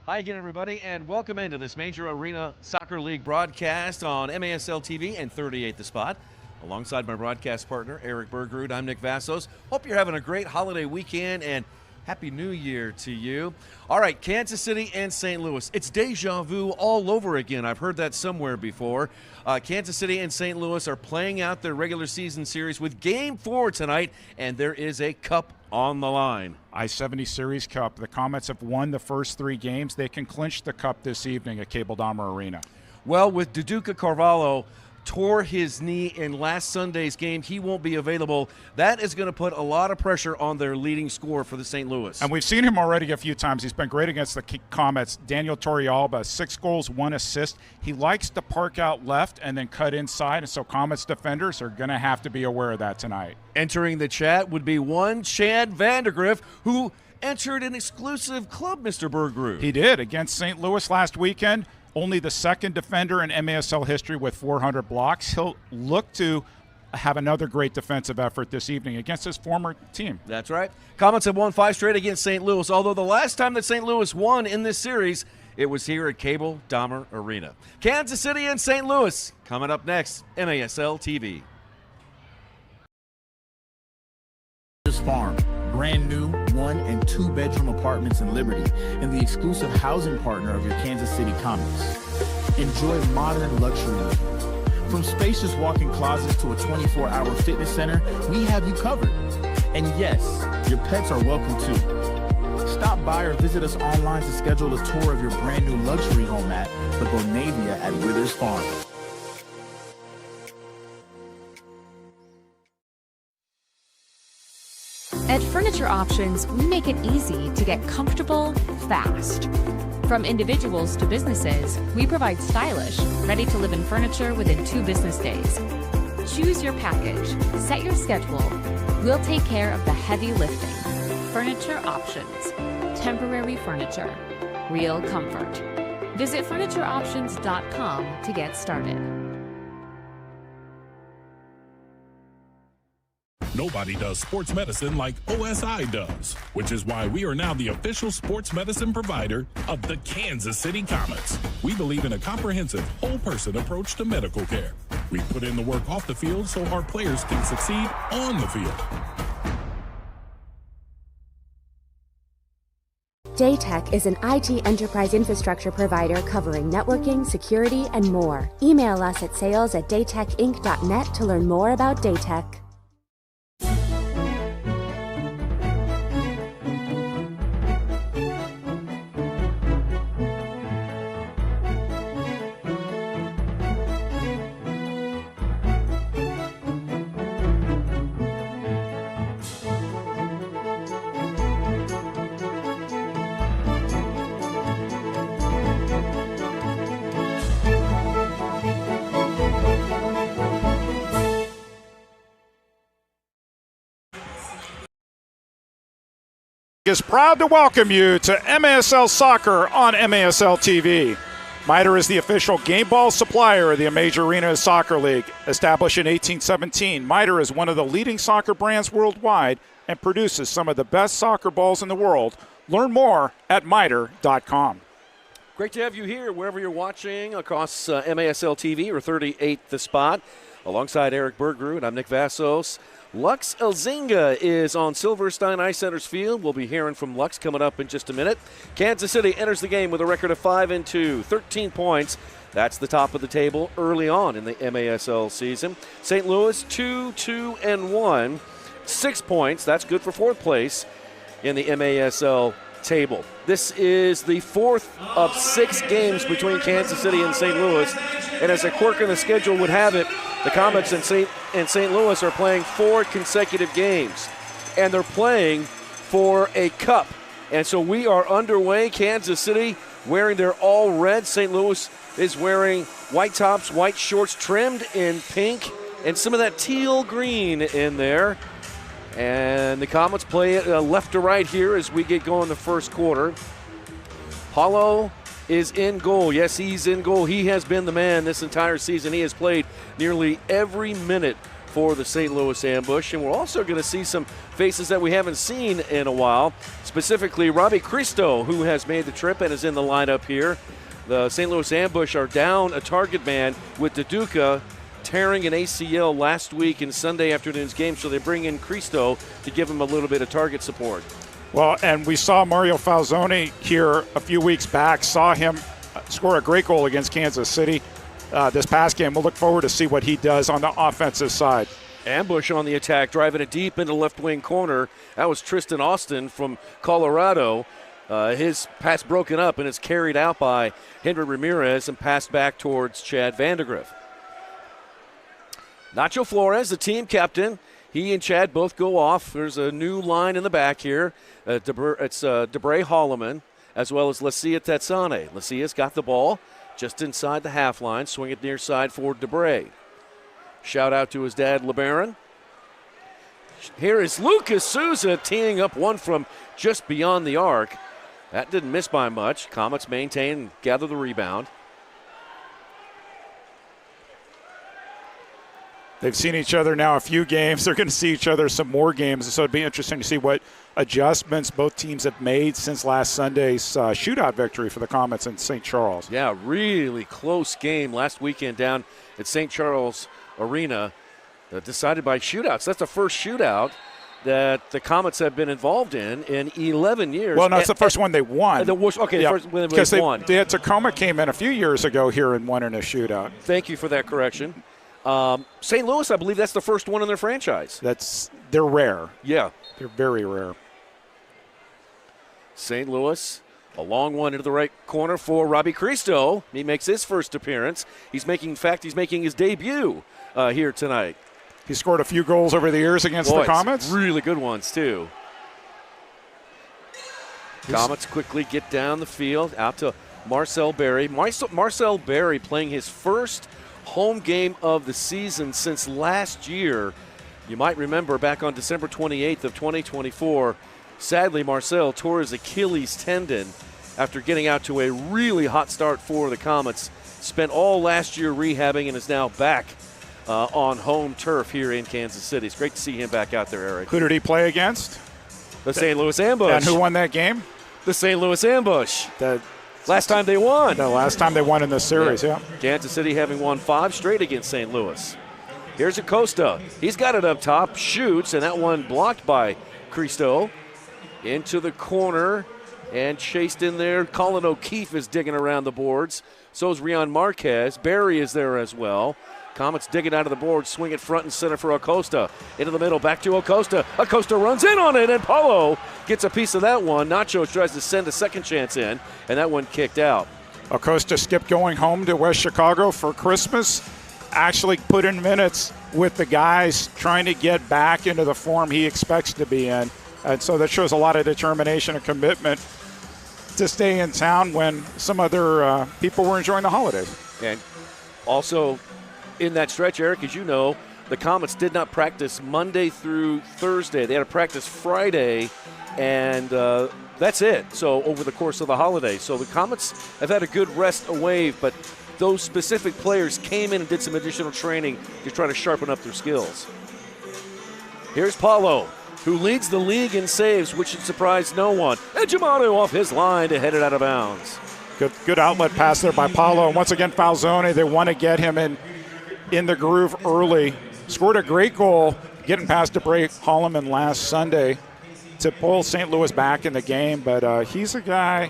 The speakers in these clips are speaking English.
Hi again, everybody, and welcome into this Major Arena Soccer League broadcast on MASL TV and 38 The Spot. Alongside my broadcast partner, Eric Bergrud, I'm Nick Vassos. Hope you're having a great holiday weekend and Happy New Year to you. All right, Kansas City and St. Louis. It's deja vu all over again. I've heard that somewhere before. Kansas City and St. Louis are playing out their regular season series with Game 4 tonight, and there is a cup on the line. I-70 Series Cup. The Comets have won the first 3 games. They can clinch the cup this evening at Cable Dahmer Arena. Well, with Duduka Carvalho tore his knee in last Sunday's game, he won't be available. That is going to put a lot of pressure on their leading scorer for the St. Louis. And we've seen him already a few times. He's been great against the Comets. Daniel Torrealba, 6 goals, 1 assist. He likes to park out left and then cut inside, and so Comets defenders are going to have to be aware of that tonight. Entering the chat would be one Chad Vandergriff, who entered an exclusive club, Mr. Bergrud. He did against St. Louis last weekend. Only the second defender in MASL history with 400 blocks. He'll look to have another great defensive effort this evening against his former team. That's right. Comets have won 5 straight against St. Louis, although the last time that St. Louis won in this series, it was here at Cable Dahmer Arena. Kansas City and St. Louis coming up next, MASL TV. Farm, brand new 1- and 2-bedroom apartments in Liberty, and the exclusive housing partner of your Kansas City Comets. Enjoy modern luxury living. From spacious walk-in closets to a 24-hour fitness center, we have you covered. And yes, your pets are welcome too. Stop by or visit us online to schedule a tour of your brand new luxury home at the Bonavia at Withers Farm. At Furniture Options, we make it easy to get comfortable fast. From individuals to businesses, we provide stylish, ready-to-live-in furniture within 2 business days. Choose your package, set your schedule. We'll take care of the heavy lifting. Furniture Options. Temporary furniture. Real comfort. Visit FurnitureOptions.com to get started. Nobody does sports medicine like OSI does, which is why we are now the official sports medicine provider of the Kansas City Comets. We believe in a comprehensive, whole-person approach to medical care. We put in the work off the field so our players can succeed on the field. Daytech is an IT enterprise infrastructure provider covering networking, security, and more. Email us at sales@daytechinc.net to learn more about Daytech. Is proud to welcome you to MASL Soccer on MASL TV. MITRE is the official game ball supplier of the Major Arena Soccer League. Established in 1817, MITRE is one of the leading soccer brands worldwide and produces some of the best soccer balls in the world. Learn more at mitre.com. Great to have you here wherever you're watching across MASL TV or 38 The Spot. Alongside Eric Bergrud, I'm Nick Vassos. Lux Elzinga is on Silverstein Ice Center's field. We'll be hearing from Lux coming up in just a minute. Kansas City enters the game with a record of 5-2, 13 points. That's the top of the table early on in the MASL season. St. Louis 2-1, 6 points. That's good for 4th place in the MASL table. This is the 4th of 6 games between Kansas City and St. Louis. And as a quirk in the schedule would have it, the Comets and St. Louis are playing 4 consecutive games. And they're playing for a cup. And so we are underway. Kansas City wearing their all red. St. Louis is wearing white tops, white shorts trimmed in pink, and some of that teal green in there. And the Comets play it left to right here as we get going the first quarter. Paulo is in goal. Yes, he's in goal. He has been the man this entire season. He has played nearly every minute for the St. Louis ambush. And we're also going to see some faces that we haven't seen in a while, specifically Robbie Cristo, who has made the trip and is in the lineup here. The St. Louis ambush are down a target man with DeDuca tearing an ACL last week in Sunday afternoon's game, so they bring in Cristo to give him a little bit of target support. Well, and we saw Mario Falzone here a few weeks back, saw him score a great goal against Kansas City this past game. We'll look forward to see what he does on the offensive side. Ambush on the attack, driving it deep into left wing corner. That was Tristan Austin from Colorado. His pass broken up, and it's carried out by Henry Ramirez and passed back towards Chad Vandegrift. Nacho Flores, the team captain, he and Chad both go off. There's a new line in the back here. It's Debray Holloman as well as Lacia Tetsane. Lacia's got the ball just inside the half line. Swing it near side for Debray. Shout out to his dad, LeBaron. Here is Lucas Souza teeing up one from just beyond the arc. That didn't miss by much. Comets maintain and gather the rebound. They've seen each other now a few games. They're going to see each other some more games, so it'd be interesting to see what adjustments both teams have made since last Sunday's shootout victory for the Comets in St. Charles. Yeah, really close game last weekend down at St. Charles Arena, decided by shootouts. That's the first shootout that the Comets have been involved in 11 years. Well, no, it's the first one they won. The first one because they won. Tacoma came in a few years ago here and won in a shootout. Thank you for that correction. St. Louis, I believe that's the first one in their franchise. They're rare. Yeah. They're very rare. St. Louis, a long one into the right corner for Robbie Cristo. He makes his first appearance. He's making his debut here tonight. He scored a few goals over the years against the Comets. Really good ones, too. Comets quickly get down the field, out to Marcel Berry. Marcel Berry playing his first home game of the season since last year. You might remember back on December 28th of 2024, sadly Marcel tore his Achilles tendon after getting out to a really hot start for the Comets. Spent all last year rehabbing and is now back on home turf here in Kansas City. It's great to see him back out there, Eric. Who did he play against? The St. Louis Ambush. And who won that game? The St. Louis Ambush. Last time they won. The last time they won in this series, yeah. Kansas City having won 5 straight against St. Louis. Here's Acosta. He's got it up top, shoots, and that one blocked by Cristo. Into the corner and chased in there. Colin O'Keefe is digging around the boards. So is Rion Marquez. Barry is there as well. Comets digging out of the board, swing it front and center for Acosta. Into the middle, back to Acosta. Acosta runs in on it, and Paulo gets a piece of that one. Nacho tries to send a second chance in, and that one kicked out. Acosta skipped going home to West Chicago for Christmas. Actually put in minutes with the guys trying to get back into the form he expects to be in. And so that shows a lot of determination and commitment to stay in town when some other people were enjoying the holidays. And also, in that stretch, Eric, as you know, the Comets did not practice Monday through Thursday. They had to practice Friday, and that's it. So over the course of the holiday. So the Comets have had a good rest away, but those specific players came in and did some additional training to try to sharpen up their skills. Here's Paulo, who leads the league in saves, which should surprise no one. And Giamotto off his line to head it out of bounds. Good outlet pass there by Paulo. And once again, Falzone, they want to get him in the groove early. Scored a great goal getting past Debray Holloman last Sunday to pull St. Louis back in the game. But he's a guy,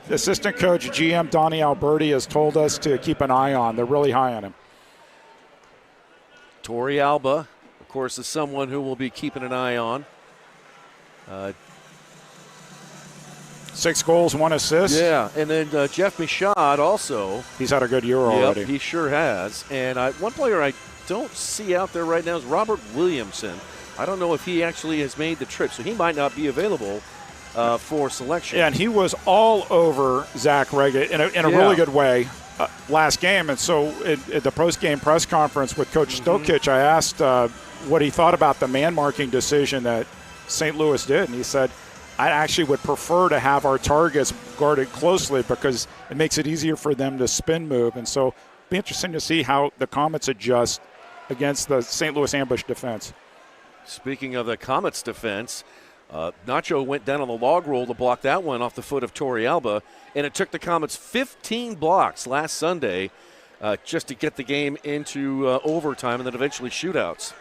the assistant coach, GM Donnie Alberti, has told us to keep an eye on. They're really high on him. Torrey Alba, of course, is someone who will be keeping an eye on. 6 goals, 1 assist. Yeah, and then Jeff Michaud also. He's had a good year already. Yep, he sure has. And one player I don't see out there right now is Robert Williamson. I don't know if he actually has made the trip, so he might not be available for selection. Yeah, and he was all over Zach Reggett in a really good way last game. And so at the post-game press conference with Coach Stokic, I asked what he thought about the man-marking decision that St. Louis did, and he said, I actually would prefer to have our targets guarded closely because it makes it easier for them to spin move. And so it'll be interesting to see how the Comets adjust against the St. Louis ambush defense. Speaking of the Comets defense, Nacho went down on the log roll to block that one off the foot of Torrealba, and it took the Comets 15 blocks last Sunday just to get the game into overtime and then eventually shootouts.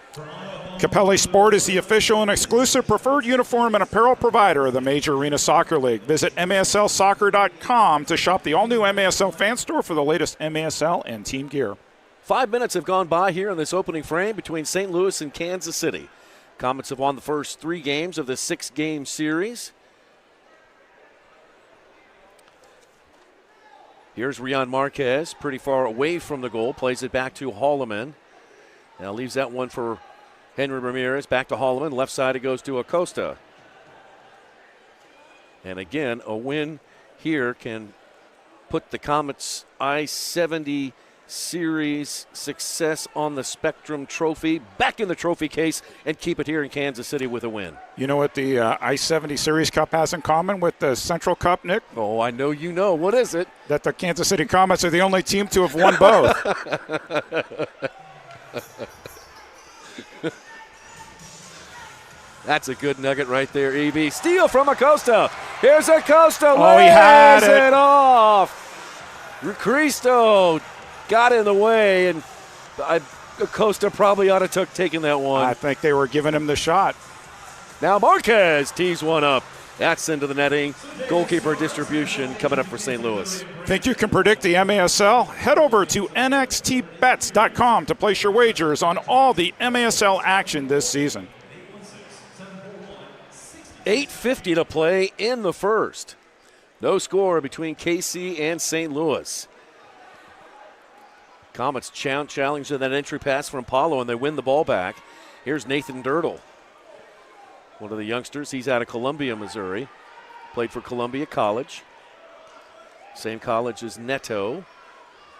Capelli Sport is the official and exclusive preferred uniform and apparel provider of the Major Arena Soccer League. Visit MASLsoccer.com to shop the all-new MASL fan store for the latest MASL and team gear. 5 minutes have gone by here in this opening frame between St. Louis and Kansas City. Comets have won the first 3 games of the 6-game series. Here's Rian Marquez, pretty far away from the goal, plays it back to Holloman. Now leaves that one for Henry Ramirez, back to Holloman. Left side it goes to Acosta. And again, a win here can put the Comets' I-70 Series success on the Spectrum Trophy back in the trophy case and keep it here in Kansas City with a win. You know what the I-70 Series Cup has in common with the Central Cup, Nick? Oh, I know you know. What is it? That the Kansas City Comets are the only team to have won both. That's a good nugget right there, E.B. Steal from Acosta. Here's Acosta. Oh, he had it off. Cristo got in the way, and Acosta probably ought to taken that one. I think they were giving him the shot. Now Marquez tees one up. That's into the netting. Goalkeeper distribution coming up for St. Louis. Think you can predict the MASL? Head over to nxtbets.com to place your wagers on all the MASL action this season. 8:50 to play in the first. No score between KC and St. Louis. Comets challenge to that entry pass from Paulo, and they win the ball back. Here's Nathan Dirtle, one of the youngsters. He's out of Columbia, Missouri. Played for Columbia College. Same college as Neto.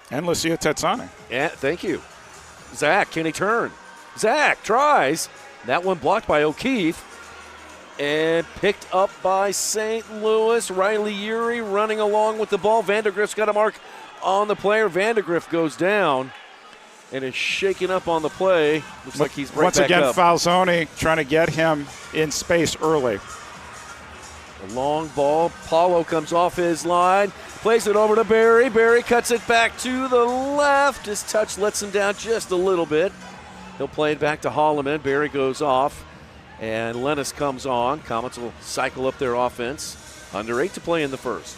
And Lucia Tetzani. Yeah, thank you. Zach, can he turn? Zach tries. That one blocked by O'Keefe. And picked up by St. Louis. Riley Urey running along with the ball. Vandergrift's got a mark on the player. Vandergrift goes down and is shaken up on the play. Looks like he's right once back again, up. Falzoni trying to get him in space early. A long ball. Paulo comes off his line. Plays it over to Barry. Barry cuts it back to the left. His touch lets him down just a little bit. He'll play it back to Holloman. Barry goes off. And Lennis comes on. Comets will cycle up their offense. Under 8 to play in the first.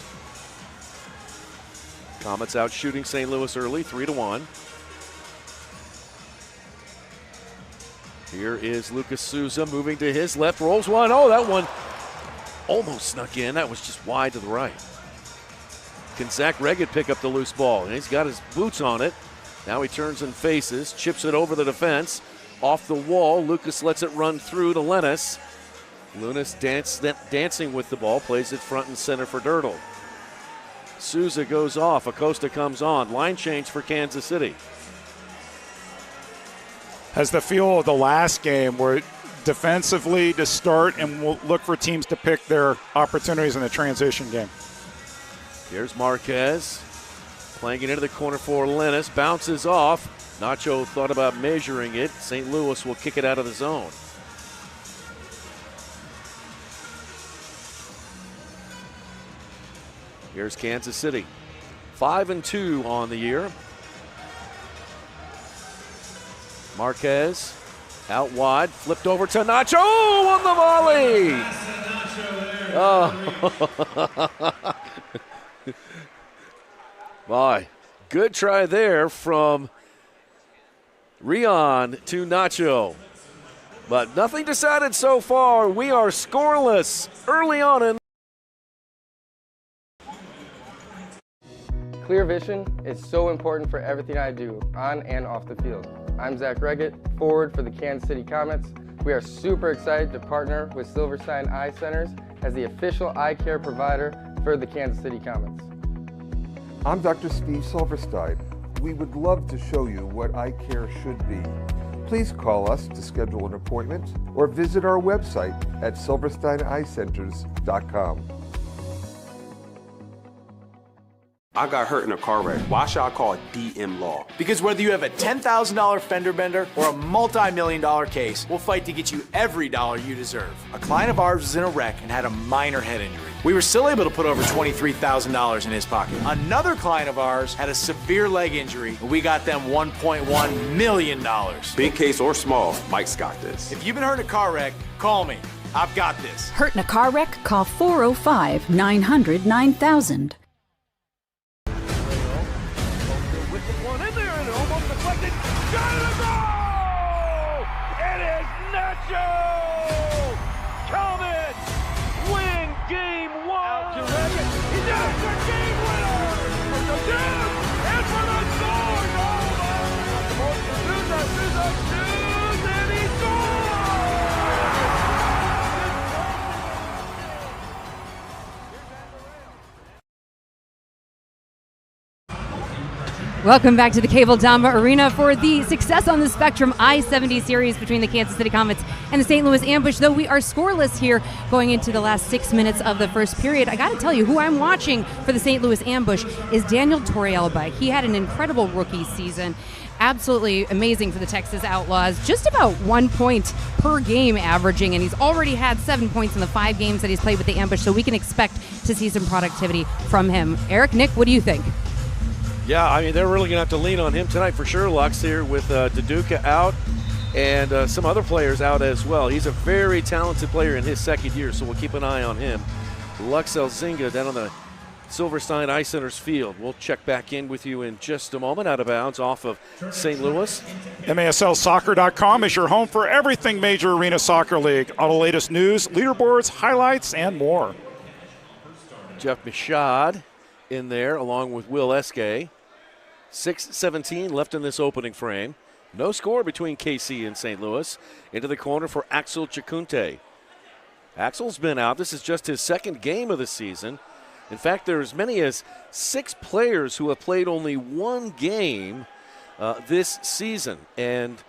Comets out shooting St. Louis early, 3-1. Here is Lucas Souza moving to his left, rolls one. Oh, that one almost snuck in. That was just wide to the right. Can Zach Reggett pick up the loose ball? And he's got his boots on it. Now he turns and faces, chips it over the defense. Off the wall, Lucas lets it run through to Lennis. Lunas dancing with the ball, plays it front and center for Dirtle. Souza goes off, Acosta comes on. Line change for Kansas City. Has the feel of the last game where defensively to start and we'll look for teams to pick their opportunities in the transition game. Here's Marquez playing it into the corner for Lennis. Bounces off. Nacho thought about measuring it. St. Louis will kick it out of the zone. Here's Kansas City. 5-2 on the year. Marquez out wide, flipped over to Nacho on the volley. Oh. Boy, good try there from Rian to Nacho. But nothing decided so far. We are scoreless early on in. Clear vision is so important for everything I do, on and off the field. I'm Zach Reggett, forward for the Kansas City Comets. We are super excited to partner with Silverstein Eye Centers as the official eye care provider for the Kansas City Comets. I'm Dr. Steve Silverstein. We would love to show you what eye care should be. Please call us to schedule an appointment or visit our website at silversteineyecenters.com. I got hurt in a car wreck. Why should I call DM Law? Because whether you have a $10,000 fender bender or a multi-million-dollar case, we'll fight to get you every dollar you deserve. A client of ours was in a wreck and had a minor head injury. We were still able to put over $23,000 in his pocket. Another client of ours had a severe leg injury, and we got them $1.1 million. Big case or small, Mike's got this. If you've been hurt in a car wreck, call me. I've got this. Hurt in a car wreck? Call 405-900-9000. Comets win game one. He does the game winner for the Duke and for the Stars. And he Welcome back to the Cable Damba Arena for the Success on the Spectrum I-70 series between the Kansas City Comets and the St. Louis Ambush. Though we are scoreless here going into the last 6 minutes of the first period, I got to tell you, who I'm watching for the St. Louis Ambush is Daniel Torrealba. He had an incredible rookie season. Absolutely amazing for the Texas Outlaws. Just about 1 point per game averaging, and he's already had 7 points in the 5 games that he's played with the Ambush, so we can expect to see some productivity from him. Eric, Nick, what do you think? Yeah, I mean, they're really going to have to lean on him tonight for sure, Lux, here with Duduka out and some other players out as well. He's a very talented player in his second year, so we'll keep an eye on him. Lux Elzinga down on the Silverstein Ice Center's field. We'll check back in with you in just a moment, out of bounds off of St. Louis. MASLsoccer.com is your home for everything Major Arena Soccer League. All the latest news, leaderboards, highlights, and more. Jeff Michaud in there along with Will Eske. 6:17 left in this opening frame. No score between KC and St. Louis. Into the corner for Axel Chacunte. Axel's been out. This is just his second game of the season. In fact, there are as many as 6 players who have played only one game this season and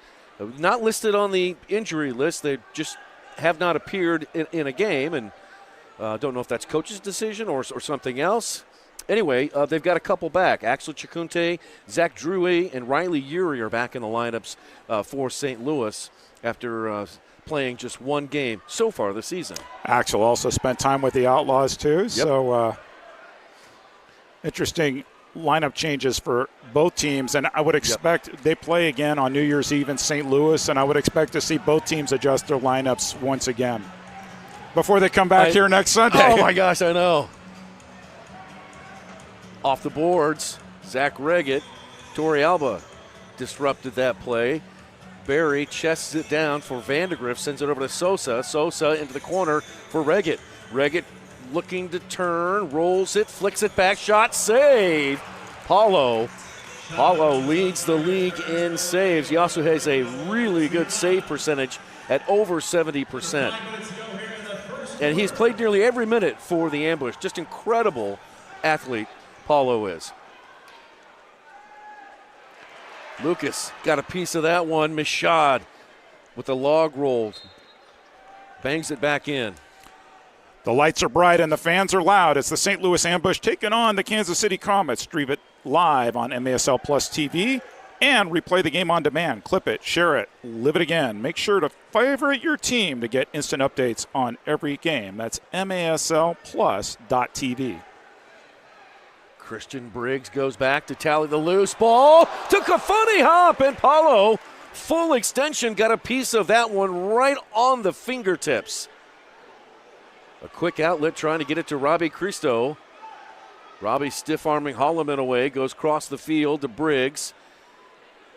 not listed on the injury list. They just have not appeared in a game, and don't know if that's coach's decision or something else. Anyway, they've got a couple back. Axel Chacunte, Zach Drouet, and Riley Urey are back in the lineups for St. Louis after playing just one game so far this season. Axel also spent time with the Outlaws too, so interesting lineup changes for both teams, and I would expect they play again on New Year's Eve in St. Louis, and I would expect to see both teams adjust their lineups once again before they come back here next Sunday. Oh my gosh, I know. Off the boards, Zach Reggett. Torrealba disrupted that play. Barry chests it down for Vandegrift, sends it over to Sosa. Sosa into the corner for Reggett. Reggett looking to turn, rolls it, flicks it back, shot, save. Paulo leads the league in saves. He also has a really good save percentage at over 70%. And he's played nearly every minute for the Ambush. Just incredible athlete Paulo is. Lucas got a piece of that one. Michaud with the log rolled. Bangs it back in. The lights are bright and the fans are loud. It's the St. Louis Ambush taking on the Kansas City Comets. Stream it live on MASL Plus TV and replay the game on demand. Clip it, share it, live it again. Make sure to favorite your team to get instant updates on every game. That's MASLplus.tv. Christian Briggs goes back to tally the loose ball. Took a funny hop, and Paulo, full extension, got a piece of that one right on the fingertips. A quick outlet trying to get it to Robbie Cristo. Robbie stiff-arming Holloman away, goes across the field to Briggs.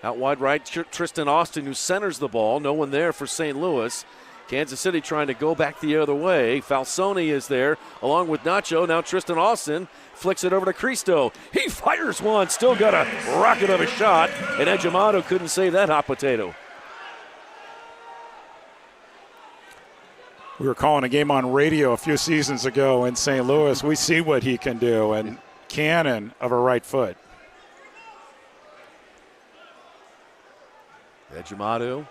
Out wide right, Tristan Austin, who centers the ball. No one there for St. Louis. Kansas City trying to go back the other way. Falsoni is there along with Nacho. Now Tristan Austin flicks it over to Cristo. He fires one, still got a rocket of a shot, and Edgemato couldn't save that hot potato. We were calling a game on radio a few seasons ago in St. Louis. We see what he can do, and cannon of a right foot. Edgemato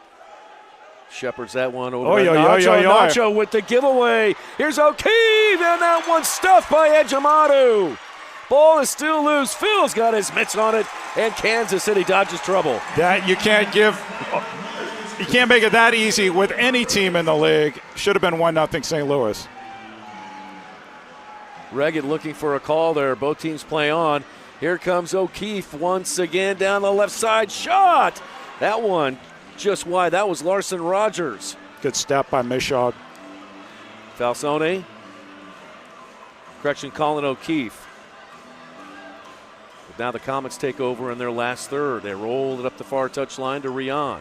shepherds that one over to Nacho. Nacho with the giveaway. Here's O'Keefe, and that one stuffed by Edgemato. Ball is still loose. Phil's got his mitts on it, and Kansas City dodges trouble. That you can't make it that easy with any team in the league. Should have been 1-0 St. Louis. Reggett looking for a call there. Both teams play on. Here comes O'Keefe once again down the left side. Shot! That one just wide. That was Larson Rogers. Good step by Michaud. Falsone. Correction, Colin O'Keefe. But now the Comets take over in their last third. They rolled it up the far touchline to Rian.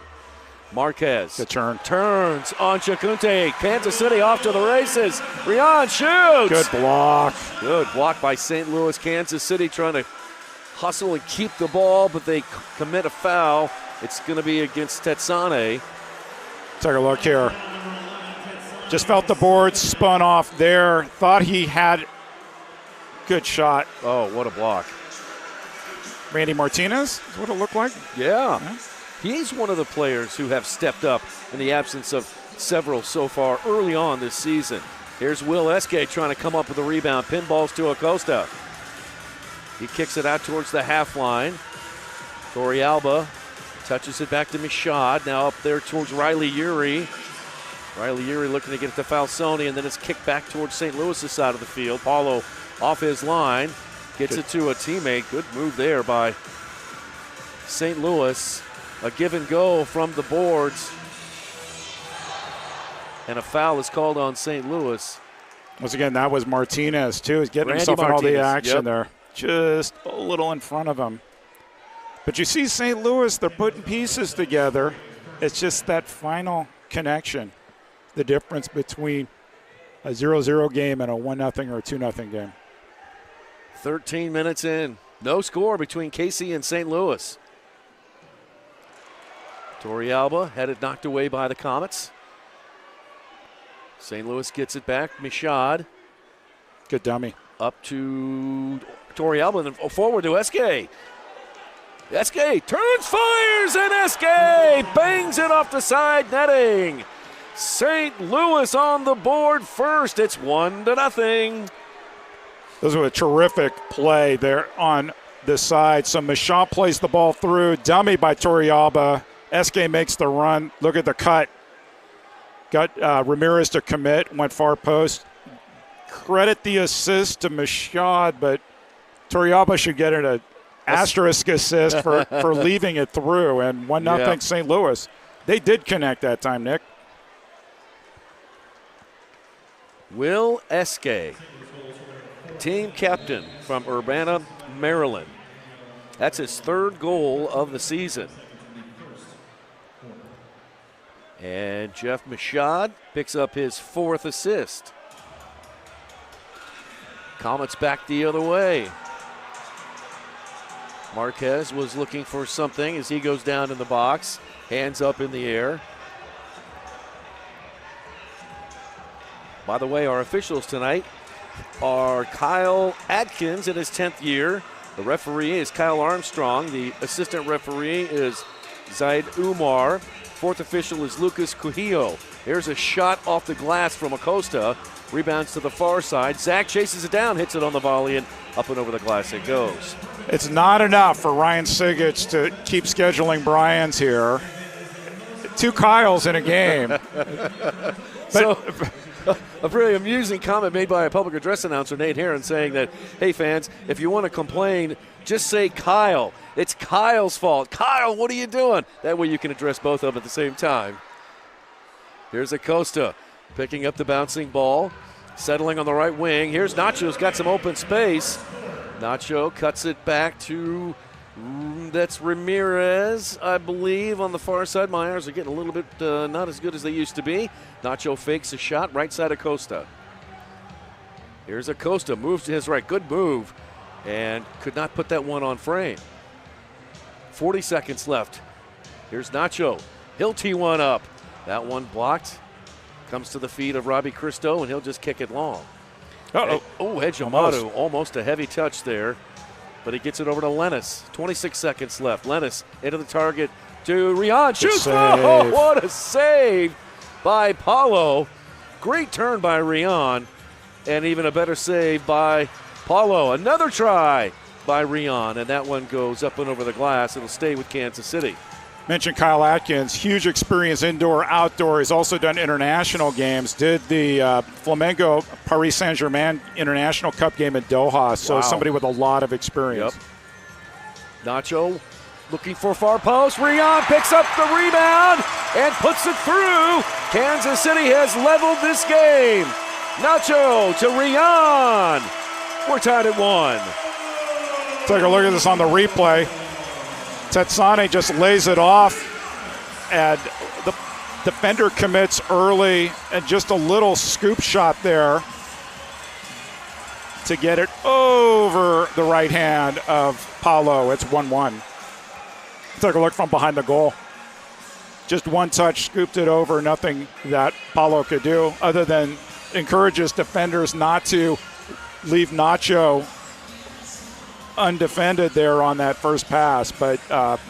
Marquez. Good turn. Turns on Chacunte. Kansas City off to the races. Rian shoots. Good block. Good block by St. Louis. Kansas City trying to hustle and keep the ball, but they commit a foul. It's going to be against Tetsane. Take a look here. Just felt the board spun off there. Thought he had good shot. Oh, what a block. Randy Martinez is what it looked like. Yeah. He's one of the players who have stepped up in the absence of several so far early on this season. Here's Will Eske trying to come up with a rebound. Pinballs to Acosta. He kicks it out towards the half line. Torrealba touches it back to Michaud. Now up there towards Riley Urey. Riley Urey looking to get it to Falsone, and then it's kicked back towards St. Louis' side of the field. Paulo off his line. Gets it to a teammate. Good move there by St. Louis. A give and go from the boards. And a foul is called on St. Louis. Once again, that was Martinez, too. He's getting Randy himself in all the Martinez, action yep. there. Just a little in front of him. But you see St. Louis, they're putting pieces together. It's just that final connection. The difference between a 0-0 game and a 1-0 or a 2-0 game. 13 minutes in. No score between Casey and St. Louis. Torrealba had it knocked away by the Comets. St. Louis gets it back. Michaud. Good dummy. Up to Torrealba and then forward to Eske. Eske turns, fires, and Eske bangs it off the side netting. St. Louis on the board first. It's 1-0. This was a terrific play there on the side. So Michaud plays the ball through. Dummy by Torrealba. Eske makes the run. Look at the cut. Got Ramirez to commit. Went far post. Credit the assist to Michaud, but Torrealba should get an asterisk assist for leaving it through. And 1-0 St. Louis. They did connect that time, Nick. Will Eske, team captain from Urbana, Maryland. That's his third goal of the season. And Jeff Michaud picks up his fourth assist. Comets back the other way. Marquez was looking for something as he goes down in the box. Hands up in the air. By the way, our officials tonight are Kyle Atkins in his 10th year. The referee is Kyle Armstrong. The assistant referee is Zaid Umar. Fourth official is Lucas Cujillo. Here's a shot off the glass from Acosta. Rebounds to the far side. Zach chases it down, hits it on the volley, and up and over the glass it goes. It's not enough for Ryan Sigich to keep scheduling Bryans here. 2 Kyles in a game. So, a very amusing comment made by a public address announcer, Nate Herron, saying that, hey, fans, if you want to complain, just say Kyle. It's Kyle's fault. Kyle, what are you doing? That way you can address both of them at the same time. Here's Acosta picking up the bouncing ball, settling on the right wing. Here's Nacho's got some open space. Nacho cuts it back to, that's Ramirez, I believe, on the far side. My eyes are getting a little bit not as good as they used to be. Nacho fakes a shot, right side Acosta. Here's Acosta, moves to his right, good move, and could not put that one on frame. 40 seconds left. Here's Nacho, he'll tee one up. That one blocked, comes to the feet of Robbie Christo, and he'll just kick it long. Uh-oh. Oh, Hedjamadu, almost a heavy touch there, but he gets it over to Lennis. 26 seconds left. Lennis into the target to Rian. Shoots! Oh, what a save by Paulo. Great turn by Rian, and even a better save by Paulo, another try by Rion, and that one goes up and over the glass. It'll stay with Kansas City. Mentioned Kyle Atkins, huge experience indoor, outdoor. He's also done international games. Did the Flamengo Paris Saint-Germain International Cup game in Doha. So somebody with a lot of experience. Nacho looking for far post. Rion picks up the rebound and puts it through. Kansas City has leveled this game. Nacho to Rion. We're tied at 1. Take a look at this on the replay. Tetsane just lays it off, and the defender commits early, and just a little scoop shot there to get it over the right hand of Paulo. It's 1-1. Take a look from behind the goal. Just one touch, scooped it over, nothing that Paulo could do other than encourages defenders not to leave Nacho undefended there on that first pass, but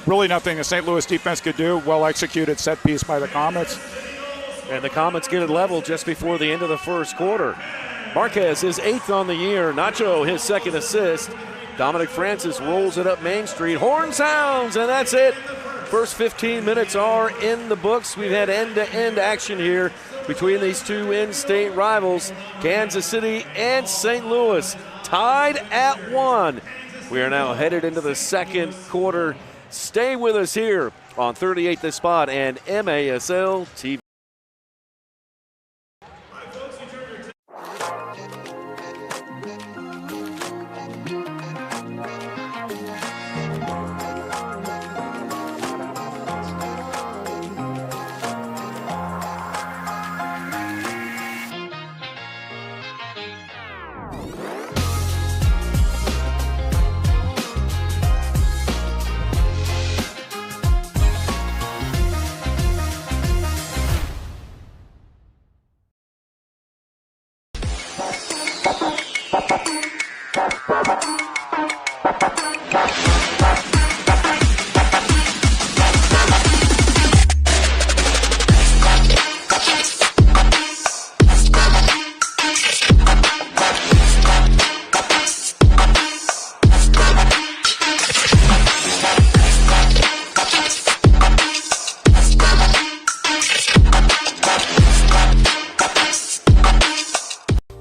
really nothing the St. Louis defense could do. Well executed set piece by the Comets. And the Comets get it level just before the end of the first quarter. Marquez is 8th on the year. Nacho his 2nd assist. Dominic Francis rolls it up Main Street. Horn sounds, and that's it. First 15 minutes are in the books. We've had end-to-end action here between these two in-state rivals, Kansas City and St. Louis, tied at 1. We are now headed into the second quarter. Stay with us here on 38th The Spot and MASL TV.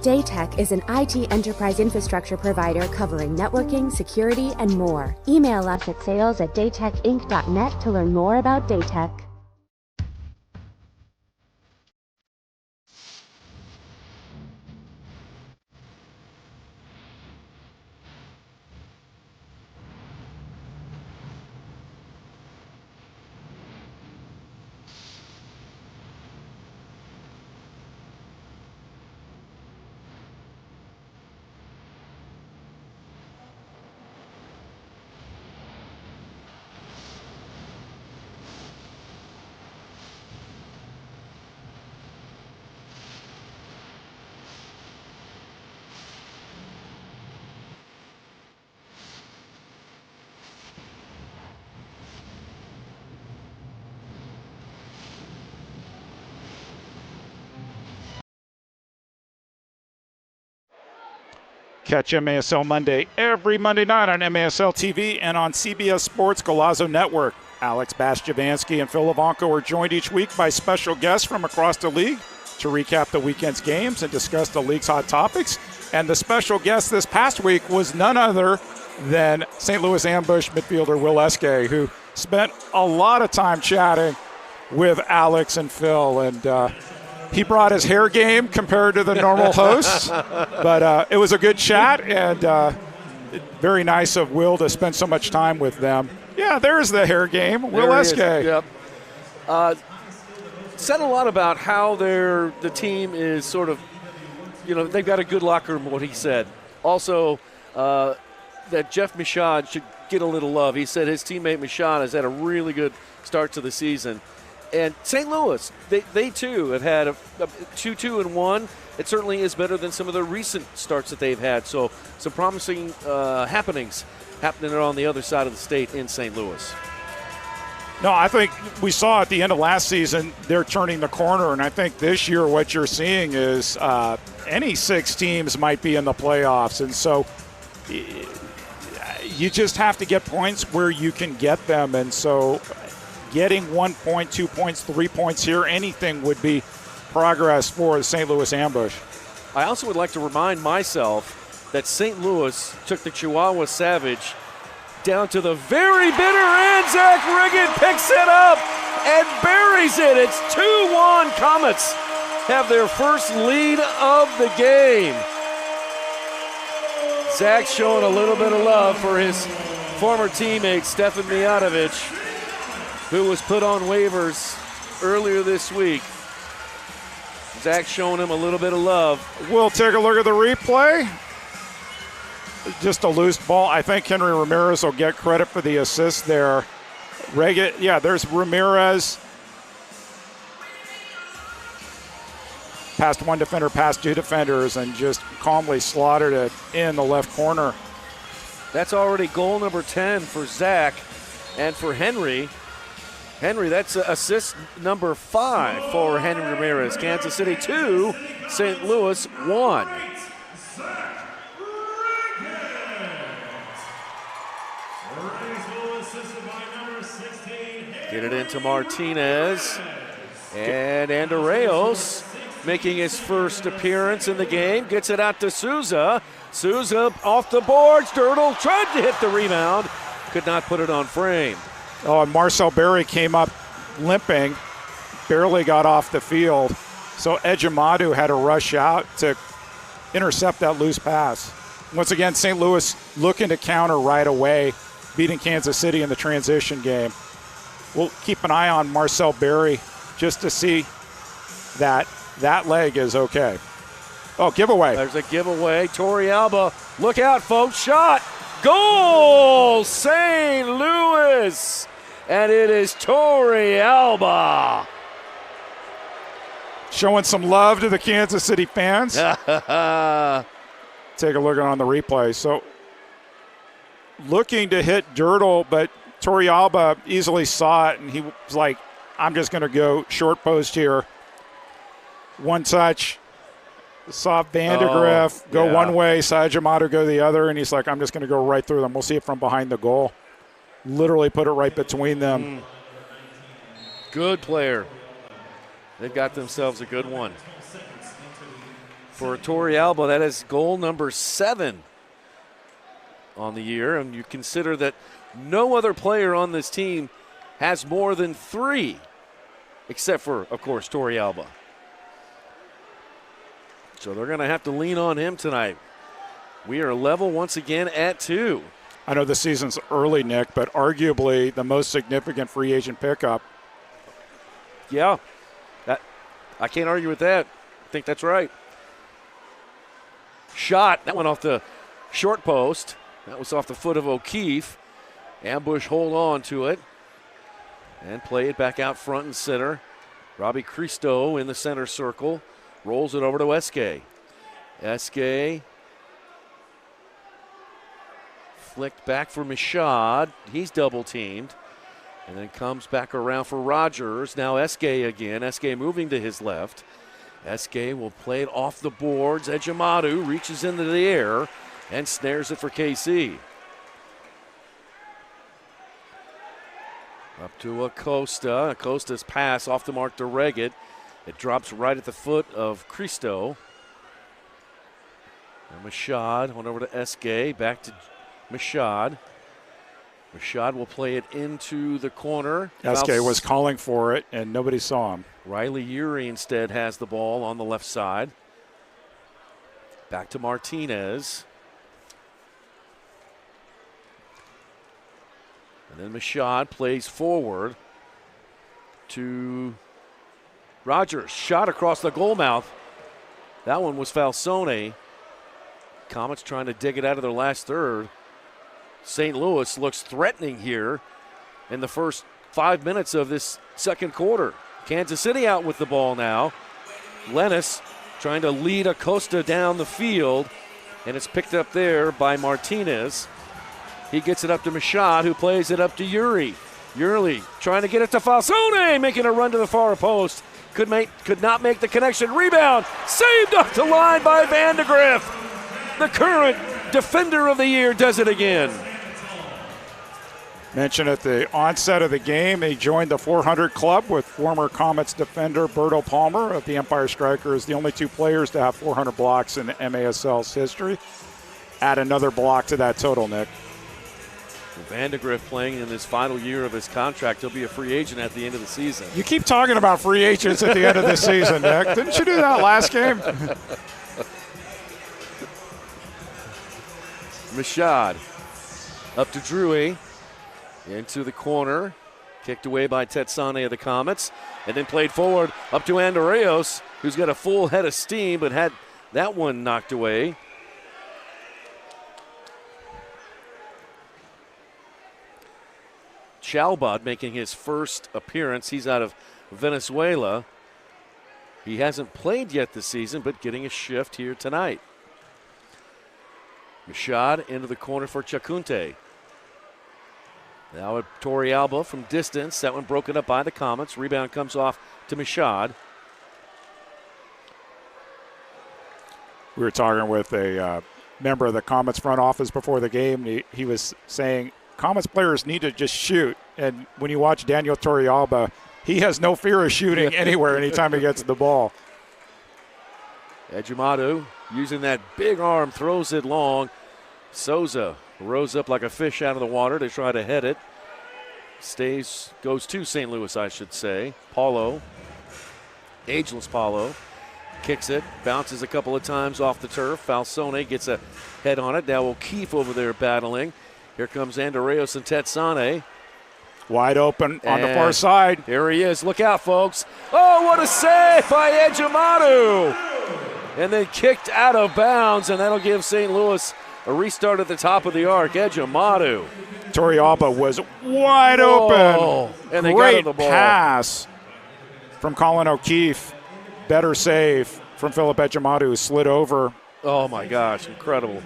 Daytech is an IT enterprise infrastructure provider covering networking, security, and more. Email us at sales@daytechinc.net to learn more about Daytech. Catch MASL Monday every Monday night on MASL TV and on CBS Sports Golazo Network. Alex Bastiavansky and Phil Levanko are joined each week by special guests from across the league to recap the weekend's games and discuss the league's hot topics. And the special guest this past week was none other than St. Louis Ambush midfielder Will Eske, who spent a lot of time chatting with Alex and Phil. And he brought his hair game compared to the normal hosts, but it was a good chat, and very nice of Will to spend so much time with them. Yeah, there's the hair game, Will Eske. Yep. Said a lot about how the team is sort of, they've got a good locker room, what he said. Also, that Jeff Michaud should get a little love. He said his teammate Michaud has had a really good start to the season. And St. Louis, they too have had a 2-2-1. It certainly is better than some of the recent starts that they've had. So some promising happenings happening on the other side of the state in St. Louis. No, I think we saw at the end of last season they're turning the corner, and I think this year what you're seeing is any 6 teams might be in the playoffs. And so you just have to get points where you can get them. And so getting 1 point, 2 points, 3 points here, anything would be progress for the St. Louis Ambush. I also would like to remind myself that St. Louis took the Chihuahua Savage down to the very bitter end. Zach Riggin picks it up and buries it. It's 2-1. Comets have their first lead of the game. Zach showing a little bit of love for his former teammate, Stefan Mijatovic, who was put on waivers earlier this week. Zach showing him a little bit of love. We'll take a look at the replay. Just a loose ball. I think Henry Ramirez will get credit for the assist there. There's Ramirez. Past one defender, past two defenders, and just calmly slaughtered it in the left corner. That's already goal number 10 for Zach. And for Henry, that's assist number 5 for Henry Ramirez. Kansas City 2, St. Louis 1. Get it into Martinez. And Andreos making his first appearance in the game. Gets it out to Souza. Souza off the boards. Dirtle tried to hit the rebound. Could not put it on frame. Oh, and Marcel Berry came up limping. Barely got off the field. So Ejimadu had to rush out to intercept that loose pass. Once again, St. Louis looking to counter right away, beating Kansas City in the transition game. We'll keep an eye on Marcel Berry just to see that leg is okay. Oh, giveaway. There's a giveaway. Torrey Alba, look out, folks. Shot. Goal, St. Louis. And it is Torrey Alba. Showing some love to the Kansas City fans. Take a look on the replay. So looking to hit Dirtle, but Torrey Alba easily saw it, and he was like, I'm just going to go short post here. One touch. Saw Vandegrift go one way, Ejimadu go the other, and he's like, I'm just going to go right through them. We'll see it from behind the goal. Literally put it right between them. Good player. They've got themselves a good one. For Torrey Alba, that is goal number 7 on the year, and you consider that no other player on this team has more than 3, except for, of course, Torrey Alba. So they're going to have to lean on him tonight. We are level once again at 2. I know the season's early, Nick, but arguably the most significant free agent pickup. Yeah, I can't argue with that. I think that's right. Shot, that went off the short post. That was off the foot of O'Keefe. Ambush hold on to it and play it back out front and center. Robbie Cristo in the center circle. Rolls it over to Eske. Eske flicked back for Michaud. He's double teamed. And then comes back around for Rogers. Now Eske again. Eske moving to his left. Eske will play it off the boards. Ejimadu reaches into the air and snares it for KC. Up to Acosta. Acosta's pass off the mark to Reggett. It drops right at the foot of Cristo. And Michaud went over to Eske. Back to Michaud. Michaud will play it into the corner. Eske was calling for it, and nobody saw him. Riley Urey instead has the ball on the left side. Back to Martinez. And then Michaud plays forward to Rogers. Shot across the goal mouth. That one was Falsone. Comets trying to dig it out of their last third. St. Louis looks threatening here in the first 5 minutes of this second quarter. Kansas City out with the ball now. Lennis trying to lead Acosta down the field, and it's picked up there by Martinez. He gets it up to Michaud, who plays it up to Urey. Urey trying to get it to Falsone, making a run to the far post. Could not make the connection. Rebound saved off the line by Vandegrift. The current Defender of the Year does it again. Mentioned at the onset of the game, he joined the 400 club with former Comets defender Berto Palmer of the Empire Strikers, the only two players to have 400 blocks in MASL's history. Add another block to that total, Nick. Vandegrift playing in his final year of his contract. He'll be a free agent at the end of the season. You keep talking about free agents at the end of the season, Nick. Didn't you do that last game? Mashad up to Drewy. Into the corner. Kicked away by Tetsane of the Comets. And then played forward up to Andreos, who's got a full head of steam, but had that one knocked away. Chalbot making his first appearance. He's out of Venezuela. He hasn't played yet this season, but getting a shift here tonight. Mashad into the corner for Chacunte. Now at Torrealba from distance. That one broken up by the Comets. Rebound comes off to Mashad. We were talking with a member of the Comets front office before the game. He was saying Comets players need to just shoot. And when you watch Daniel Torrealba, he has no fear of shooting anywhere anytime he gets the ball. Ejimadu using that big arm, throws it long. Souza rose up like a fish out of the water to try to head it. Goes to St. Louis, I should say. Paulo, ageless Paulo, kicks it, bounces a couple of times off the turf. Falsone gets a head on it. Now O'Keefe over there battling. Here comes Andreos and Tetsane. Wide open on the far side. Here he is. Look out, folks. Oh, what a save by Ejimadu. And then kicked out of bounds, and that'll give St. Louis a restart at the top of the arc. Ejimadu. Torrealba was wide open. And they Great got the ball. Pass from Colin O'Keefe. Better save from Philip Ejimadu, who slid over. Oh, my gosh. Incredible.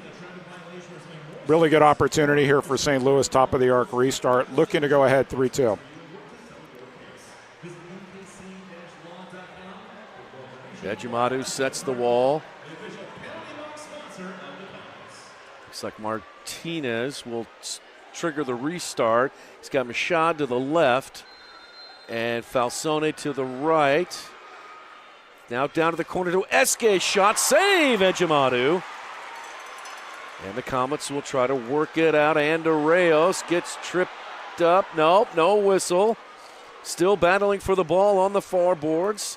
Really good opportunity here for St. Louis, top of the arc restart. Looking to go ahead 3-2. Ejimadu sets the wall. Looks like Martinez will trigger the restart. He's got Mashad to the left and Falsone to the right. Now down to the corner to Eske. Shot save, Ejimadu. And the Comets will try to work it out. Andreos gets tripped up. Nope, no whistle. Still battling for the ball on the far boards.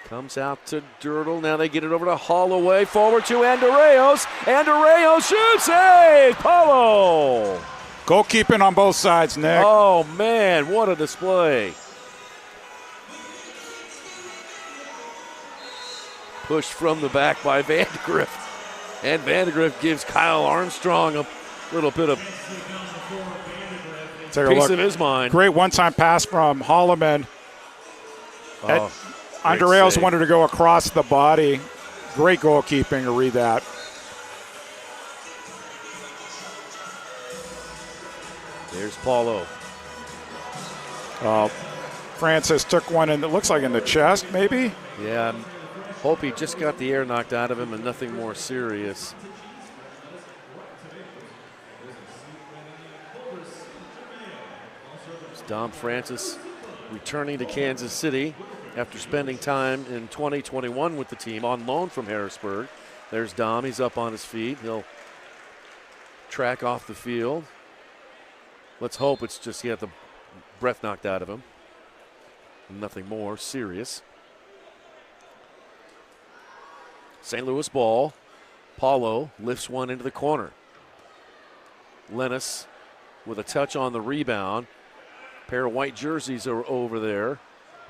Comes out to Dirtle. Now they get it over to Holloway. Forward to Andreos. Andreos shoots. Save! Paulo! Goalkeeping on both sides, Nick. Oh, man, what a display. Pushed from the back by Vandegrift. And Vandegrift gives Kyle Armstrong a little bit of piece of his mind. Great one-time pass from Holloman. Oh, Andreos wanted to go across the body. Great goalkeeping to read that. There's Paulo. Francis took one, and it looks like in the chest, maybe? Yeah, hope he just got the air knocked out of him and nothing more serious. It's Dom Francis returning to Kansas City after spending time in 2021 with the team on loan from Harrisburg. There's Dom. He's up on his feet. He'll track off the field. Let's hope it's just he had the breath knocked out of him. Nothing more serious. St. Louis ball. Paulo lifts one into the corner. Lennis with a touch on the rebound. Pair of white jerseys are over there.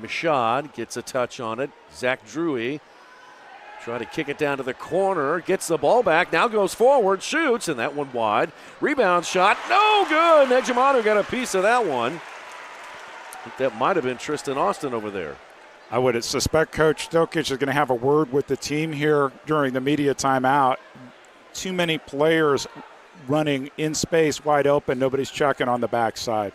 Mashad gets a touch on it. Zach Drewy try to kick it down to the corner. Gets the ball back. Now goes forward. Shoots. And that one wide. Rebound shot. No good. Ejimadu got a piece of that one. I think that might have been Tristan Austin over there. I would suspect Coach Stokic is going to have a word with the team here during the media timeout. Too many players running in space wide open. Nobody's checking on the backside.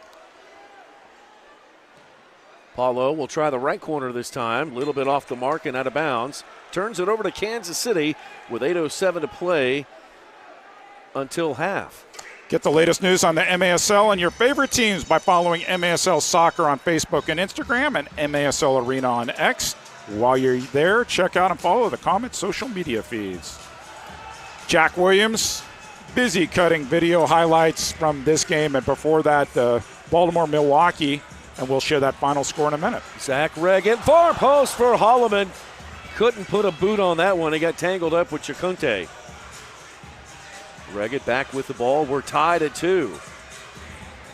Paulo will try the right corner this time. A little bit off the mark and out of bounds. Turns it over to Kansas City with 8:07 to play until half. Get the latest news on the MASL and your favorite teams by following MASL Soccer on Facebook and Instagram and MASL Arena on X. While you're there, check out and follow the Comets social media feeds. Jack Williams, busy cutting video highlights from this game, and before that, Baltimore-Milwaukee, and we'll share that final score in a minute. Zach Regan, far post for Holloman. Couldn't put a boot on that one. He got tangled up with Chakunte. Regan back with the ball. We're tied at 2.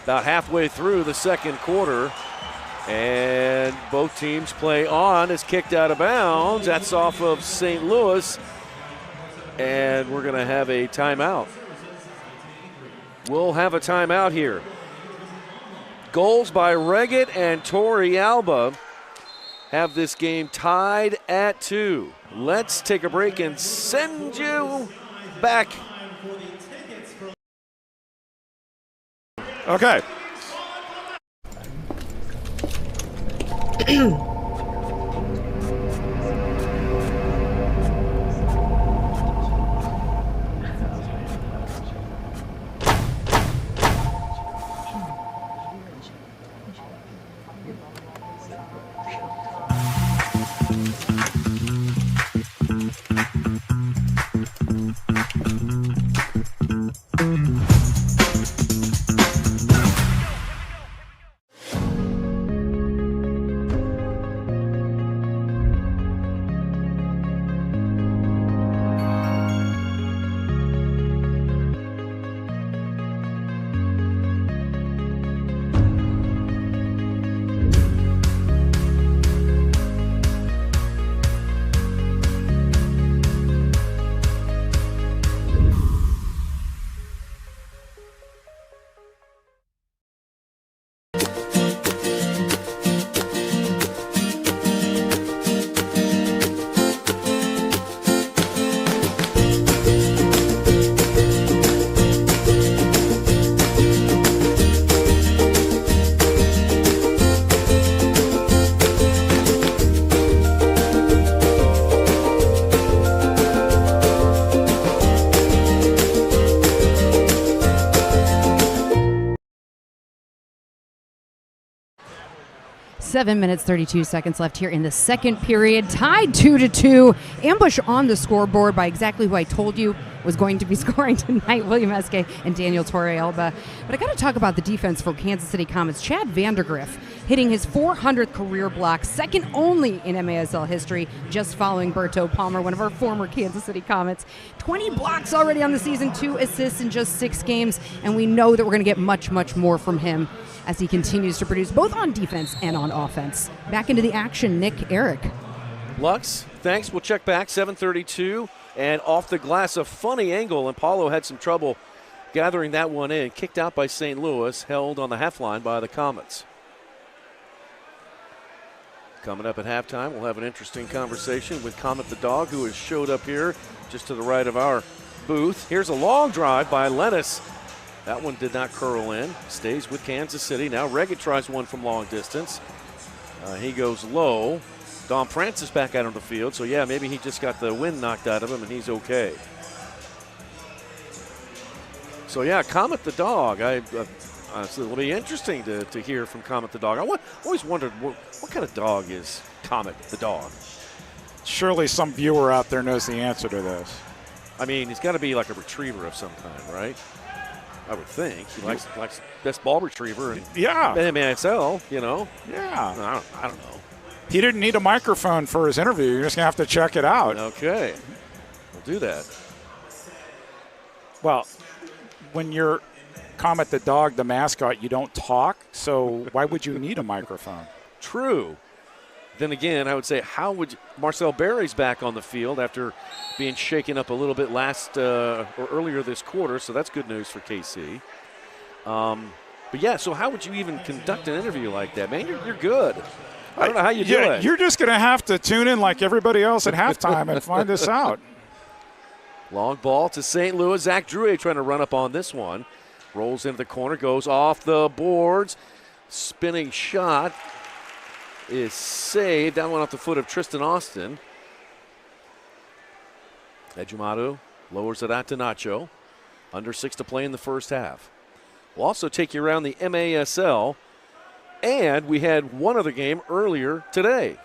About halfway through the second quarter. And both teams play on. It's kicked out of bounds. That's off of St. Louis. And we're going to have a timeout. We'll have a timeout here. Goals by Regan and Torrey Alba have this game tied at 2. Let's take a break and send you back. Okay. Seven minutes, 32 seconds left here in the second period. Tied 2-2. Ambush on the scoreboard by exactly who I told you was going to be scoring tonight, William Eske and Daniel Torrealba. But I got to talk about the defense for Kansas City Comets. Chad Vandergriff hitting his 400th career block, second only in MASL history, just following Berto Palmer, one of our former Kansas City Comets. 20 blocks already on the season, 2 assists in just 6 games, and we know that we're going to get much, much more from him as he continues to produce both on defense and on offense. Back into the action, Nick, Eric. Lux, thanks. We'll check back. 7:32, and off the glass, a funny angle, and Paulo had some trouble gathering that one in. Kicked out by St. Louis, held on the half line by the Comets. Coming up at halftime, we'll have an interesting conversation with Comet the dog, who has showed up here just to the right of our booth. Here's a long drive by Lennis. That one did not curl in. Stays with Kansas City. Now Regan tries one from long distance. He goes low. Dom Francis back out on the field. So, yeah, maybe he just got the wind knocked out of him and he's okay. So, yeah, Comet the dog. It'll be interesting to hear from Comet the dog. I always wondered what kind of dog is Comet the dog? Surely some viewer out there knows the answer to this. I mean, he's got to be like a retriever of some kind, right? I would think. He likes best ball retriever in MASL, you know. Yeah. I don't know. He didn't need a microphone for his interview. You're just going to have to check it out. Okay. We'll do that. Well, when you're Comet the dog, the mascot, you don't talk, so why would you need a microphone? True. Then again, I would say, how would Marcel Berry's back on the field after being shaken up a little bit earlier this quarter, so that's good news for KC. But yeah, so how would you even conduct an interview like that, man? You're good. I don't know how you do it. You're just going to have to tune in like everybody else at halftime and find this out. Long ball to St. Louis. Zach Drouet trying to run up on this one. Rolls into the corner, goes off the boards. Spinning shot is saved. That one off the foot of Tristan Austin. Ejumadu lowers it out to Nacho. Under 6 to play in the first half. We'll also take you around the MASL, and we had one other game earlier today.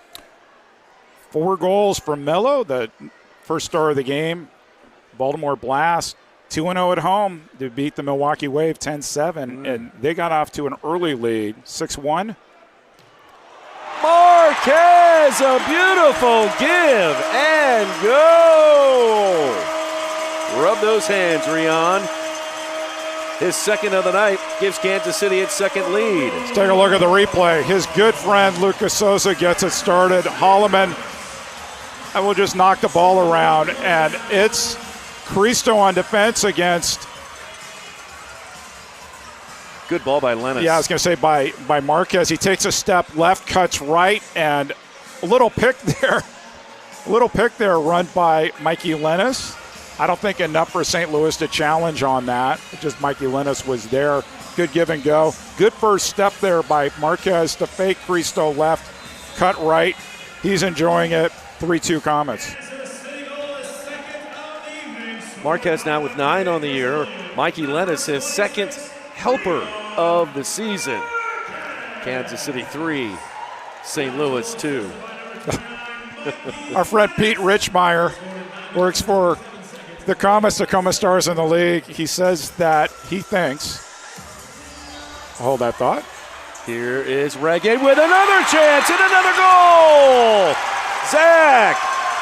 4 goals from Mello, the first star of the game. Baltimore Blast 2-0 at home to beat the Milwaukee Wave 10-7, and they got off to an early lead, 6-1. Marquez, a beautiful give and go. Rub those hands, Rion. His second of the night gives Kansas City its second lead. Let's take a look at the replay. His good friend Lucas Sosa gets it started. Holloman and will just knock the ball around, and it's Cristo on defense against. Good ball by Lennis. Yeah, I was going to say by Marquez. He takes a step left, cuts right, and a little pick there. Run by Mikey Lennis. I don't think enough for St. Louis to challenge on that. Just Mikey Lennis was there. Good give and go. Good first step there by Marquez to fake Cristo left, cut right. He's enjoying it. 3-2 Comets. Marquez now with 9 on the year. Mikey Lennis, his second helper of the season. Kansas City 3, St. Louis 2. Our friend Pete Richmeyer works for the Comets, the Comets Stars in the league. He says that he thinks. Hold that thought. Here is Reggae with another chance and another goal. Zach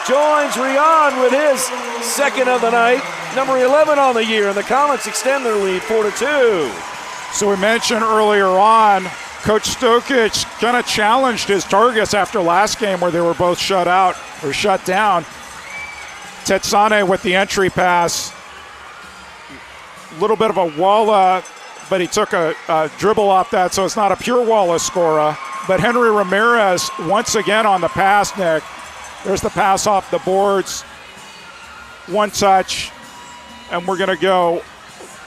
joins Rion with his second of the night, number 11 on the year, and the Comets extend their lead 4-2. So we mentioned earlier on, Coach Stokic kind of challenged his targets after last game where they were both shut down. Tetsane with the entry pass. A little bit of a Walla, but he took a dribble off that, so it's not a pure Walla scorer. But Henry Ramirez once again on the pass, Nick. There's the pass off the boards. One touch, and we're going to go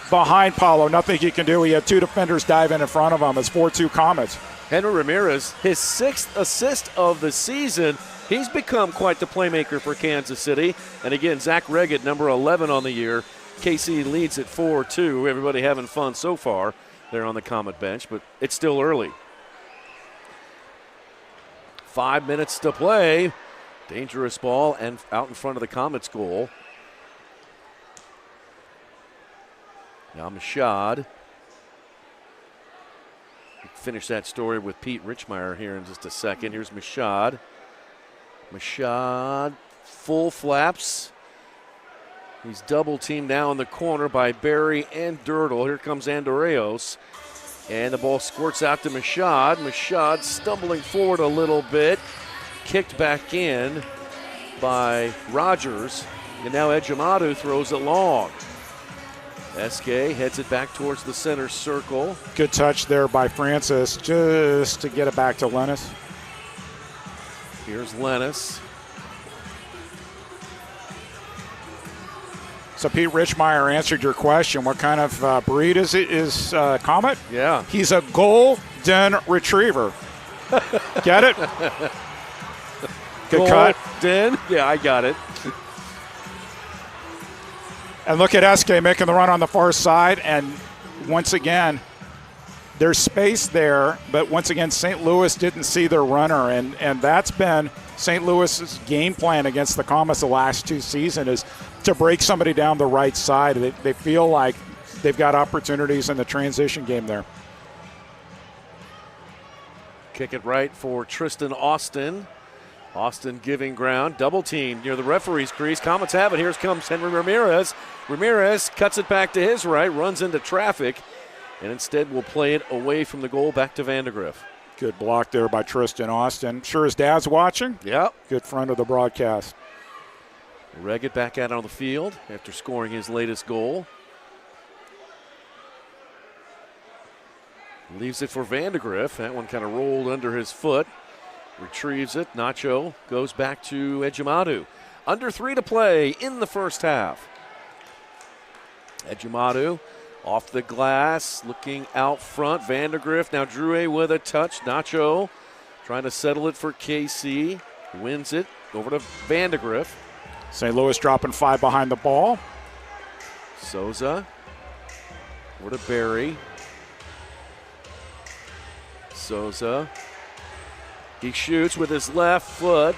behind Paulo. Nothing he can do. He had 2 defenders dive in front of him. It's 4-2 Comets. Henry Ramirez, his 6th assist of the season. He's become quite the playmaker for Kansas City. And again, Zach Reggett, number 11 on the year. KC leads at 4-2. Everybody having fun so far there on the Comet bench, but it's still early. 5 minutes to play. Dangerous ball and out in front of the Comets goal. Now Mashad. Finish that story with Pete Richmeyer here in just a second. Here's Mashad. Mashad, full flaps. He's double teamed now in the corner by Barry and Dirtle. Here comes Andorreos. And the ball squirts out to Mashad. Mashad stumbling forward a little bit. Kicked back in by Rogers. And now Ejimadu throws it long. SK heads it back towards the center circle. Good touch there by Francis just to get it back to Lennis. Here's Lennis. So Pete Richmeyer answered your question. What kind of breed is Comet? Yeah. He's a golden retriever. Get it? Good cut. Golden. Yeah, I got it. And look at SK making the run on the far side. And once again, there's space there. But once again, St. Louis didn't see their runner. And that's been St. Louis's game plan against the Comets the last 2 seasons is to break somebody down the right side. They feel like they've got opportunities in the transition game there. Kick it right for Tristan Austin. Austin giving ground, double team near the referee's crease. Comets have it. Here comes Henry Ramirez. Ramirez cuts it back to his right, runs into traffic, and instead will play it away from the goal back to Vandegrift. Good block there by Tristan Austin. Sure his dad's watching. Yep. Good friend of the broadcast. Reggett back out on the field after scoring his latest goal. Leaves it for Vandegrift. That one kind of rolled under his foot. Retrieves it. Nacho goes back to Ejimadu. Under 3 to play in the first half. Ejimadu off the glass, looking out front. Vandegrift, now Drouet with a touch. Nacho trying to settle it for KC. Wins it over to Vandegrift. St. Louis dropping 5 behind the ball. Souza Over to Barry. Souza. He shoots with his left foot.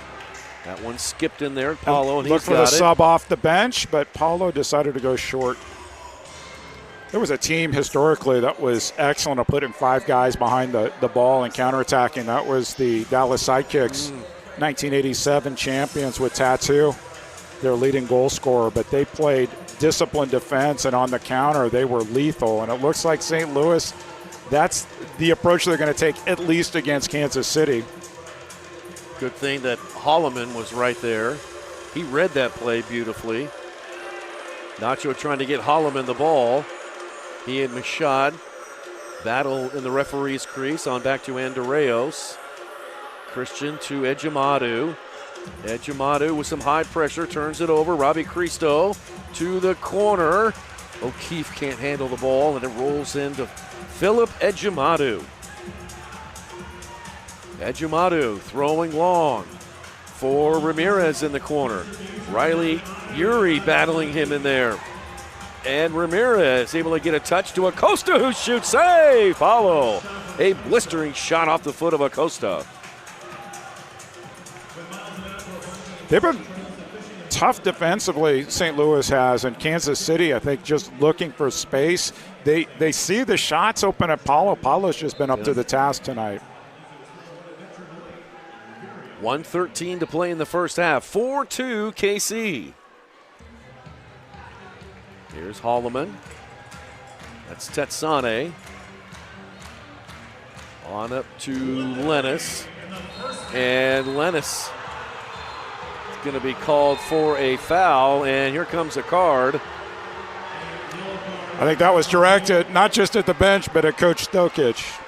That one skipped in there. Paulo, and looked he's for got the it. sub off the bench, but Paulo decided to go short. There was a team historically that was excellent at putting 5 guys behind the ball and counterattacking. That was the Dallas Sidekicks, 1987 champions with Tattoo, their leading goal scorer. But they played disciplined defense, and on the counter, they were lethal. And it looks like St. Louis, that's the approach they're going to take at least against Kansas City. Good thing that Holloman was right there. He read that play beautifully. Nacho trying to get Holloman the ball. He and Machad battle in the referee's crease. On back to Andreos. Christian to Ejimadu. Ejimadu with some high pressure turns it over. Robbie Cristo to the corner. O'Keefe can't handle the ball, and it rolls into Philip Ejimadu. Ejimadu throwing long for Ramirez in the corner. Riley Uri battling him in there. And Ramirez able to get a touch to Acosta, who shoots. Save! Paulo. A blistering shot off the foot of Acosta. They've been tough defensively, St. Louis has, and Kansas City, I think, just looking for space. They see the shots open at Paulo. Paulo's just been up to the task tonight. 1:13 to play in the first half. 4-2 KC. Here's Holloman. That's Tetsane. On up to Lennis. And Lennis is going to be called for a foul, and here comes a card. I think that was directed not just at the bench, but at Coach Stokic.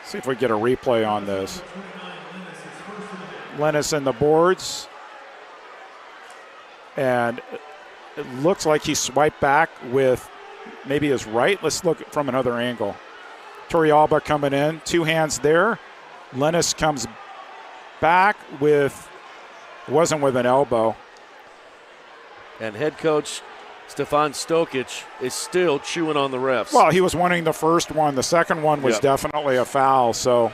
See if we get a replay on this. Lennis in the boards. And it looks like he swiped back with maybe his right. Let's look from another angle. Torrealba coming in, 2 hands there. Lennis comes back with, wasn't with an elbow. And head coach Stefan Stokic is still chewing on the refs. Well, he was wanting the first one. The second one was definitely a foul. So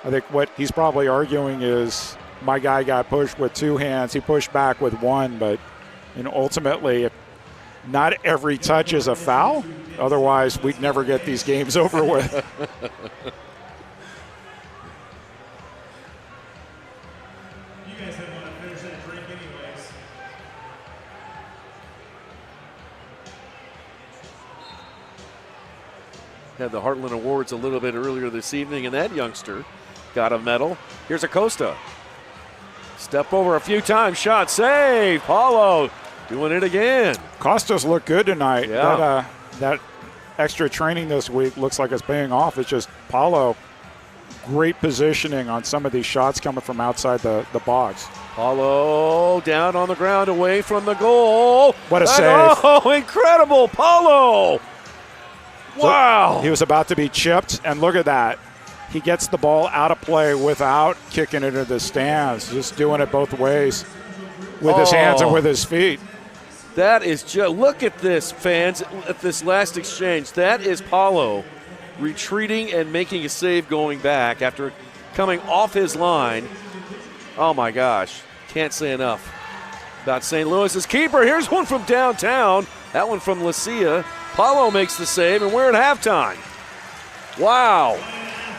I think what he's probably arguing is my guy got pushed with 2 hands. He pushed back with 1, but ultimately, not every touch is a foul. Otherwise, we'd never get these games over with. Had the Heartland Awards a little bit earlier this evening, and that youngster got a medal. Here's Acosta. Step over a few times, shot, save. Paulo doing it again. Costas look good tonight. Yeah. That extra training this week looks like it's paying off. It's just Paulo, great positioning on some of these shots coming from outside the box. Paulo down on the ground away from the goal. What a save. Oh, incredible, Paulo. Wow. So he was about to be chipped, and look at that. He gets the ball out of play without kicking it into the stands, just doing it both ways with his hands and with his feet. That is just, look at this, fans, at this last exchange. That is Paulo retreating and making a save going back after coming off his line. Oh my gosh, can't say enough about St. Louis's keeper. Here's one from downtown. That one from Lucia. Paulo makes the save, and we're at halftime. Wow.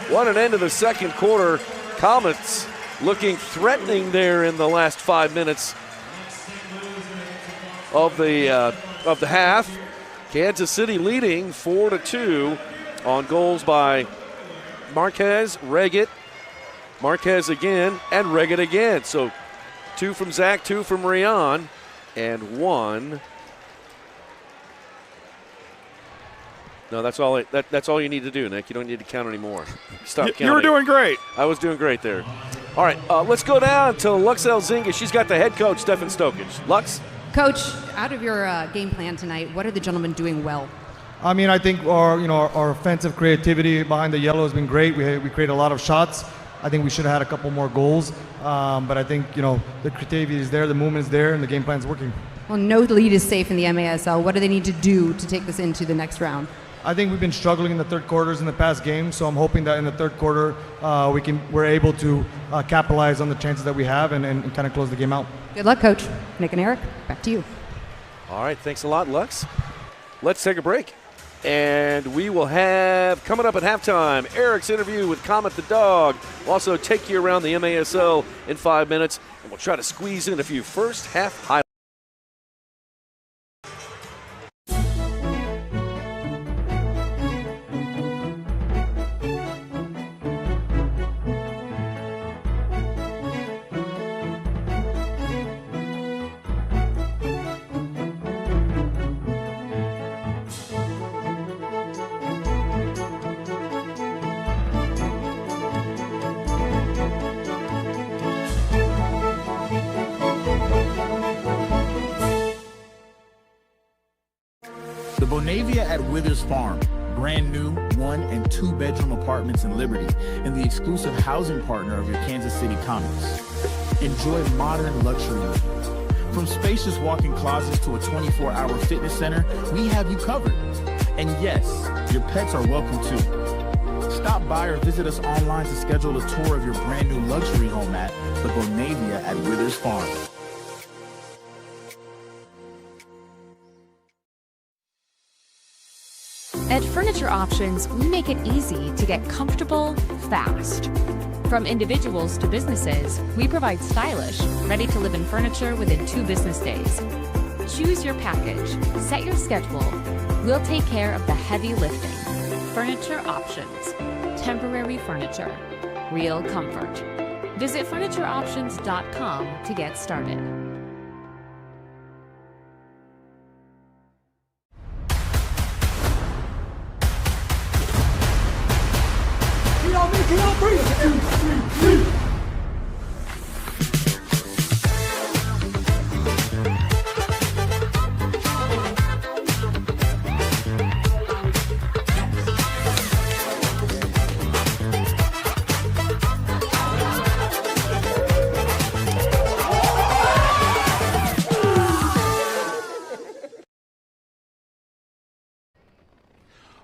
What an end to the second quarter. Comets looking threatening there in the last 5 minutes of the half. Kansas City leading 4-2 on goals by Marquez, Reggett, Marquez again, and Reggett again. So 2 from Zach, 2 from Rion, and 1. No, that's all. That's all you need to do, Nick. You don't need to count anymore. Stop counting. You were doing great. I was doing great there. All right, let's go down to Lux Elzinga. She's got the head coach, Stefan Stokic. Lux? Coach, out of your game plan tonight, what are the gentlemen doing well? I mean, I think our offensive creativity behind the yellow has been great. We create a lot of shots. I think we should have had a couple more goals. But I think, the creativity is there, the movement is there, and the game plan is working. Well, no lead is safe in the MASL. What do they need to do to take this into the next round? I think we've been struggling in the third quarters in the past games, so I'm hoping that in the third quarter we're able to capitalize on the chances that we have and kind of close the game out. Good luck, Coach. Nick and Eric, back to you. All right, thanks a lot, Lux. Let's take a break. And we will have, coming up at halftime, Eric's interview with Comet the dog. We'll also take you around the MASL in 5 minutes, and we'll try to squeeze in a few first half highlights. The Bonavia at Withers Farm, brand new 1 and 2 bedroom apartments in Liberty, and the exclusive housing partner of your Kansas City Comets. Enjoy modern luxury living. From spacious walk-in closets to a 24-hour fitness center, we have you covered. And yes, your pets are welcome too. Stop by or visit us online to schedule a tour of your brand new luxury home at the Bonavia at Withers Farm. At Furniture Options, we make it easy to get comfortable fast. From individuals to businesses, we provide stylish, ready-to-live-in furniture within 2 business days. Choose your package, set your schedule. We'll take care of the heavy lifting. Furniture Options. Temporary furniture. Real comfort. Visit FurnitureOptions.com to get started.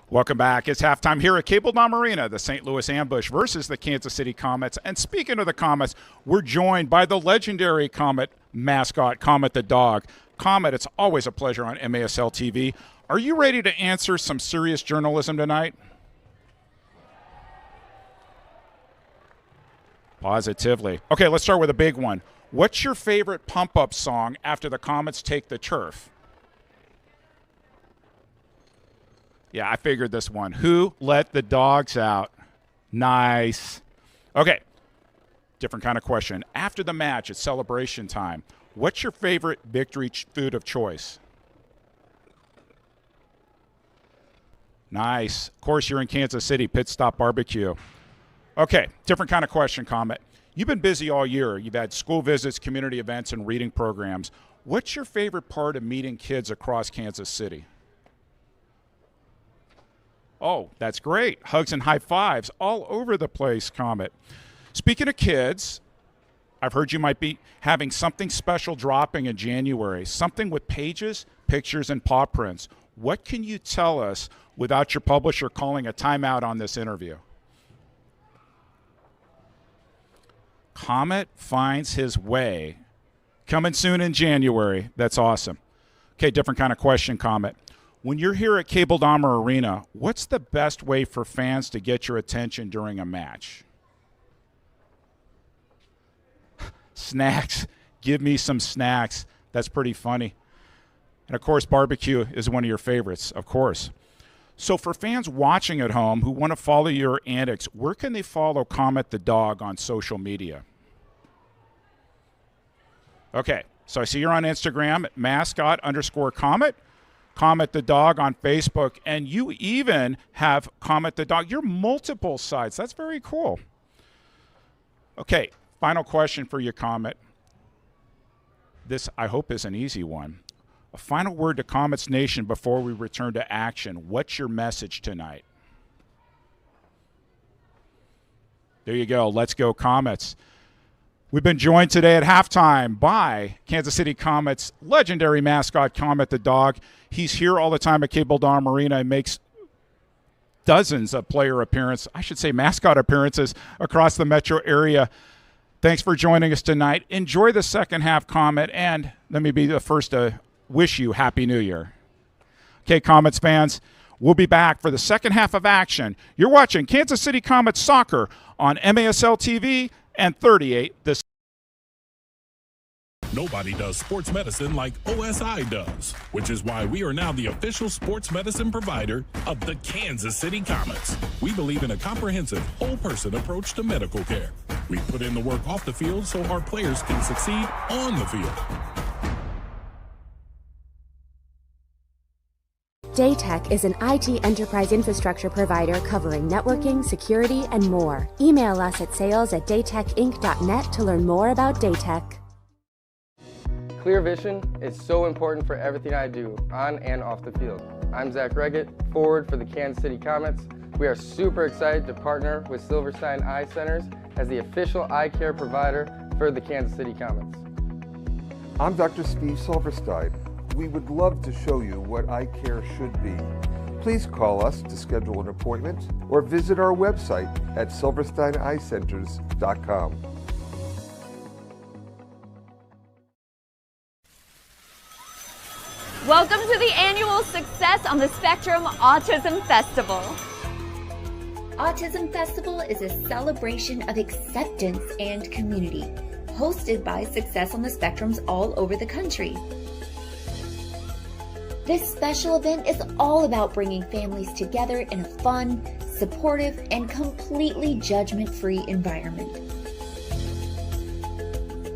Welcome back. It's halftime here at Cable Dome Arena, the St. Louis Ambush versus the Kansas City Comets. And speaking of the Comets, we're joined by the legendary Comet mascot, Comet the dog. Comet, it's always a pleasure on MASL TV. Are you ready to answer some serious journalism tonight? Positively. Okay, let's start with a big one. What's your favorite pump-up song after the Comets take the turf? Yeah, I figured this one. Who let the dogs out? Nice. Okay, different kind of question. After the match, it's celebration time. What's your favorite victory food of choice? Nice. Of course, you're in Kansas City, Pit Stop Barbecue. Okay, different kind of question, Comet. You've been busy all year. You've had school visits, community events, and reading programs. What's your favorite part of meeting kids across Kansas City? Oh, that's great. Hugs and high fives all over the place, Comet. Speaking of kids, I've heard you might be having something special dropping in January, something with pages, pictures, and paw prints. What can you tell us without your publisher calling a timeout on this interview? Comet finds his way. Coming soon in January. That's awesome. Okay, different kind of question, Comet. When you're here at Cable Dome Arena, what's the best way for fans to get your attention during a match? Snacks. Give me some snacks. That's pretty funny. And, of course, barbecue is one of your favorites, of course. So for fans watching at home who want to follow your antics, where can they follow Comet the dog on social media? Okay, so I see you're on Instagram at mascot_Comet. Comet the dog on Facebook, and you even have Comet the dog. You're multiple sites. That's very cool. Okay, final question for you, Comet. This, I hope, is an easy one. A final word to Comets Nation before we return to action. What's your message tonight? There you go. Let's go, Comets. We've been joined today at halftime by Kansas City Comets legendary mascot Comet the dog. He's here all the time at Cable Dome Arena and makes dozens of mascot appearances across the metro area. Thanks for joining us tonight. Enjoy the second half, Comet, and let me be the first to wish you Happy New Year. Okay, Comets fans, we'll be back for the second half of action. You're watching Kansas City Comets soccer on MASL TV and 38 this. Nobody does sports medicine like OSI does, which is why we are now the official sports medicine provider of the Kansas City Comets. We believe in a comprehensive, whole-person approach to medical care. We put in the work off the field so our players can succeed on the field. Daytech is an IT enterprise infrastructure provider covering networking, security, and more. Email us at sales@daytechinc.net to learn more about Daytech. Clear vision is so important for everything I do, on and off the field. I'm Zach Reggett, forward for the Kansas City Comets. We are super excited to partner with Silverstein Eye Centers as the official eye care provider for the Kansas City Comets. I'm Dr. Steve Silverstein. We would love to show you what eye care should be. Please call us to schedule an appointment or visit our website at silversteineyecenters.com. Welcome to the annual Success on the Spectrum Autism Festival. Autism Festival is a celebration of acceptance and community, hosted by Success on the Spectrums all over the country. This special event is all about bringing families together in a fun, supportive, and completely judgment-free environment.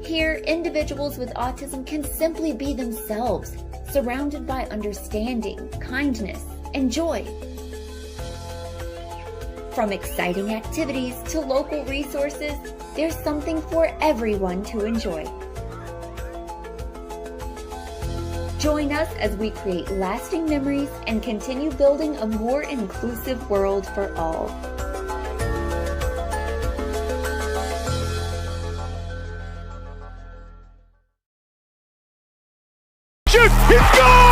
Here, individuals with autism can simply be themselves, surrounded by understanding, kindness, and joy. From exciting activities to local resources, there's something for everyone to enjoy. Join us as we create lasting memories and continue building a more inclusive world for all. Shoot! He scores!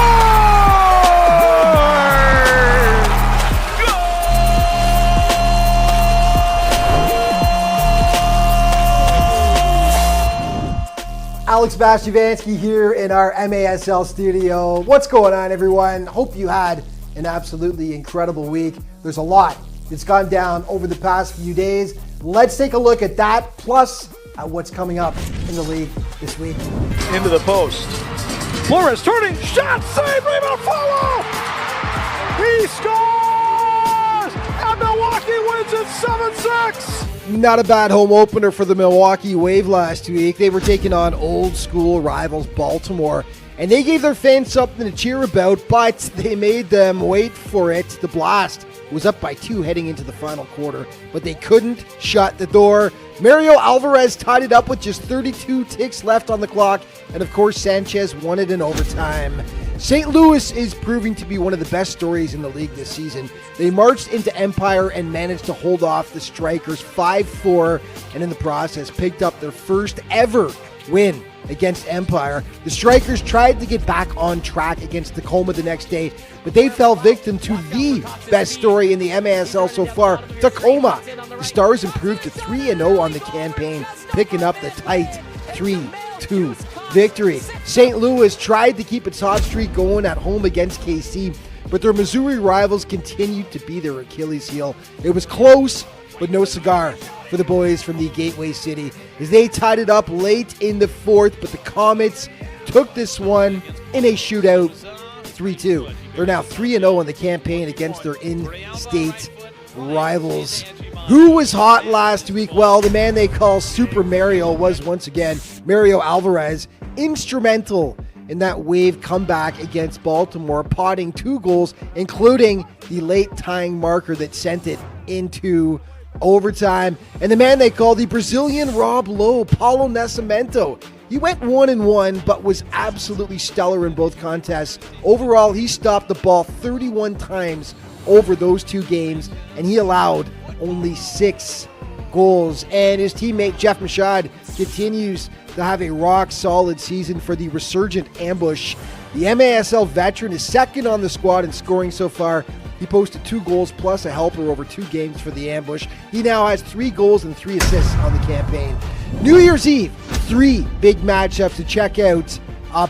Alex Bastivansky here in our MASL studio. What's going on, everyone? Hope you had an absolutely incredible week. There's a lot that's gone down over the past few days. Let's take a look at that, plus at what's coming up in the league this week. Into the post. Flores turning, shot, save, rebound, follow! He scores! And Milwaukee wins it 7-6! Not a bad home opener for the Milwaukee Wave last week. They were taking on old school rivals Baltimore, and they gave their fans something to cheer about, but they made them wait for it. The Blast was up by 2 heading into the final quarter, but they couldn't shut the door. Mario Alvarez tied it up with just 32 ticks left on the clock, and of course Sanchez won it in overtime. St. Louis is proving to be one of the best stories in the league this season. They marched into Empire and managed to hold off the Strikers 5-4, and in the process picked up their first ever win against Empire. The Strikers tried to get back on track against Tacoma the next day, but they fell victim to the best story in the MASL so far, Tacoma. The Stars improved to 3-0 on the campaign, picking up the tight 3-2 victory. St. Louis tried to keep its hot streak going at home against KC, but their Missouri rivals continued to be their Achilles heel. It was close, but no cigar for the boys from the Gateway City as they tied it up late in the fourth, but the Comets took this one in a shootout 3-2. They're now 3-0 on the campaign against their in-state rivals. Who was hot last week? Well, the man they call Super Mario was once again Mario Alvarez, instrumental in that Wave comeback against Baltimore, potting 2 goals, including the late tying marker that sent it into overtime. And the man they call the Brazilian Rob Lowe, Paulo Nascimento. He went 1-1, but was absolutely stellar in both contests. Overall, he stopped the ball 31 times over those 2 games, and he allowed only 6 goals. And his teammate Jeff Machad continues to have a rock-solid season for the resurgent Ambush. The MASL veteran is second on the squad in scoring so far. He posted 2 goals plus a helper over 2 games for the Ambush. He now has 3 goals and 3 assists on the campaign. New Year's Eve, 3 big matchups to check out.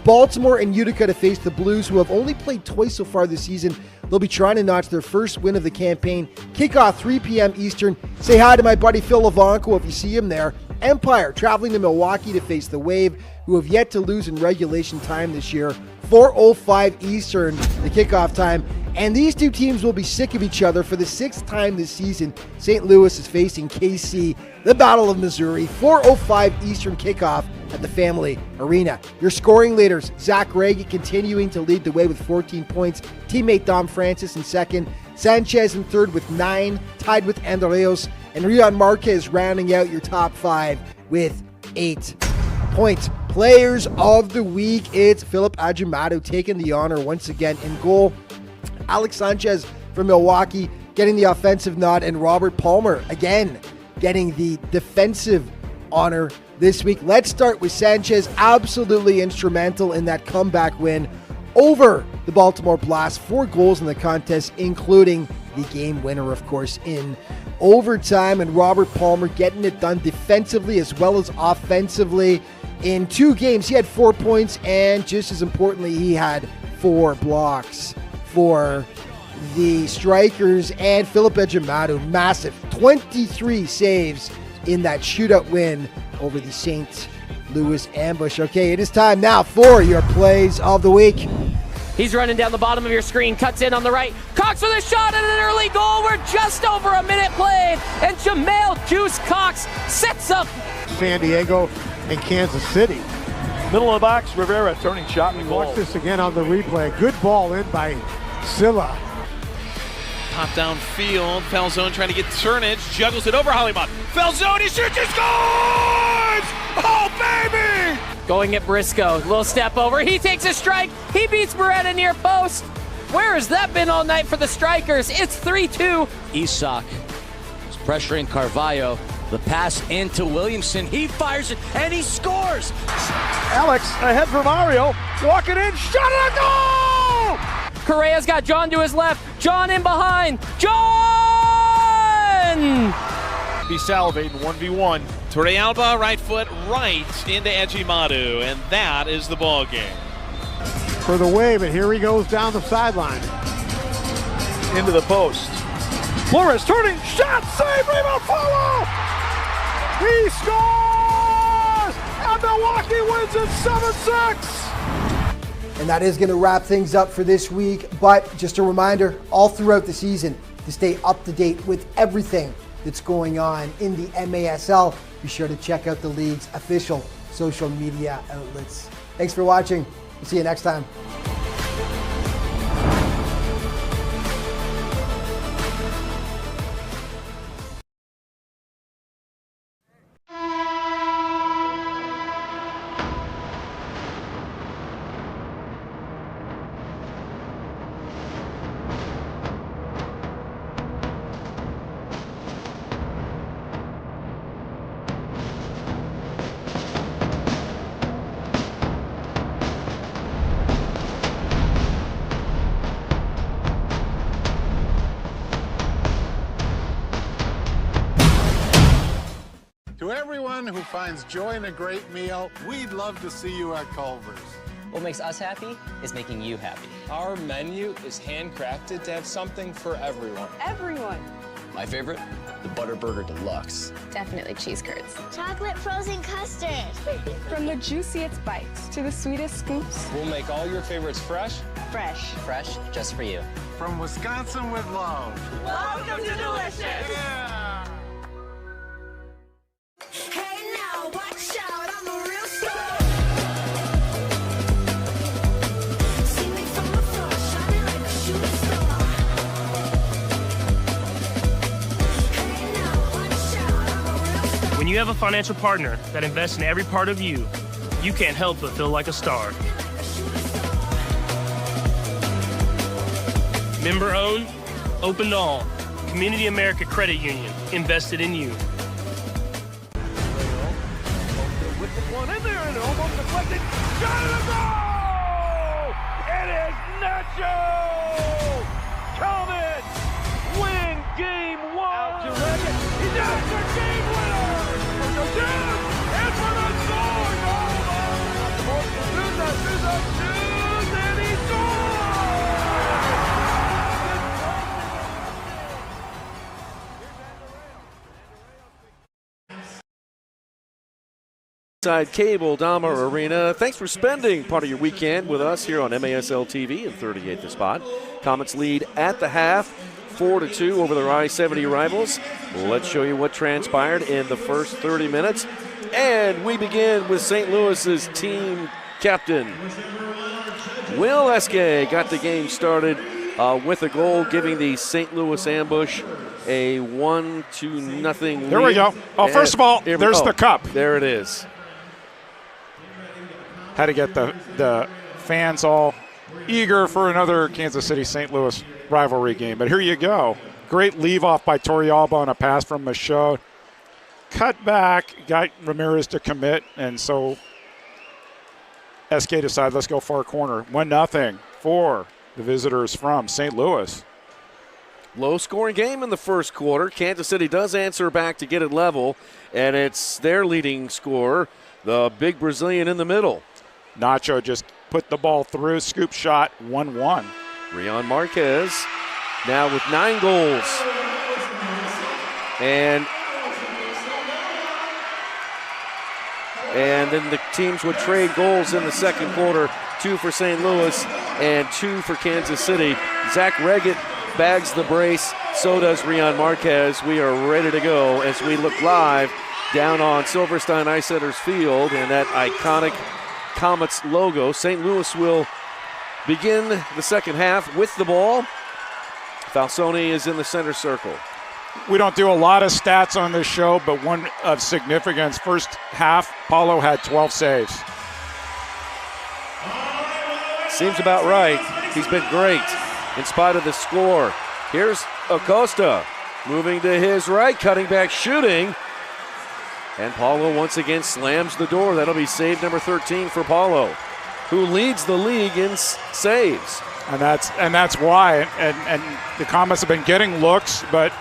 Baltimore and Utica to face the Blues, who have only played twice so far this season. They'll be trying to notch their first win of the campaign. Kickoff 3 p.m. Eastern. Say hi to my buddy Phil Levanco if you see him there. Empire traveling to Milwaukee to face the Wave, who have yet to lose in regulation time this year. 4:05 Eastern, the kickoff time. And these two teams will be sick of each other for the 6th time this season. St. Louis is facing KC, the Battle of Missouri. 4:05 Eastern kickoff at the Family Arena. Your scoring leaders, Zach Reagan continuing to lead the way with 14 points. Teammate Dom Francis in second. Sanchez in third with 9, tied with Andreos. And Rion Marquez rounding out your top 5 with 8 points. Players of the week, it's Philip Ajimado taking the honor once again in goal. Alex Sanchez from Milwaukee getting the offensive nod, and Robert Palmer again getting the defensive honor this week. Let's start with Sanchez, absolutely instrumental in that comeback win over the Baltimore Blast. 4 goals in the contest, including the game winner, of course, in overtime. And Robert Palmer getting it done defensively as well as offensively. In 2 games, he had 4 points, and just as importantly, he had 4 blocks for the Strikers. And Philip Ejimadu, massive 23 saves in that shootout win over the St. Louis Ambush. Okay, it is time now for your plays of the week. He's running down the bottom of your screen, cuts in on the right. Cox with a shot and an early goal. We're just over a minute played, and Jamel Juice Cox sets up San Diego and Kansas City. Middle of the box, Rivera turning shot and goal. Watch this again on the replay. Good ball in by Silla. Top downfield, Falzone trying to get turnage, juggles it over Hollywood. Falzone, he shoots, he scores! Oh, baby! Going at Briscoe, little step over, he takes a strike, he beats Beretta near post. Where has that been all night for the Strikers? It's 3-2. Isak is pressuring Carvalho. The pass into Williamson, he fires it, and he scores! Alex ahead for Mario, walking in, shot and a goal! Correa's got John to his left, John in behind, John! Be salivating 1v1. Torrealba, right foot, right into Ejimadu, and that is the ball game. For the Wave, and here he goes down the sideline. Into the post. Flores turning, shot, save, rebound, follow! He scores! And Milwaukee wins it 7-6! And that is going to wrap things up for this week. But just a reminder, all throughout the season, to stay up to date with everything that's going on in the MASL, be sure to check out the league's official social media outlets. Thanks for watching. We'll see you next time. To everyone who finds joy in a great meal, we'd love to see you at Culver's. What makes us happy is making you happy. Our menu is handcrafted to have something for everyone. Everyone. My favorite, the Butter Burger Deluxe. Definitely cheese curds. Chocolate frozen custard. From the juiciest bites to the sweetest scoops. We'll make all your favorites fresh. Fresh. Fresh, just for you. From Wisconsin with love. Welcome to Delicious. Yeah. Hey now, watch out, I'm a real star. See me from afar, shining like a shooting star. Hey now, watch out, I'm a real star. When you have a financial partner that invests in every part of you, you can't help but feel like a star. Member owned, open to all. Community America Credit Union, invested in you. deflected, shot in the goal! It is Nacho! Comets win game one! Out to Reddit. He does the game winner! For the Dudes and for the Zords! And he Inside Cable Dahmer Arena. Thanks for spending part of your weekend with us here on MASL TV in 38th the spot. Comets lead at the half, 4-2 over their I-70 rivals. Let's show you what transpired in the first 30 minutes. And we begin with St. Louis's team captain. Will Eske got the game started with a goal, giving the St. Louis Ambush a 1-0 lead. There we go. Oh, first of all, there's the cup. There it is. Had to get the fans all eager for another Kansas City-St. Louis rivalry game. But here you go. Great leave-off by Torrealba on a pass from Michaud. Cut back, got Ramirez to commit, and so SK decided, let's go far corner. 1-0 for the visitors from St. Louis. Low-scoring game in the first quarter. Kansas City does answer back to get it level, and it's their leading scorer, the big Brazilian in the middle. Nacho just put the ball through, scoop shot, 1-1. Rion Marquez now with 9 goals. And then the teams would trade goals in the second quarter, 2 for St. Louis and 2 for Kansas City. Zach Reggett bags the brace, so does Rion Marquez. We are ready to go as we look live down on Silverstein Ice Center's field and that iconic Comets logo. St. Louis will begin the second half with the ball. Falsoni is in the center circle. We don't do a lot of stats on this show, but one of significance. First half, Paulo had 12 saves. Seems about right. He's been great in spite of the score. Here's Acosta moving to his right, cutting back, shooting. And Paulo once again slams the door. That'll be save number 13 for Paulo, who leads the league in saves. And that's why. And the Comets have been getting looks, but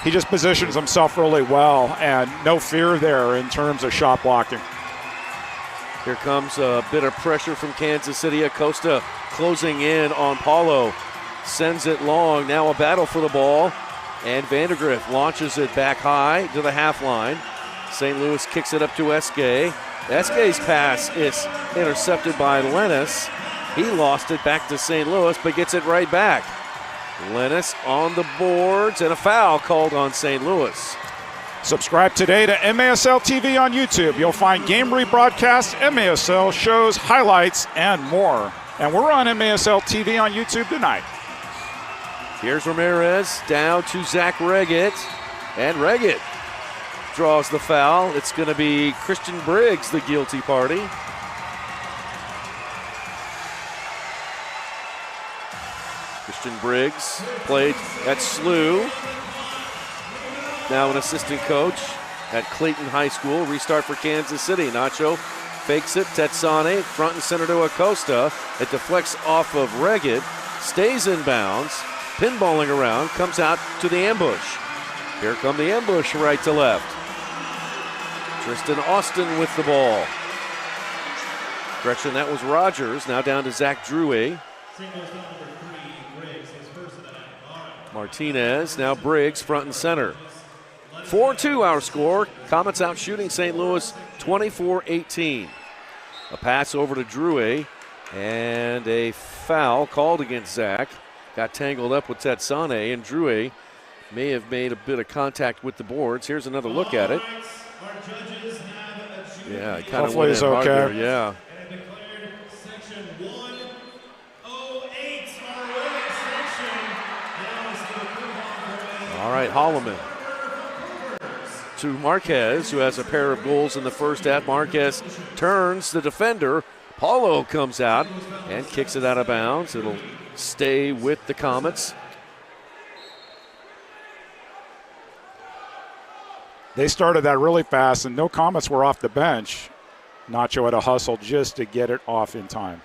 he just positions himself really well, and no fear there in terms of shot blocking. Here comes a bit of pressure from Kansas City. Acosta closing in on Paulo. Sends it long. Now a battle for the ball. And Vandergrift launches it back high to the half line. St. Louis kicks it up to Eske. Eske's pass is intercepted by Lennis. He lost it back to St. Louis, but gets it right back. Lennis on the boards, and a foul called on St. Louis. Subscribe today to MASL TV on YouTube. You'll find game rebroadcasts, MASL shows, highlights, and more. And we're on MASL TV on YouTube tonight. Here's Ramirez down to Zach Reggett, and Reggett draws the foul. It's going to be Christian Briggs, the guilty party. Christian Briggs played at SLU, now an assistant coach at Clayton High School. Restart for Kansas City. Nacho fakes it, Tetsane front and center to Acosta. It deflects off of Reggett, stays in bounds. Pinballing around, comes out to the ambush. Here come the ambush right to left. Tristan Austin with the ball. Correction, that was Rogers. Now down to Zach Drouet. Martinez, now Briggs front and center. 4-2 our score. Comets out shooting St. Louis 24-18. A pass over to Drouet and a foul called against Zach. Got tangled up with Tetsane, and Drouet may have made a bit of contact with the boards. Here's another look at it. Yeah, it kind of went in hard there, yeah. All right, Holloman to Marquez, who has a pair of goals in the first half. Marquez turns the defender. Paulo comes out and kicks it out of bounds. It'll stay with the Comets. They started that really fast, and no Comets were off the bench. Nacho had a hustle just to get it off in time.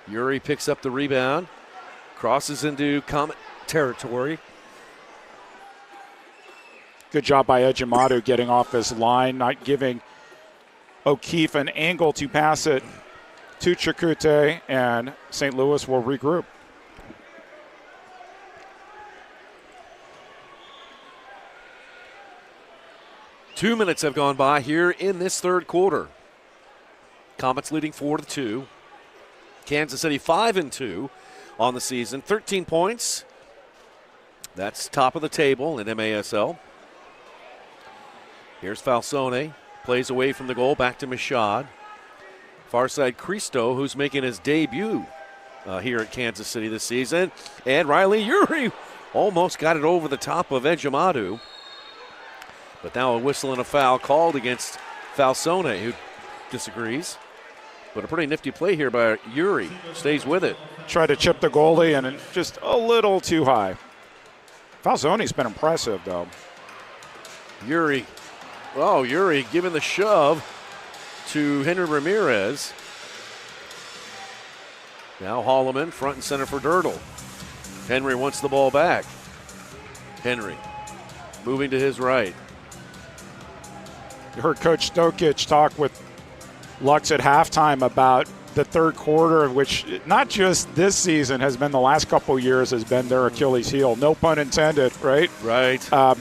Yuri picks up the rebound, crosses into Comet territory. Good job by Ejimadu getting off his line, not giving O'Keefe an angle to pass it to Chakute, and St. Louis will regroup. Two minutes have gone by here in this third quarter. Comets leading 4-2. Kansas City 5-2 on the season. 13 points. That's top of the table in MASL. Here's Falsone. Plays away from the goal. Back to Michaud. Far side Cristo, who's making his debut here at Kansas City this season. And Riley Yuri almost got it over the top of Ejimadu. But now a whistle and a foul called against Falsone, who disagrees. But a pretty nifty play here by Yuri. Stays with it. Tried to chip the goalie, and just a little too high. Falsone's been impressive, though. Yuri giving the shove to Henry Ramirez. Now Holloman front and center for Dirtle. Henry wants the ball back. Henry moving to his right. You heard Coach Stokic talk with Lux at halftime about the third quarter, which not just this season has been the last couple years, has been their Achilles heel. No pun intended, right? Right.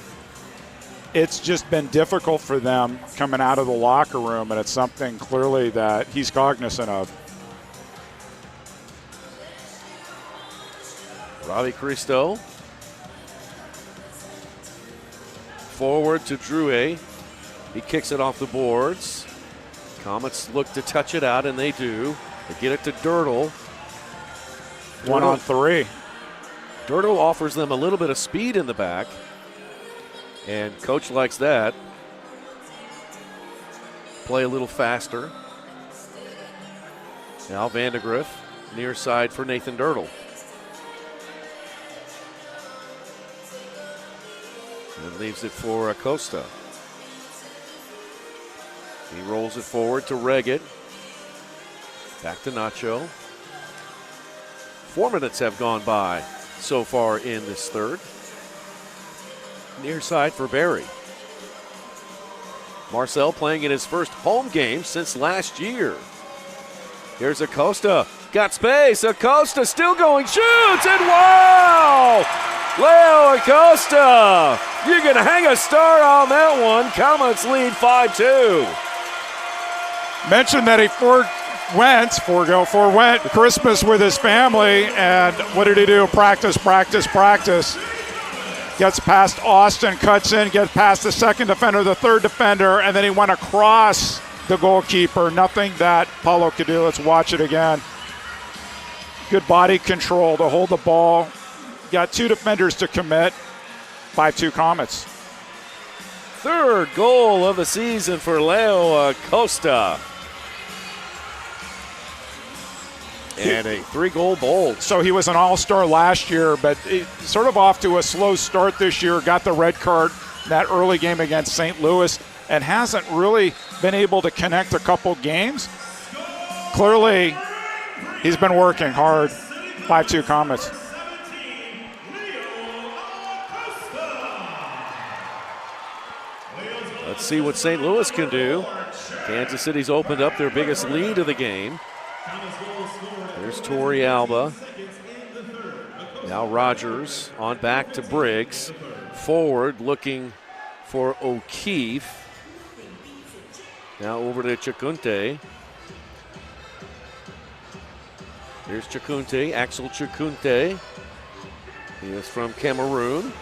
It's just been difficult for them coming out of the locker room, and it's something clearly that he's cognizant of. Robbie Cristo. Forward to Drouet. He kicks it off the boards. Comets look to touch it out, and they do. They get it to Dirtle. 1-on-3. Dirtle offers them a little bit of speed in the back, and coach likes that. Play a little faster. Now Vandegrift, near side for Nathan Dirtle. And leaves it for Acosta. He rolls it forward to Reggett. Back to Nacho. 4 minutes have gone by so far in this third. Near side for Barry. Marcel playing in his first home game since last year. Here's Acosta. Got space. Acosta still going. Shoots, and wow! Leo Acosta. You're going to hang a star on that one. Comets lead 5-2. Mentioned that he forewent Christmas with his family, and what did he do? Practice. Gets past Austin, cuts in, gets past the second defender, the third defender, and then he went across the goalkeeper. Nothing that Paulo could do. Let's watch it again. Good body control to hold the ball. Got two defenders to commit. 5-2 Comets. Third goal of the season for Leo Acosta. And a 3-goal bold. So he was an all-star last year, but sort of off to a slow start this year. Got the red card in that early game against St. Louis and hasn't really been able to connect a couple games. Clearly, he's been working hard. 5-2 Comets. Let's see what St. Louis can do. Kansas City's opened up their biggest lead of the game. There's Torrey Alba. Now Rogers on back to Briggs. Forward looking for O'Keefe. Now over to Chakute. Here's Chakute, Axel Chakute. He is from Cameroon.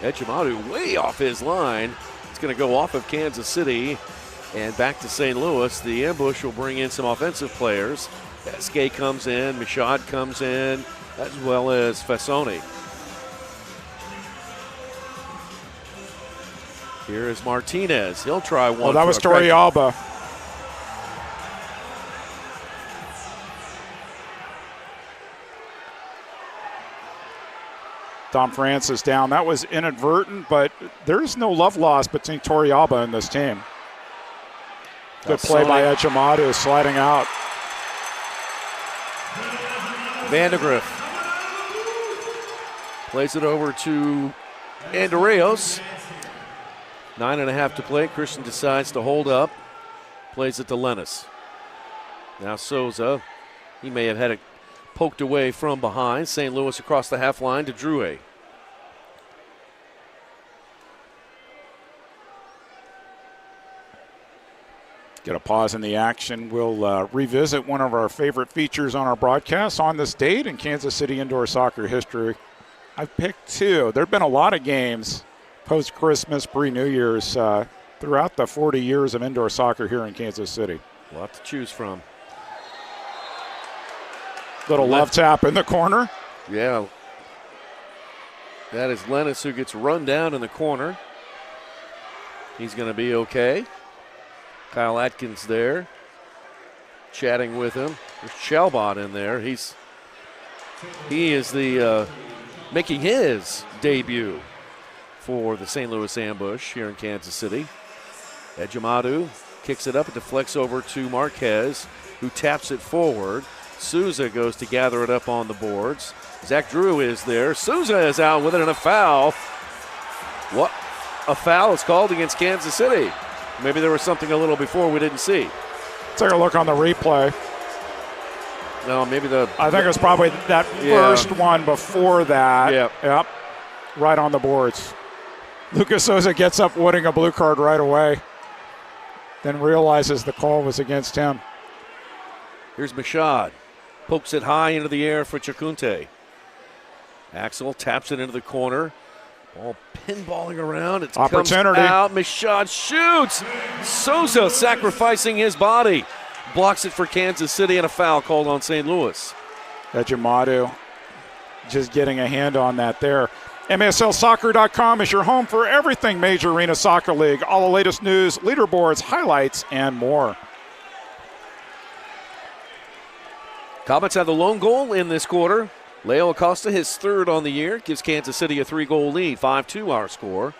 Ejimadu way off his line. It's going to go off of Kansas City and back to St. Louis. The ambush will bring in some offensive players. Esque comes in, Michaud comes in, as well as Fassone. Here is Martinez. He'll try one. Oh, that was Torrey Alba. Dom Francis down. That was inadvertent, but there's no love lost between Torrey Alba and this team. Good play by Ejimadu, sliding out. Vandegrift plays it over to Andreos. 9.5 to play. Christian decides to hold up. Plays it to Lennis. Now Souza. He may have had it poked away from behind. St. Louis across the half line to Drouet. Get a pause in the action. We'll revisit one of our favorite features on our broadcast on this date in Kansas City indoor soccer history. I've picked two. There have been a lot of games post-Christmas, pre-New Year's throughout the 40 years of indoor soccer here in Kansas City. A lot to choose from. Little love tap in the corner. Yeah. That is Lennis who gets run down in the corner. He's going to be okay. Kyle Atkins there, chatting with him. There's Chalbot in there. He is the making his debut for the St. Louis Ambush here in Kansas City. Ejimadu kicks it up. It deflects over to Marquez, who taps it forward. Souza goes to gather it up on the boards. Zach Drew is there. Souza is out with it and a foul. What? A foul is called against Kansas City. Maybe there was something a little before we didn't see. Take a look on the replay. No, maybe I think it was probably that first one before that. Yep. Right on the boards. Lucas Souza gets up wanting a blue card right away. Then realizes the call was against him. Here's Mashad. Pokes it high into the air for Chacunte. Axel taps it into the corner. Ball pinballing around. It comes out. Mashad shoots. Souza sacrificing his body. Blocks it for Kansas City and a foul called on St. Louis. Ejimadu just getting a hand on that there. MASLsoccer.com is your home for everything Major Arena Soccer League. All the latest news, leaderboards, highlights, and more. Comets have the lone goal in this quarter. Leo Acosta, his third on the year, gives Kansas City a 3-goal lead, 5-2 our score.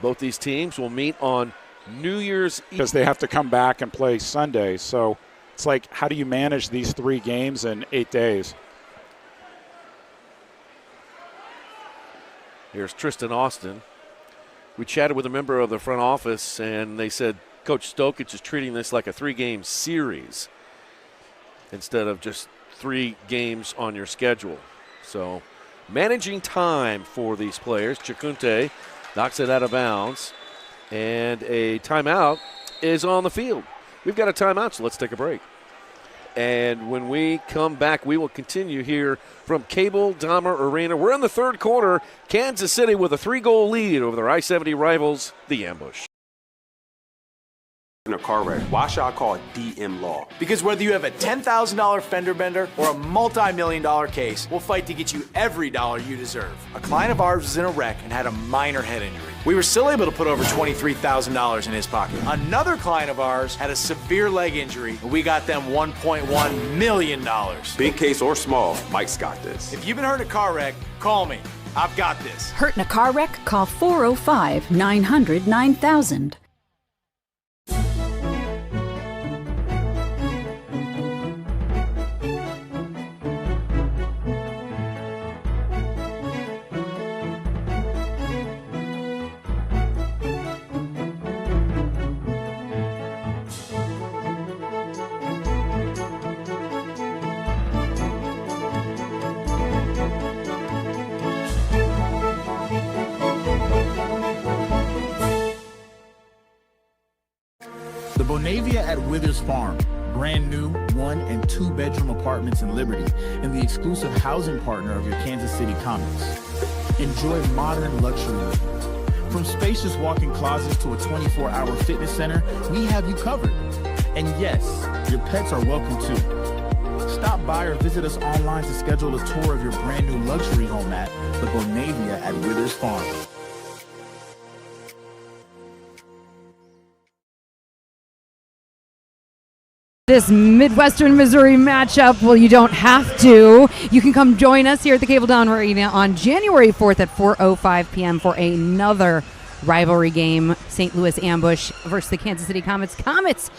Both these teams will meet on New Year's Eve. Because they have to come back and play Sunday. So it's like, how do you manage these 3 games in 8 days? Here's Tristan Austin. We chatted with a member of the front office, and they said Coach Stokich is treating this like a 3-game series instead of just 3 games on your schedule. So managing time for these players. Chacunte knocks it out of bounds, and a timeout is on the field. We've got a timeout, so let's take a break. And when we come back, we will continue here from Cable Dahmer Arena. We're in the third quarter. Kansas City with a 3-goal lead over their I-70 rivals, the Ambush. In a car wreck, why should I call DM Law? Because whether you have a $10,000 fender bender or a multi-million-dollar case, we'll fight to get you every dollar you deserve. A client of ours was in a wreck and had a minor head injury. We were still able to put over $23,000 in his pocket. Another client of ours had a severe leg injury, and we got them $1.1 million. Big case or small, Mike's got this. If you've been hurt in a car wreck, call me. I've got this. Hurt in a car wreck? Call 405-900-9000. The Bonavia at Withers Farm, brand new 1- and 2-bedroom apartments in Liberty, and the exclusive housing partner of your Kansas City Comets. Enjoy modern luxury living. From spacious walk-in closets to a 24-hour fitness center, we have you covered. And yes, your pets are welcome too. Stop by or visit us online to schedule a tour of your brand new luxury home at the Bonavia at Withers Farm. This Midwestern Missouri matchup, well, you don't have to. You can come join us here at the Cable Dahmer Arena on January 4th at 4:05 p.m. for another rivalry game, St. Louis Ambush versus the Kansas City Comets. Comets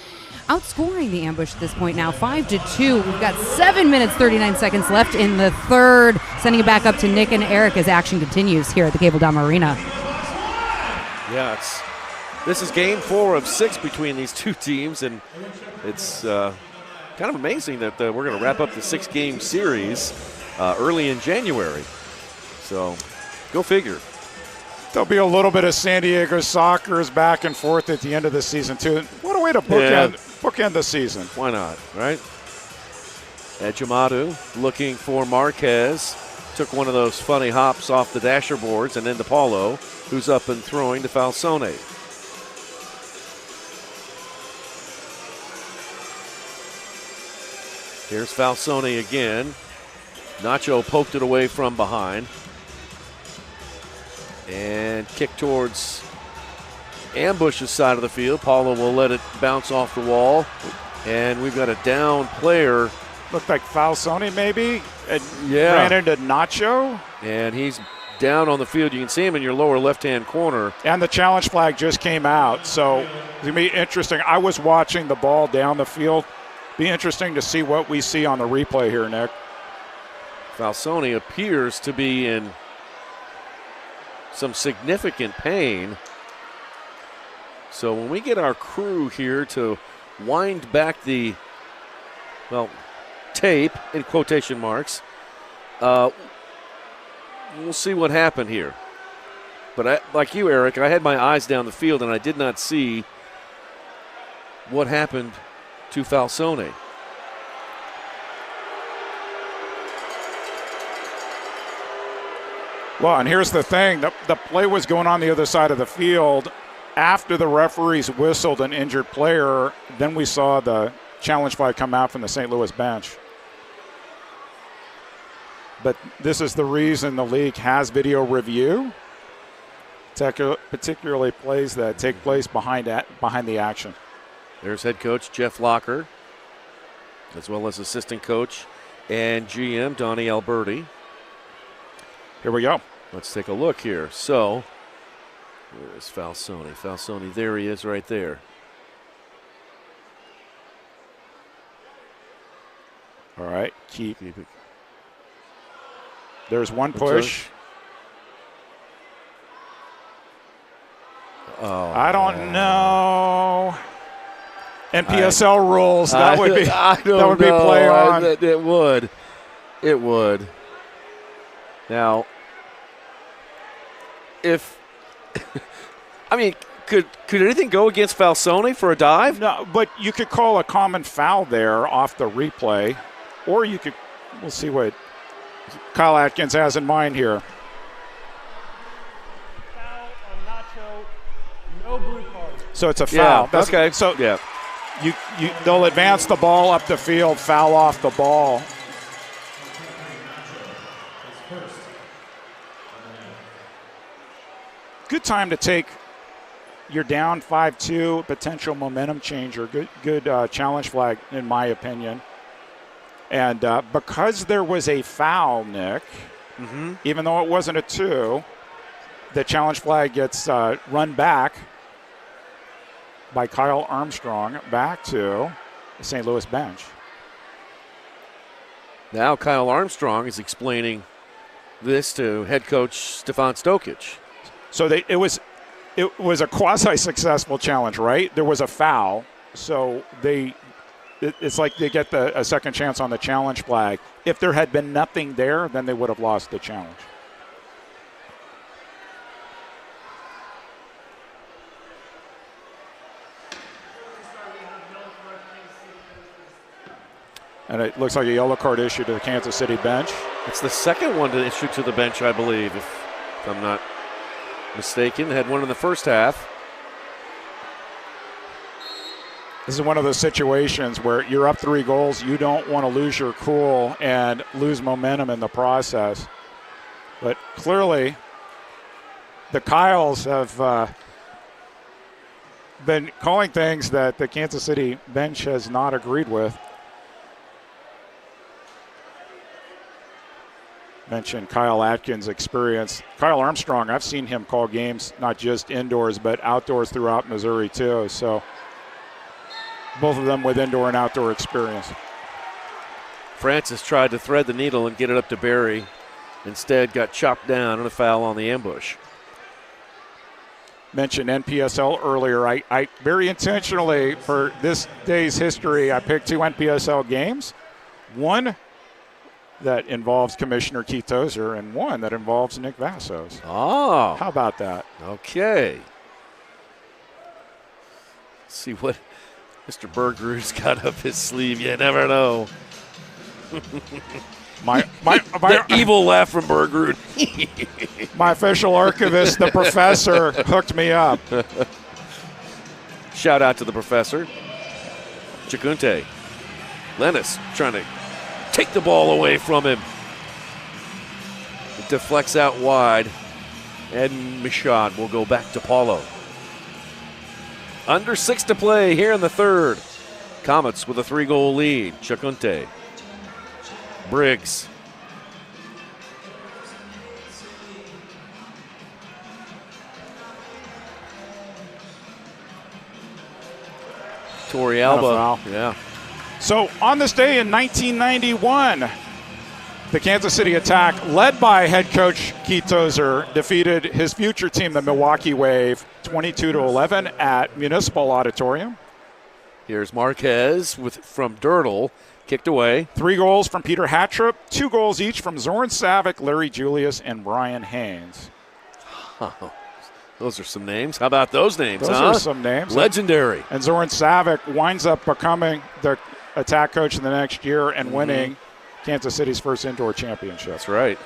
outscoring the Ambush at this point now, 5-2. We've got 7 minutes, 39 seconds left in the third. Sending it back up to Nick and Eric as action continues here at the Cable Dome Arena. Yeah, this is game 4 of 6 between these two teams, and it's kind of amazing that we're going to wrap up the 6-game series early in January. So, go figure. There'll be a little bit of San Diego Soccer's back and forth at the end of the season, too. What a way to bookend the season. Why not, right? Ejimadu looking for Marquez. Took one of those funny hops off the dasher boards and into Paulo, who's up and throwing to Falsone. Here's Falsone again. Nacho poked it away from behind. And kick towards Ambush's side of the field. Paulo will let it bounce off the wall. And we've got a down player. Looked like Falsone maybe. Ran into Nacho. And he's down on the field. You can see him in your lower left-hand corner. And the challenge flag just came out. So it's going to be interesting. I was watching the ball down the field. Be interesting to see what we see on the replay here, Nick. Falsone appears to be in some significant pain. So when we get our crew here to wind back the, tape, in quotation marks, we'll see what happened here. But like you, Eric, I had my eyes down the field and I did not see what happened to Falsone. Well, and here's the thing. The play was going on the other side of the field. After the referees whistled an injured player, then we saw the challenge flag come out from the St. Louis bench. But this is the reason the league has video review, particularly plays that take place behind the action. There's head coach Jeff Locker, as well as assistant coach and GM Donnie Alberti. Here we go. Let's take a look here. So, there's Falsone. Falsone, there he is right there. All right, keep it. There's one push. Oh, I don't know. NPSL rules. That would be play on. It would. It would. Now, if could anything go against Falsone for a dive? No, but you could call a common foul there off the replay, or you could. We'll see what Kyle Atkins has in mind here. Foul on Nacho, no blue card. So it's a foul. Yeah, okay. So yeah, they'll advance the ball up the field, foul off the ball. Good time to take your down 5-2 potential momentum changer. Good challenge flag, in my opinion. And because there was a foul, Nick, even though it wasn't a 2, the challenge flag gets run back by Kyle Armstrong back to the St. Louis bench. Now Kyle Armstrong is explaining this to head coach Stefan Stokic. So it was a quasi-successful challenge, right? There was a foul, so it's like they get a second chance on the challenge flag. If there had been nothing there, then they would have lost the challenge. And it looks like a yellow card issued to the Kansas City bench. It's the second one to issue to the bench, I believe, if I'm not mistaken. They had one in the first half. This is one of those situations where you're up 3 goals. You don't want to lose your cool and lose momentum in the process. But clearly, the Kyles have been calling things that the Kansas City bench has not agreed with. Mentioned Kyle Atkins' experience. Kyle Armstrong, I've seen him call games not just indoors but outdoors throughout Missouri too. So both of them with indoor and outdoor experience. Francis tried to thread the needle and get it up to Barry. Instead got chopped down and a foul on the ambush. Mentioned NPSL earlier. I very intentionally, for this day's history, I picked 2 NPSL games. One that involves Commissioner Keith Tozer and one that involves Nick Vassos. Oh. How about that? Okay. Let's see what Mr. Bergerud's got up his sleeve. You never know. The evil laugh from Bergerud. My official archivist, the professor, hooked me up. Shout out to the professor. Chikunte. Lennis trying to take the ball away from him. It deflects out wide. And Michaud will go back to Paulo. Under 6 to play here in the third. Comets with a 3-goal lead. Chikunte. Briggs. Torrey Alba. Yeah. So on this day in 1991, the Kansas City Attack, led by head coach Keith Tozer, defeated his future team, the Milwaukee Wave, 22-11 at Municipal Auditorium. Here's Marquez from Dirtle. Kicked away. 3 goals from Peter Hattrup, 2 goals each from Zoran Savic, Larry Julius, and Brian Haynes. Oh, those are some names. How about those names, Those are some names. Legendary. And Zoran Savic winds up becoming the attack coach in the next year and winning Kansas City's first indoor championship. That's right.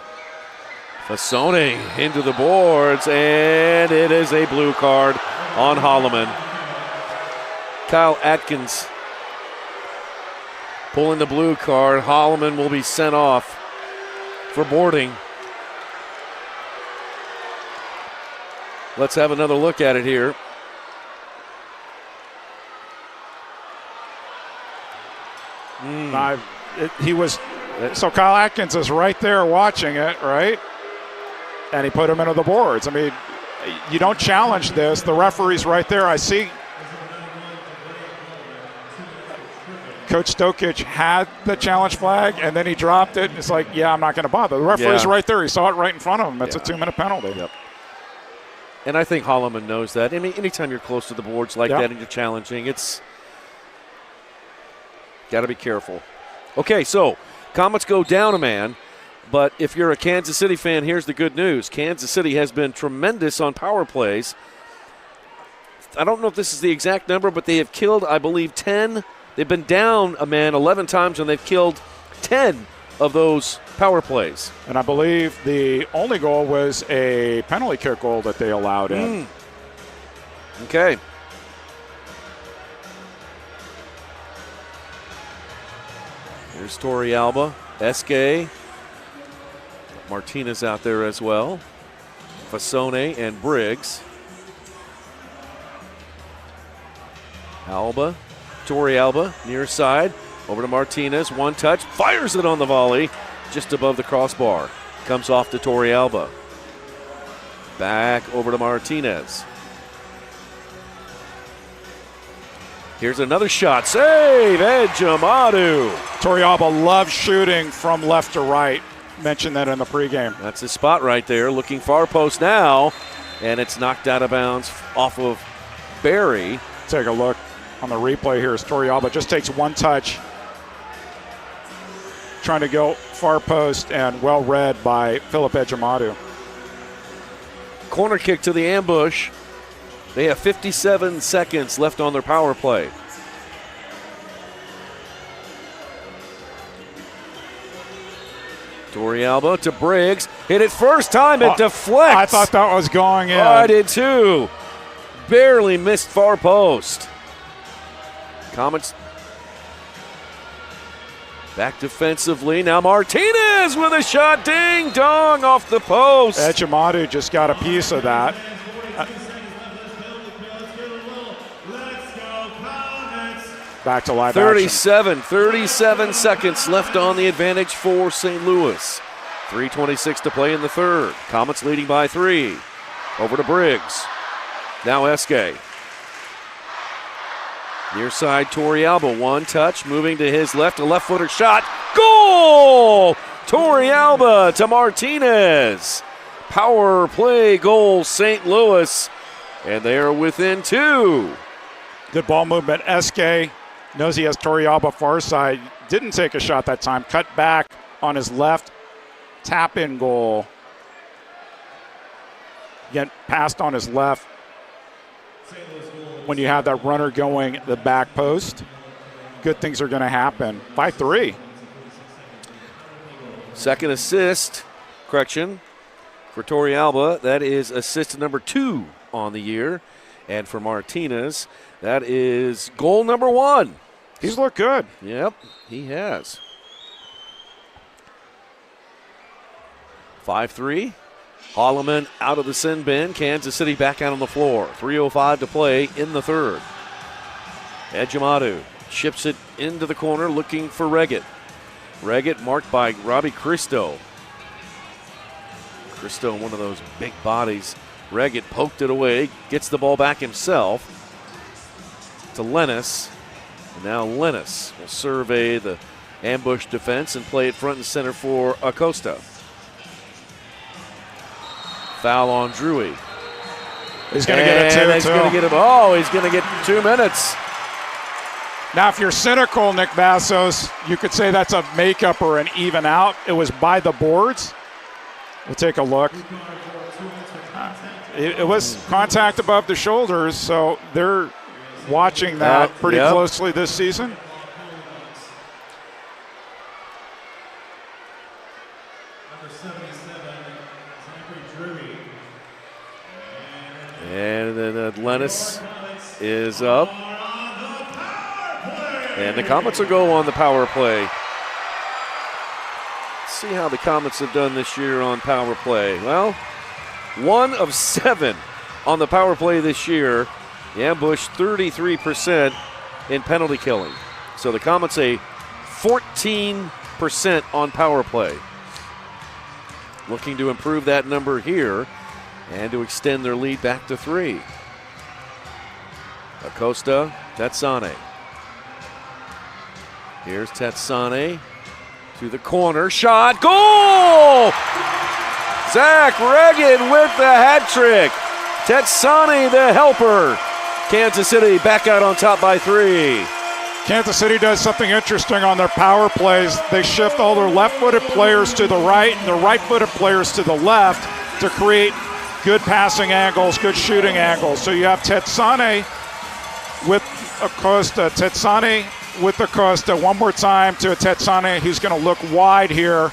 Fasone into the boards, and it is a blue card on Holloman. Kyle Atkins pulling the blue card. Holloman will be sent off for boarding. Let's have another look at it here. So Kyle Atkins is right there watching it, right? And he put him into the boards. I mean, you don't challenge this. The referee's right there. I see Coach Stokic had the challenge flag, and then he dropped it. It's like, yeah, I'm not going to bother. The referee's right there. He saw it right in front of him. It's a 2-minute penalty. Yep. And I think Holloman knows that. I mean, anytime you're close to the boards like that and you're challenging, it's got to be careful. Okay, so Comets go down a man, but if you're a Kansas City fan, here's the good news. Kansas City has been tremendous on power plays. I don't know if this is the exact number, but they have killed, I believe, 10. They've been down a man 11 times, and they've killed 10 of those power plays. And I believe the only goal was a penalty kick goal that they allowed in. Okay. Here's Torrey Alba, Esque, Martinez out there as well, Fasone and Briggs. Alba, Torrey Alba, near side, over to Martinez, one touch, fires it on the volley, just above the crossbar. Comes off to Torrey Alba. Back over to Martinez. Here's another shot. Save, Ed Jamadu. Torrey Alba loves shooting from left to right. Mentioned that in the pregame. That's his spot right there. Looking far post now. And it's knocked out of bounds off of Barry. Take a look on the replay here as Torrey Alba just takes one touch. Trying to go far post and well read by Philip Ejimadu. Corner kick to the ambush. They have 57 seconds left on their power play. Torrey Alba to Briggs. Hit it first time. It deflects. I thought that was going in. Oh, I did too. Barely missed far post. Comets back defensively. Now Martinez with a shot. Ding dong off the post. Ejimadu just got a piece of that. Back to live 37 seconds left on the advantage for St. Louis. 3:26 to play in the third. Comets leading by 3. Over to Briggs. Now Eske. Near side, Torrealba, one touch, moving to his left, a left-footer shot. Goal! Torrealba to Martinez. Power play goal, St. Louis, and they are within 2. Good ball movement. Eske knows he has Torrealba far side. Didn't take a shot that time. Cut back on his left. Tap-in goal. Again, passed on his left. When you have that runner going the back post, good things are going to happen. 5-3. Second assist, correction, for Torrealba. That is assist number 2 on the year. And for Martinez, that is goal number 1. He's looked good. Yep, he has. 5-3. Holloman out of the sin bin. Kansas City back out on the floor. 3:05 to play in the third. Ejimadu chips it into the corner looking for Reggett. Reggett marked by Robbie Cristo. Cristo, one of those big bodies. Reggett poked it away, gets the ball back himself to Lennis. And now Lennis will survey the ambush defense and play it front and center for Acosta. Foul on Drewy. He's going to get a 2. He's going to get him. Oh, he's going to get 2 minutes. Now, if you're cynical, Nick Vassos, you could say that's a makeup or an even out. It was by the boards. We'll take a look. It was contact above the shoulders, so they're watching that pretty closely this season. And then Lennis is up. And the Comets will go on the power play. Let's see how the Comets have done this year on power play. Well, 1 of 7 on the power play this year. The ambush 33% in penalty killing. So the Comets a 14% on power play. Looking to improve that number here and to extend their lead back to 3. Acosta, Tetsane. Here's Tetsane to the corner. Shot, goal! Zach Regan with the hat trick. Tetsane the helper. Kansas City back out on top by 3. Kansas City does something interesting on their power plays. They shift all their left-footed players to the right and their right-footed players to the left to create good passing angles, good shooting angles. So you have Tetsane with Acosta. Tetsane with Acosta. One more time to Tetsane. He's going to look wide here.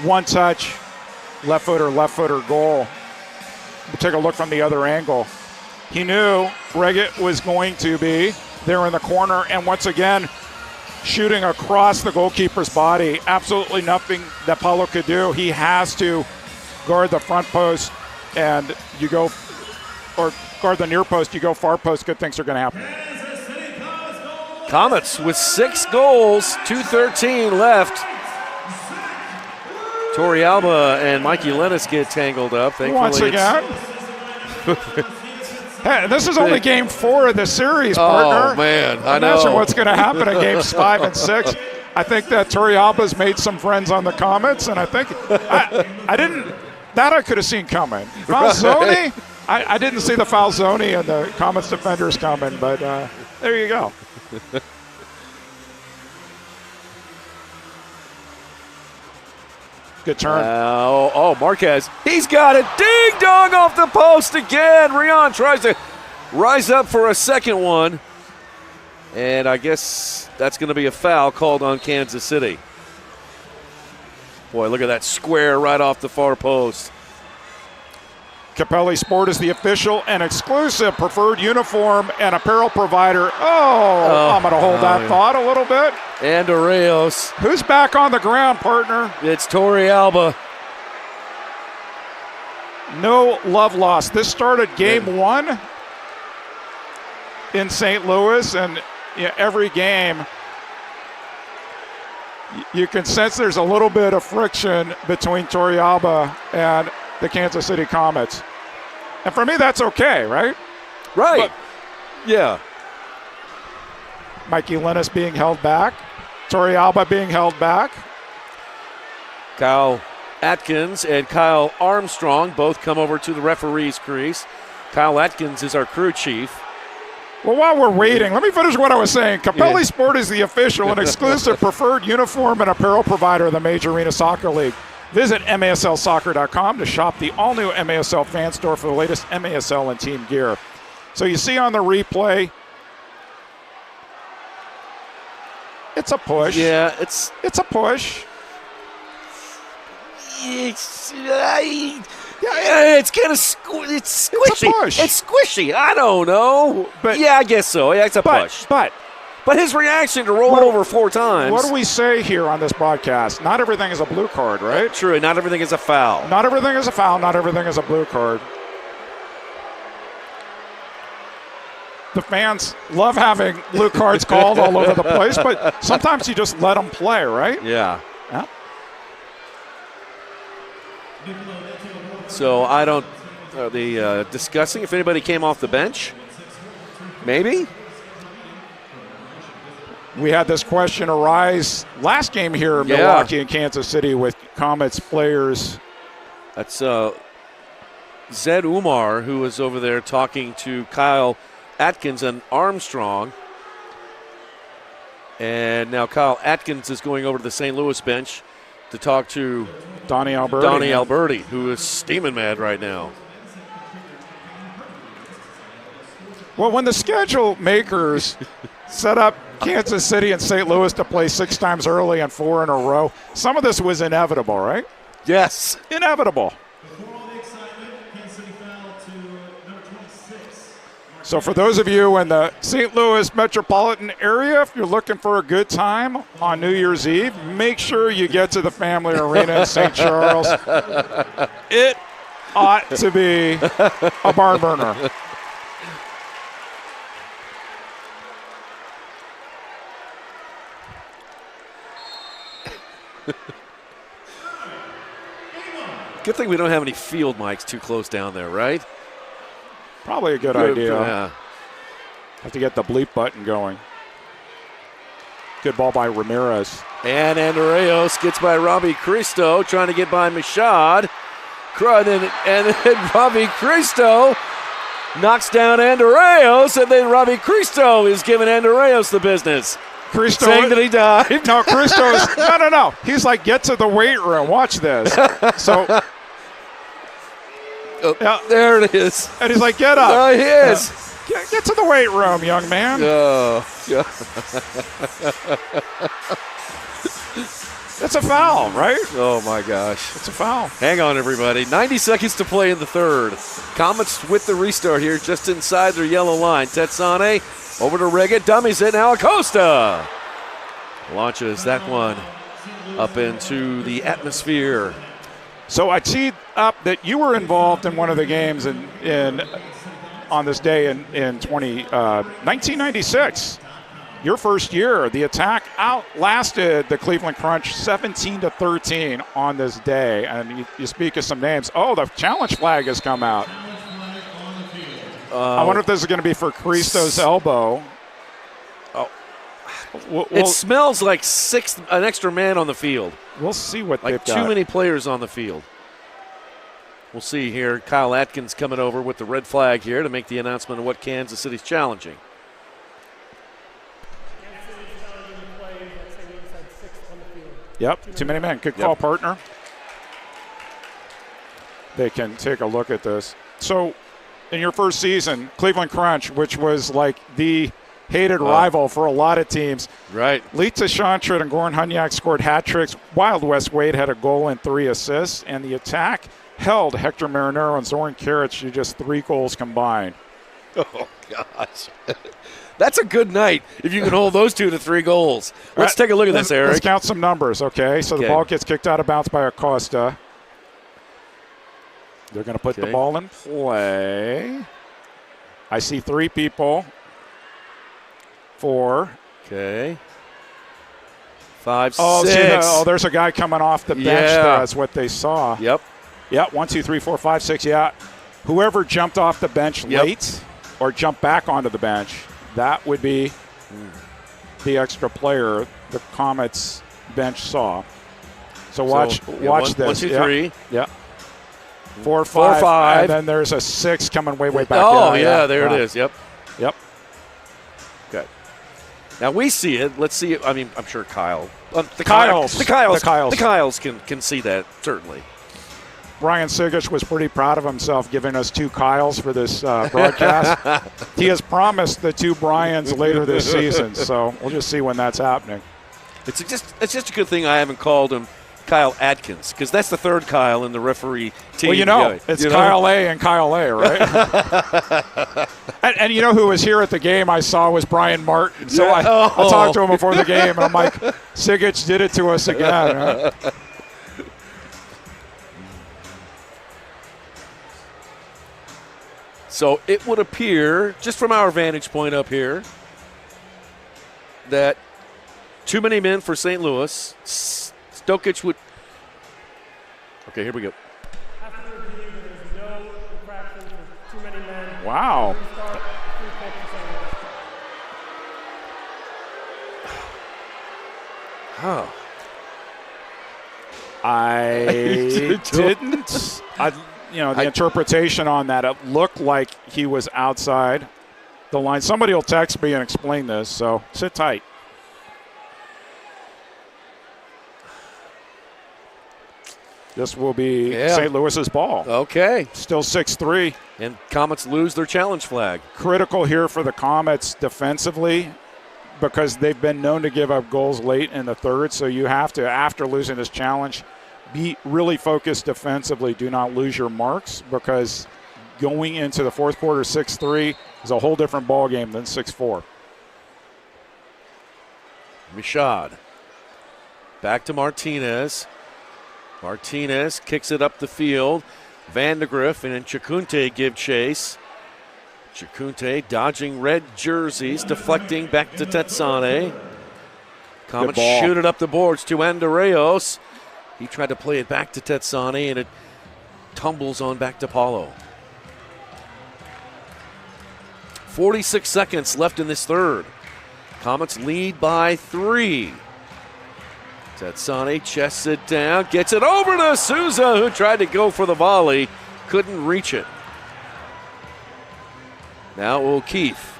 One touch. Left footer goal. We'll take a look from the other angle. He knew Reggett was going to be there in the corner, and once again, shooting across the goalkeeper's body. Absolutely nothing that Paulo could do. He has to guard the front post, and you go, or guard the near post, you go far post, good things are going to happen. Comets with 6 goals, 2:13 left. Torrealba and Mikey Lennis get tangled up. Thankfully, once again. Hey, this is only game 4 of the series, partner. Oh, man, I know. Imagine what's going to happen in games 5 and 6. I think that Torrealba's made some friends on the Comets, and I think I could have seen coming. Falzoni, I didn't see the Falzoni and the Comets defenders coming, but there you go. Good turn. Marquez. He's got it. Ding dong off the post again. Rion tries to rise up for a second one. And I guess that's going to be a foul called on Kansas City. Boy, look at that square right off the far post. Capelli Sport is the official and exclusive preferred uniform and apparel provider. I'm going to hold that thought a little bit. And Oreos. Who's back on the ground, partner? It's Torrealba. No love lost. This started game 1 in St. Louis, and every game you can sense there's a little bit of friction between Torrealba and the Kansas City Comets. And for me, that's okay, right? Right. Yeah. Mikey Linus being held back. Torrealba being held back. Kyle Atkins and Kyle Armstrong both come over to the referee's crease. Kyle Atkins is our crew chief. Well, while we're waiting, let me finish what I was saying. Capelli Sport is the official and exclusive preferred uniform and apparel provider of the Major Arena Soccer League. Visit MASLsoccer.com to shop the all-new MASL fan store for the latest MASL and team gear. So you see on the replay, it's a push. Yeah, it's a push. It's kind of squishy. It's a push. It's squishy. I don't know. But yeah, I guess so. Yeah, it's a push. But his reaction to roll it over 4 times. What do we say here on this broadcast? Not everything is a blue card, right? True. Not everything is a foul. Not everything is a foul. Not everything is a blue card. The fans love having blue cards called all over the place, but sometimes you just let them play, right? Yeah. Yeah. So I don't. Are they discussing if anybody came off the bench? Maybe. We had this question arise last game here in Milwaukee and Kansas City with Comets players. That's Zed Umar, who was over there talking to Kyle Atkins and Armstrong. And now Kyle Atkins is going over to the St. Louis bench to talk to Donnie Alberti, who is steaming mad right now. Well, when the schedule makers set up Kansas City and St. Louis to play 6 times early and 4 in a row, some of this was inevitable, right? Yes. Inevitable. So for those of you in the St. Louis metropolitan area, if you're looking for a good time on New Year's Eve, make sure you get to the Family Arena in St. Charles. It ought to be a barn burner. Good thing we don't have any field mics too close down there, right? Probably a good idea. Yeah. Have to get the bleep button going. Good ball by Ramirez. And Andreos gets by Robbie Cristo, trying to get by Mashad. And then Robbie Cristo knocks down Andreos, and then Robbie Cristo is giving Andreos the business. Cristo saying that he died. No, Cristo's no. He's like, get to the weight room. Watch this. So there it is. And he's like, get up. There he is. Get to the weight room, young man. Yeah. It's a foul, right? Oh, my gosh. It's a foul. Hang on, everybody. 90 seconds to play in the third. Comets with the restart here just inside their yellow line. Tetsane over to Riggett. Dummies it. Now Acosta launches that one up into the atmosphere. So I teed up that you were involved in one of the games on this day in 1996. Your first year, the Attack outlasted the Cleveland Crunch 17-13 on this day. And you speak of some names. Oh, the challenge flag has come out. I wonder if this is going to be for Cristo's elbow. Oh, it smells like an extra man on the field. We'll see what like they've got. Too many players on the field. We'll see here. Kyle Atkins coming over with the red flag here to make the announcement of what Kansas City's challenging. Yep, too many men. Good call, partner. They can take a look at this. So, in your first season, Cleveland Crunch, which was like the hated rival for a lot of teams. Right. Lita Shantrid and Goran Hunyak scored hat tricks. Wild West Wade had a goal and 3 assists. And the Attack held Hector Marinero and Zoran Karic to just 3 goals combined. Oh, gosh. That's a good night if you can hold those 2 to 3 goals. Let's take a look at this, Eric. Let's count some numbers, okay? So the ball gets kicked out of bounds by Acosta. They're going to put the ball in play. I see 3 people. 4. Okay. 5, Oh, 6. There's a guy coming off the bench. Yeah. That's what they saw. Yep. Yep, 1, 2, 3, 4, 5, 6, yeah. Whoever jumped off the bench late or jumped back onto the bench, that would be the extra player the Comets bench saw. So watch this. 1, 2, 3. Yeah. 4, 5. 4, 5. And then there's a 6 coming way back. Oh, yeah, there it is. Yep. Yep. Okay. Now we see it. Let's see it. I mean, I'm sure Kyle. The Kyles can see that, certainly. Brian Sigich was pretty proud of himself giving us 2 Kyles for this broadcast. He has promised the 2 Brians later this season, so we'll just see when that's happening. It's just a good thing I haven't called him Kyle Atkins, because that's the third Kyle in the referee team. Well, it's Kyle A and Kyle A, right? and you know who was here at the game I saw was Brian Martin. So I talked to him before the game, and I'm like, Sigich did it to us again. Right? So it would appear, just from our vantage point up here, that too many men for St. Louis. Stokic would. Okay, here we go. Wow. Oh. I didn't. The interpretation on that, it looked like he was outside the line. Somebody will text me and explain this, so sit tight. This will be St. Louis's ball. Okay. Still 6-3. And Comets lose their challenge flag. Critical here for the Comets defensively because they've been known to give up goals late in the third, so you have to, after losing this challenge, be really focused defensively. Do not lose your marks because going into the fourth quarter 6-3 is a whole different ball game than 6-4. Michaud. Back to Martinez. Martinez kicks it up the field. Vandegrift and Chikunte give chase. Chikunte dodging red jerseys, deflecting back to Tetsane. Comets shoot it up the boards to Andreos. He tried to play it back to Tetsane, and it tumbles on back to Paulo. 46 seconds left in this third. Comets lead by 3. Tetsane chests it down, gets it over to Souza, who tried to go for the volley, couldn't reach it. Now O'Keefe,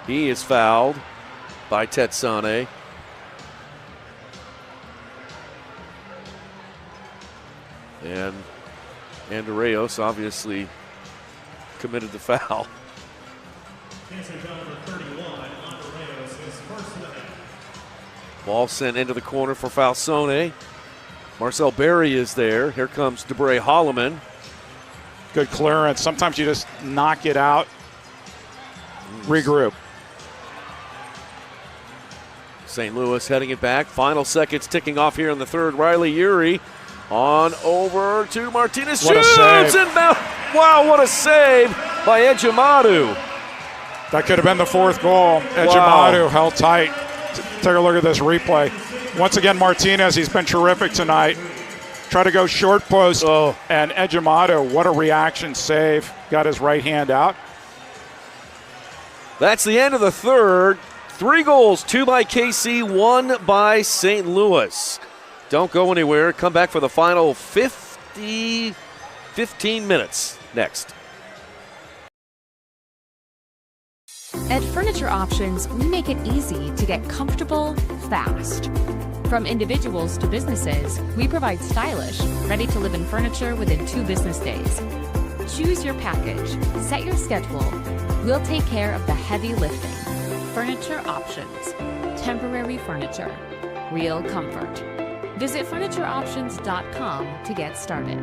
he is fouled by Tetsane. And Andreos obviously committed the foul. Ball sent into the corner for Falsone. Marcel Berry is there. Here comes DeBray Holloman. Good clearance. Sometimes you just knock it out, regroup. St. Louis heading it back. Final seconds ticking off here in the third. Riley Urey on over to Martinez. What shoots a save. and now, wow, what a save by Ejimadu. That could have been the fourth goal. Ejimadu held tight. Take a look at this replay. Once again, Martinez, he's been terrific tonight. Try to go short post, and Ejimadu, what a reaction save. Got his right hand out. That's the end of the third. 3 goals, 2 by KC, 1 by St. Louis. Don't go anywhere. Come back for the final 15 minutes next. At Furniture Options, we make it easy to get comfortable fast. From individuals to businesses, we provide stylish, ready-to-live-in furniture within 2 business days. Choose your package, set your schedule. We'll take care of the heavy lifting. Furniture Options. Temporary furniture. Real comfort. Visit FurnitureOptions.com to get started.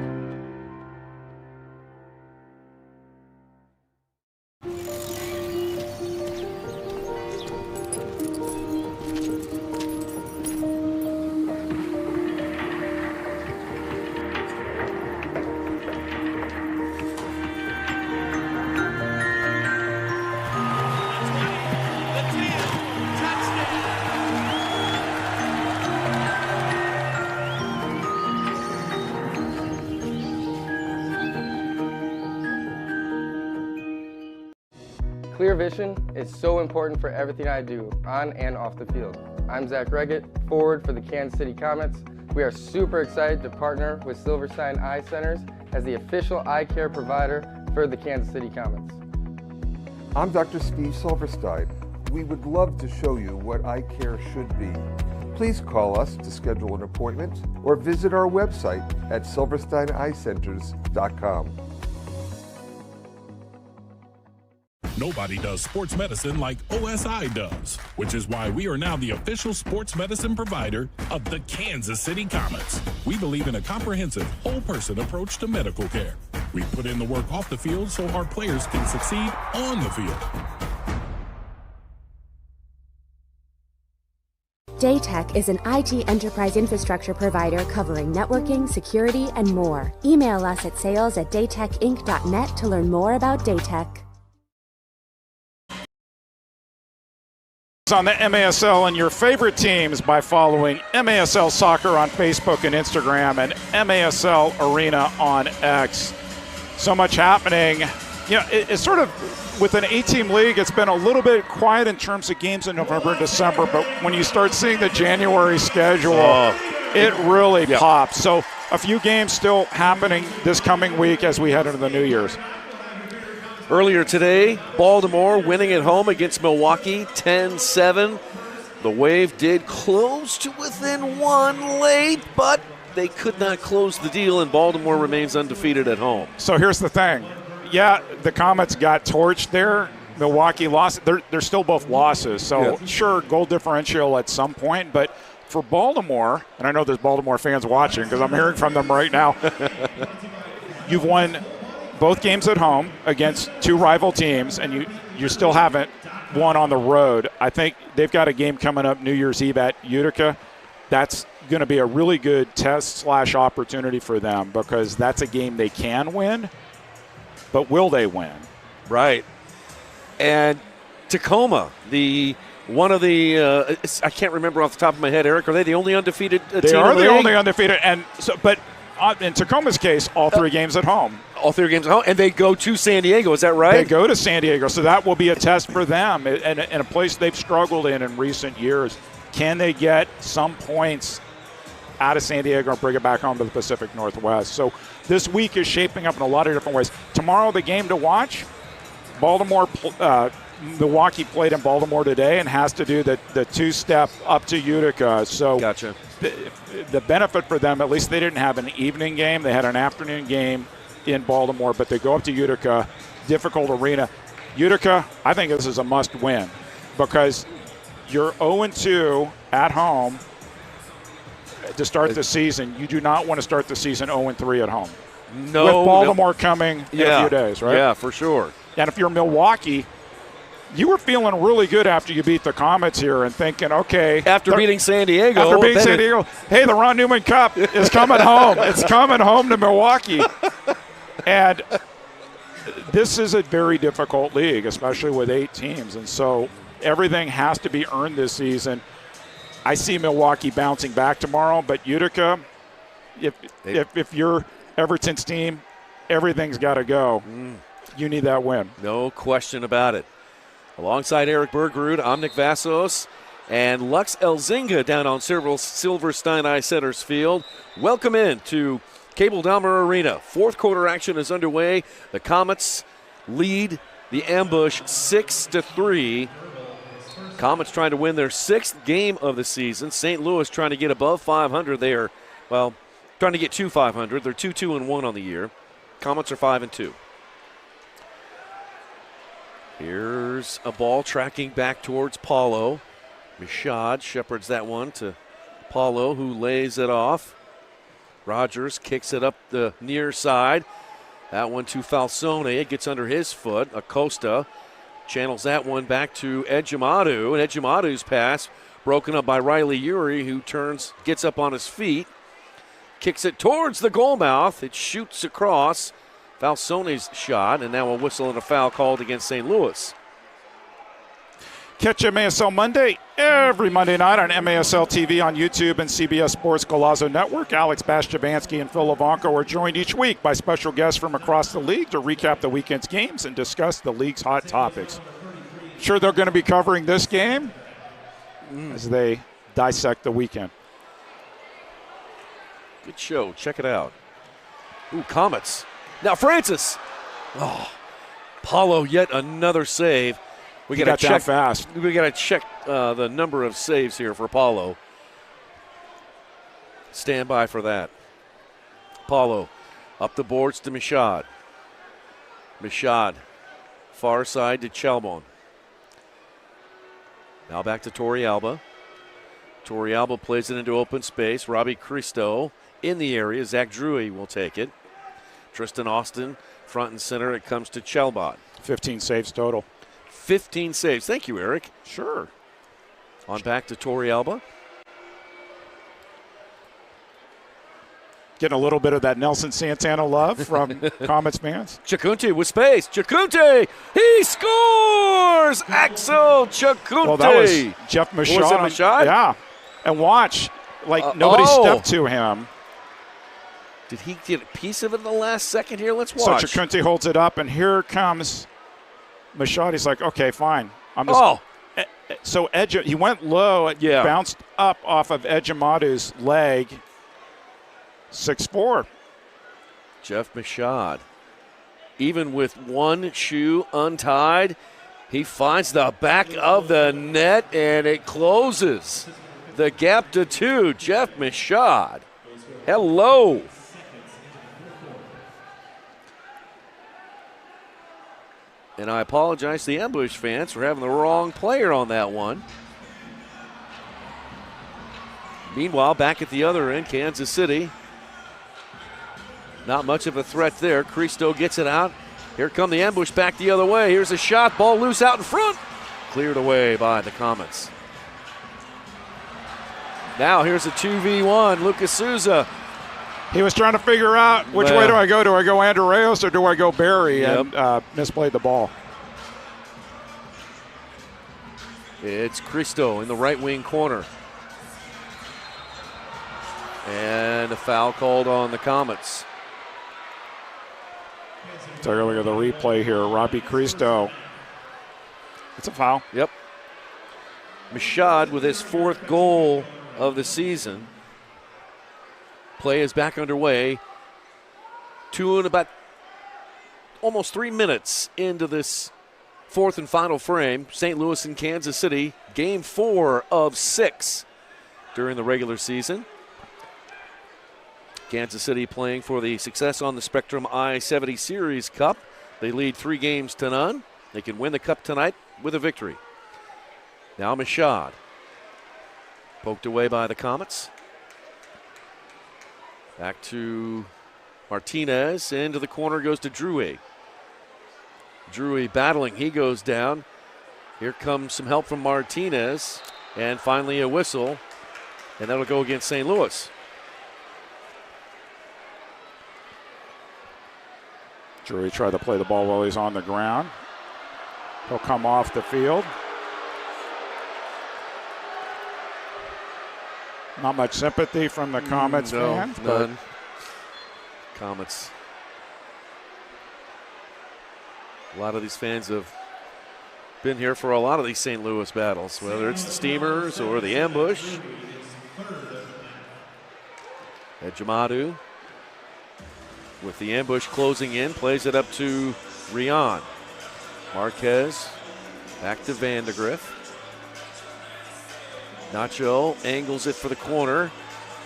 Clear vision is so important for everything I do, on and off the field. I'm Zach Reggett, forward for the Kansas City Comets. We are super excited to partner with Silverstein Eye Centers as the official eye care provider for the Kansas City Comets. I'm Dr. Steve Silverstein. We would love to show you what eye care should be. Please call us to schedule an appointment or visit our website at silversteineyecenters.com. Nobody does sports medicine like OSI does, which is why we are now the official sports medicine provider of the Kansas City Comets. We believe in a comprehensive, whole-person approach to medical care. We put in the work off the field so our players can succeed on the field. Daytech is an IT enterprise infrastructure provider covering networking, security, and more. Email us at sales@daytechinc.net to learn more about Daytech. On the MASL and your favorite teams by following MASL Soccer on Facebook and Instagram and MASL Arena on X. So much happening. You know, it's sort of, with an 8-team league, it's been a little bit quiet in terms of games in November and December, but when you start seeing the January schedule, it really pops. So a few games still happening this coming week as we head into the New Year's. Earlier today, Baltimore winning at home against Milwaukee 10-7. The Wave did close to within one late, but they could not close the deal, and Baltimore remains undefeated at home. So here's the thing. Yeah, the Comets got torched there. Milwaukee lost. They're still both losses. So sure, goal differential at some point, but for Baltimore, and I know there's Baltimore fans watching because I'm hearing from them right now, you've won both games at home against two rival teams, and you still haven't won on the road. I think they've got a game coming up New Year's Eve at Utica. That's going to be a really good test/opportunity for them because that's a game they can win, but will they win? Right. And Tacoma, one of the I can't remember off the top of my head, Eric, are they the only undefeated team? They are the only undefeated, and so, but in Tacoma's case, all three games at home. All three games at home, and they go to San Diego, is that right? They go to San Diego, so that will be a test for them, and a place they've struggled in recent years. Can they get some points out of San Diego and bring it back home to the Pacific Northwest? So this week is shaping up in a lot of different ways. Tomorrow, the game to watch, Milwaukee played in Baltimore today and has to do the two-step up to Utica. So gotcha. The benefit for them, at least they didn't have an evening game. They had an afternoon game in Baltimore, but they go up to Utica, difficult arena. Utica, I think this is a must-win because you're 0-2 at home to start the season. You do not want to start the season 0-3 at home. No. With Baltimore coming in a few days, right? Yeah, for sure. And if you're Milwaukee, you were feeling really good after you beat the Comets here and thinking, okay. After beating San Diego. Hey, the Ron Newman Cup is coming home. It's coming home to Milwaukee. And this is a very difficult league, especially with 8 teams. And so everything has to be earned this season. I see Milwaukee bouncing back tomorrow, but Utica, if you're Everton's team, everything's got to go. You need that win. No question about it. Alongside Eric Bergerud, I'm Nick Vassos, and Lux Elzinga down on Silverstein Eye Centers Field. Welcome in to Cable Dahmer Arena. Fourth quarter action is underway. The Comets lead the Ambush 6-3. Comets trying to win their 6th game of the season. St. Louis trying to get above 500. They are, trying to get to 500. They're 2-2-1 on the year. Comets are 5-2. Here's a ball tracking back towards Paulo. Mishad shepherds that one to Paulo, who lays it off. Rogers kicks it up the near side. That one to Falsone. It gets under his foot. Acosta channels that one back to Ejimadu. And Ejimadu's pass broken up by Riley Urey, who gets up on his feet, kicks it towards the goal mouth. It shoots across. Falsone's shot, and now a whistle and a foul called against St. Louis. Catch MASL Monday every Monday night on MASL TV on YouTube and CBS Sports Golazo Network. Alex Bashchavansky and Phil Levanko are joined each week by special guests from across the league to recap the weekend's games and discuss the league's hot topics. sure they're going to be covering this game as they dissect the weekend. Good show. Check it out. Ooh, Comets. Now Francis. Oh, Paulo yet another save. We got to check fast. We got to check the number of saves here for Paulo. Stand by for that. Paulo up the boards to Mashad. Mashad, far side to Chalbon. Now back to Torrealba. Torrealba plays it into open space. Robbie Cristo in the area. Zach Drewy will take it. Tristan Austin front and center. It comes to Chalbon. 15 saves total. 15 saves. Thank you, Eric. Sure. On back to Torrealba. Getting a little bit of that Nelson Santana love from Comets fans. Chacunte with space. Chacunte, he scores! Axel Chacunte. Well, that was Jeff Mashad. Was it Mashad? Yeah. And watch, nobody stepped to him. Did he get a piece of it in the last second here? Let's watch. So Chacunte holds it up, and here comes Mashad. He's like, okay, fine. I'm just. So he went low. It bounced up off of Ejimatu's leg. 6-4. Jeff Mashad. Even with one shoe untied, he finds the back of the net, and it closes the gap to 2. Jeff Mashad. Hello. And I apologize to the Ambush fans for having the wrong player on that one. Meanwhile, back at the other end, Kansas City. Not much of a threat there. Cristo gets it out. Here come the Ambush back the other way. Here's a shot. Ball loose out in front. Cleared away by the Comets. Now here's a 2v1. Lucas Souza. He was trying to figure out which way do I go? Do I go Andreas or do I go Barry? Yep. And misplayed the ball. It's Cristo in the right wing corner. And a foul called on the Comets. Take a look at the replay here. Robbie Cristo. It's a foul. Yep. Mashad with his 4th goal of the season. Play is back underway. 2 and about almost 3 minutes into this 4th and final frame. St. Louis and Kansas City, game 4 of 6 during the regular season. Kansas City playing for the Success on the Spectrum I-70 Series Cup. They lead 3-0. They can win the cup tonight with a victory. Now Mashad. Poked away by the Comets. Back to Martinez. Into the corner goes to Drewy. Drewy battling. He goes down. Here comes some help from Martinez. And finally a whistle. And that'll go against St. Louis. Drury tried to play the ball while he's on the ground. He'll come off the field. Not much sympathy from the Comets fans. None. Comets. A lot of these fans have been here for a lot of these St. Louis battles, whether it's the Steamers or the Ambush. Ejimatu with the Ambush closing in, plays it up to Rian. Marquez back to Vandegrift. Nacho angles it for the corner,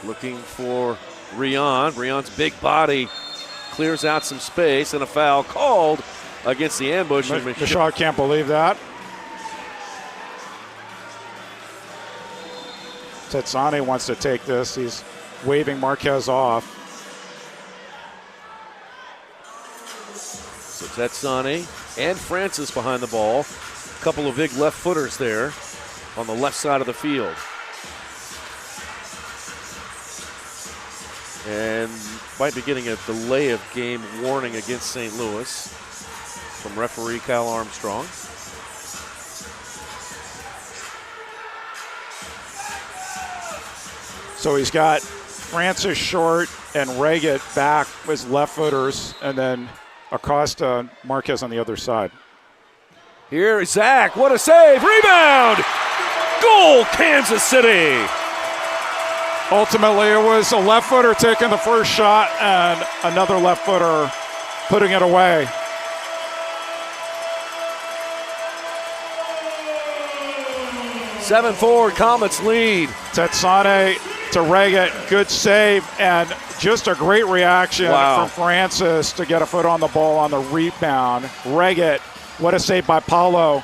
looking for Rian. Rian's big body clears out some space, and a foul called against the Ambush. Mashad can't believe that. Tetsani wants to take this. He's waving Marquez off. So Tetsani and Francis behind the ball. A couple of big left footers there on the left side of the field. And might be getting a delay of game warning against St. Louis from referee Kyle Armstrong. So he's got Francis short and Reggett back with left footers, and then Acosta, Marquez on the other side. Here is Zach. What a save. Rebound. Goal, Kansas City. Ultimately, it was a left footer taking the first shot and another left footer putting it away. (7-4) Comets lead. Tetsane to Reggett, good save, and just a great reaction from Francis to get a foot on the ball on the rebound. Reggett, what a save by Paulo,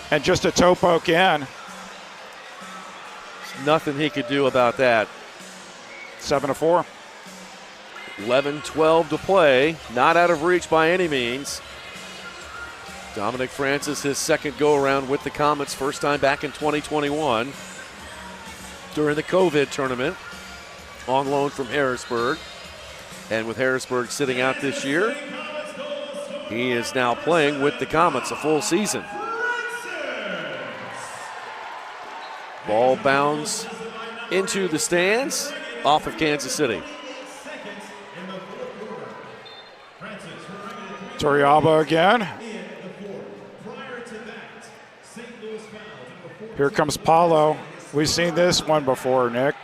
and just a toe poke in. Nothing he could do about that. 7-4. 11-12 to play. Not out of reach by any means. Dominic Francis, his second go-around with the Comets, first time back in 2021 during the COVID tournament, on loan from Harrisburg. And with Harrisburg sitting out this year, he is now playing with the Comets a full season. Ball bounds into the stands off of Kansas City. Torrealba again. Here comes Paulo. We've seen this one before, Nick.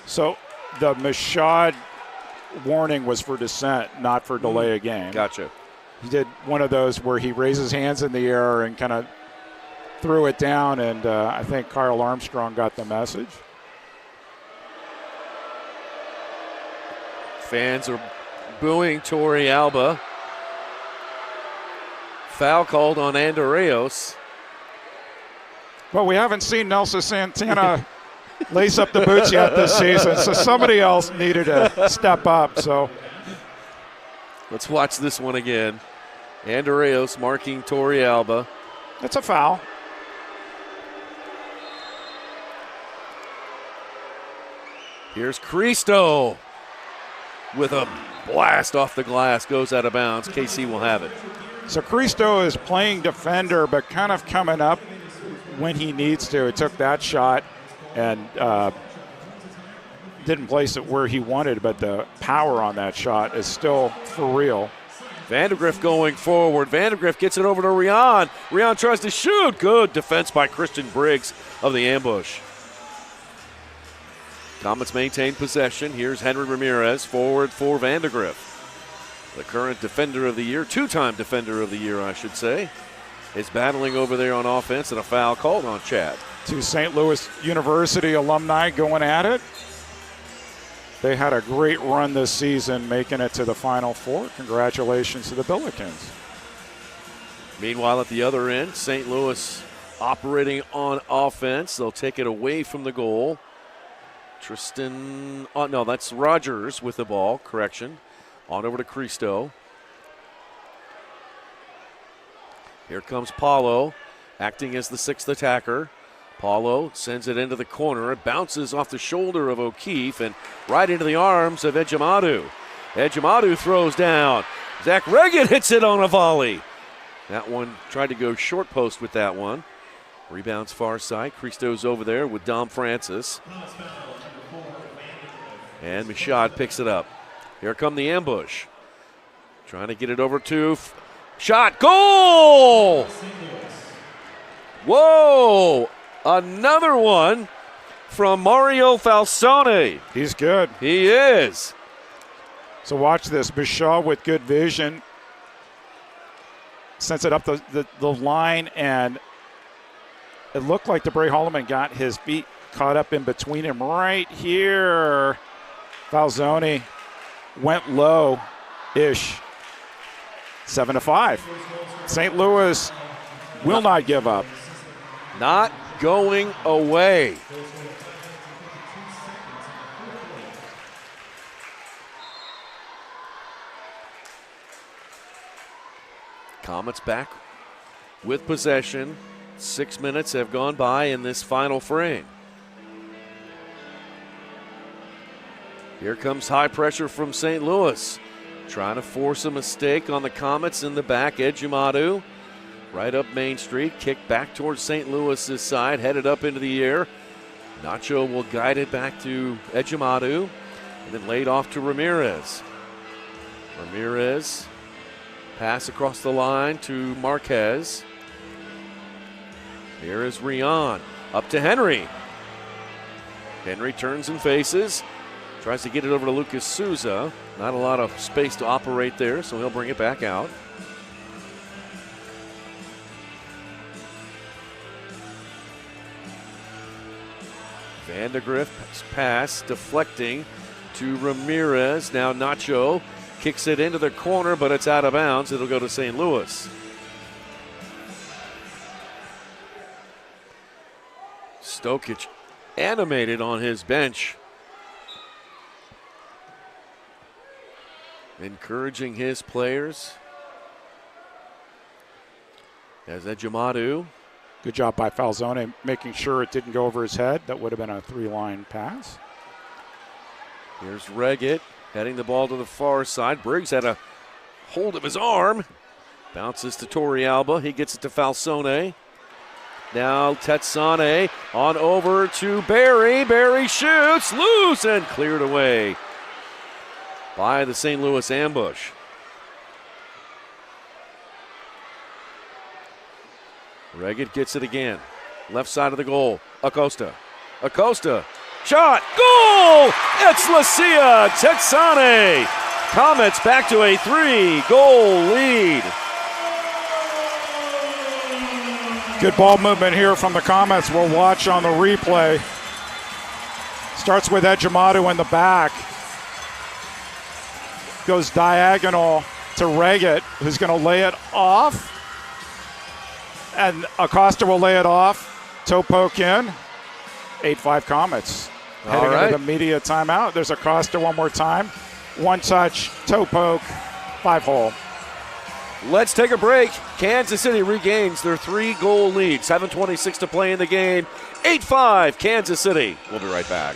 So the Mashad warning was for dissent, not for delay of game. Gotcha. He did one of those where he raised his hands in the air and kind of threw it down, and I think Kyle Armstrong got the message. Fans are booing Torrealba. Foul called on Andreos. Well, we haven't seen Nelson Santana lace up the boots yet this season, so somebody else needed to step up. So let's watch this one again. Andreos marking Torrealba. That's a foul. Here's Cristo with a blast off the glass, goes out of bounds. KC will have it. So Cristo is playing defender, but kind of coming up when he needs to. He took that shot and didn't place it where he wanted, but the power on that shot is still for real. Vandegrift going forward. Vandegrift gets it over to Rian. Rian tries to shoot. Good defense by Christian Briggs of the ambush. Comets maintain possession. Here's Henry Ramirez forward for Vandegrift. The current defender of the year, two-time defender of the year, I should say, is battling over there on offense, and a foul called on Chad. Two St. Louis University alumni going at it. They had a great run this season, making it to the Final Four. Congratulations to the Billikens. Meanwhile, at the other end, St. Louis operating on offense. They'll take it away from the goal. Tristan, oh no, that's Rogers with the ball, correction. On over to Cristo. Here comes Paulo, acting as the sixth attacker. Paulo sends it into the corner. It bounces off the shoulder of O'Keefe and right into the arms of Ejimadu. Ejimadu throws down. Zach Reggett hits it on a volley. That one tried to go short post with that one. Rebounds far side. Cristo's over there with Dom Francis. And Mashad picks it up. Here come the ambush. Trying to get it over to shot. Goal! Whoa! Another one from Mario Falsone. He's good. He is. So watch this. Bashar with good vision. Sends it up the line, and it looked like DeBray Holloman got his feet caught up in between him right here. Falsone went low-ish. 7-5. St. Louis will not give up. Not going away. Comets back with possession. 6 minutes have gone by in this final frame. Here comes high pressure from St. Louis. Trying to force a mistake on the Comets in the back. Ejimadu right up Main Street. Kick back towards St. Louis's side. Headed up into the air. Nacho will guide it back to Ejimadu. And then laid off to Ramirez. Ramirez Pass across the line to Marquez. Here is Rion. Up to Henry. Henry turns and faces. Tries to get it over to Lucas Souza. Not a lot of space to operate there, so he'll bring it back out. Vandegrift's pass deflecting to Ramirez. Now Nacho kicks it into the corner, but it's out of bounds. It'll go to St. Louis. Stokic animated on his bench, encouraging his players. As Ejimadu. Good job by Falzone making sure it didn't go over his head. That would have been a 3-line pass. Here's Reggett heading the ball to the far side. Briggs had a hold of his arm. Bounces to Torrealba. He gets it to Falzone. Now Tetsane on over to Barry. Barry shoots, loose, and cleared away by the St. Louis ambush. Reggett gets it again. Left side of the goal. Acosta. Acosta. Shot. Goal! It's Lucia Tetsane. Comets back to a 3-goal lead. Good ball movement here from the Comets. We'll watch on the replay. Starts with Ejimadu in the back. Goes diagonal to Reggett, who's going to lay it off. And Acosta will lay it off. Toe poke in. 8-5 Comets. Heading into the media timeout. There's Acosta one more time. One touch, toe poke, 5-hole. Let's take a break. Kansas City regains their 3-goal lead. 7:26 to play in the game. 8-5 Kansas City. We'll be right back.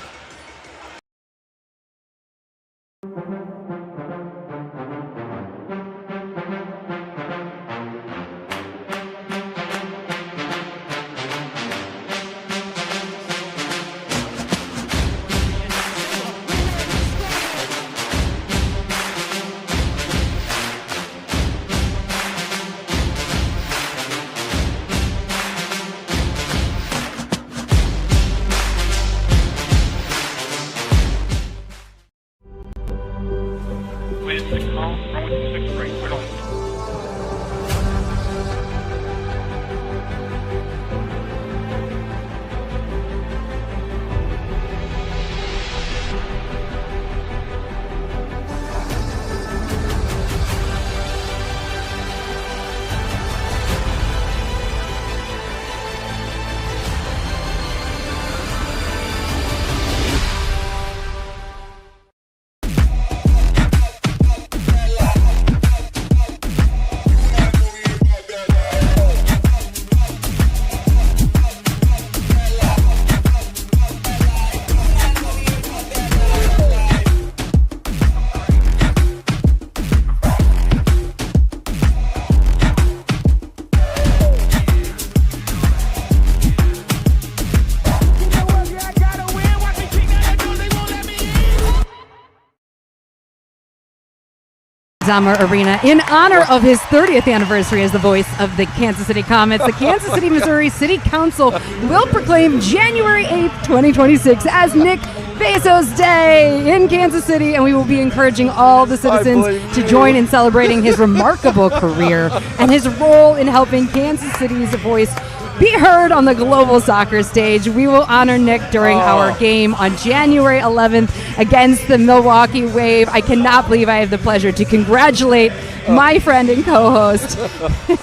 Zama Arena in honor of his 30th anniversary as the voice of the Kansas City Comets. The Kansas City, Missouri City Council will proclaim January 8th, 2026 as Nick Bezos Day in Kansas City, and we will be encouraging all the citizens to join in celebrating his remarkable career and his role in helping Kansas City's voice be heard on the global soccer stage. We will honor Nick during our game on January 11th against the Milwaukee Wave. I cannot believe I have the pleasure to congratulate my friend and co-host,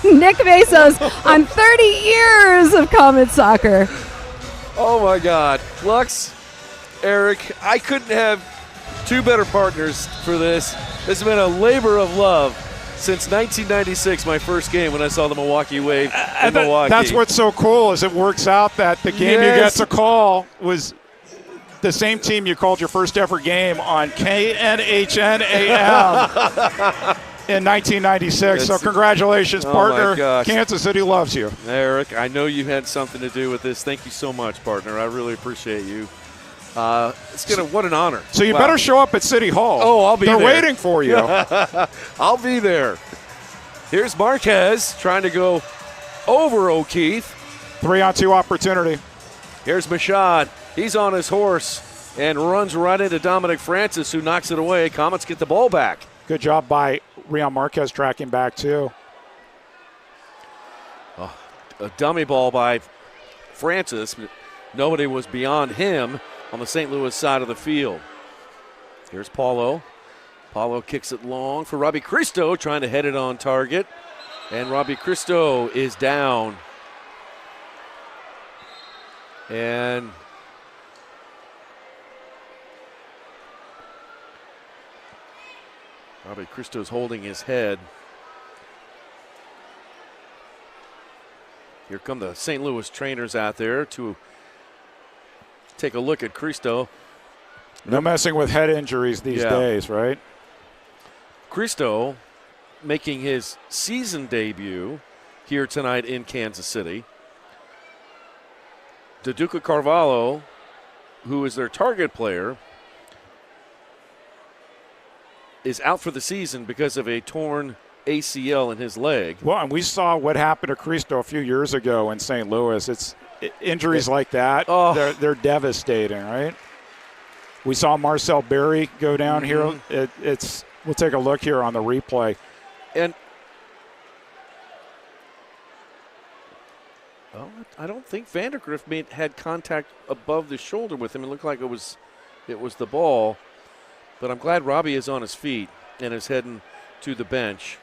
Nick Bezos, on 30 years of Comet soccer. Oh my God. Lux, Eric, I couldn't have two better partners for this. This has been a labor of love since 1996, my first game when I saw the Milwaukee Wave in Milwaukee. That's what's so cool is it works out that the game you get to call was the same team you called your first ever game on KNHN AM in 1996. So congratulations, partner. Kansas City loves you. Eric, I know you had something to do with this. Thank you so much, partner. I really appreciate you. What an honor. So you better show up at City Hall. Oh, I'll be there. They're waiting for you. I'll be there. Here's Marquez trying to go over O'Keefe. 3-on-2 opportunity. Here's Mashad. He's on his horse and runs right into Dominic Francis, who knocks it away. Comets get the ball back. Good job by Rion Marquez tracking back, too. A dummy ball by Francis. Nobody was beyond him on the St. Louis side of the field. Here's Paulo. Paulo kicks it long for Robbie Cristo, trying to head it on target. And Robbie Cristo is down. And Robbie Cristo's holding his head. Here come the St. Louis trainers out there to take a look at Cristo. No messing with head injuries these days, right? Cristo making his season debut here tonight in Kansas City. DeDuca Carvalho, who is their target player, is out for the season because of a torn ACL in his leg. Well, and we saw what happened to Cristo a few years ago in St. Louis. It's injuries like that, they're devastating, right? We saw Marcel Berry go down here. We'll take a look here on the replay. And I don't think Vandergriff had contact above the shoulder with him. It looked like it was the ball. But I'm glad Robbie is on his feet and is heading to the bench.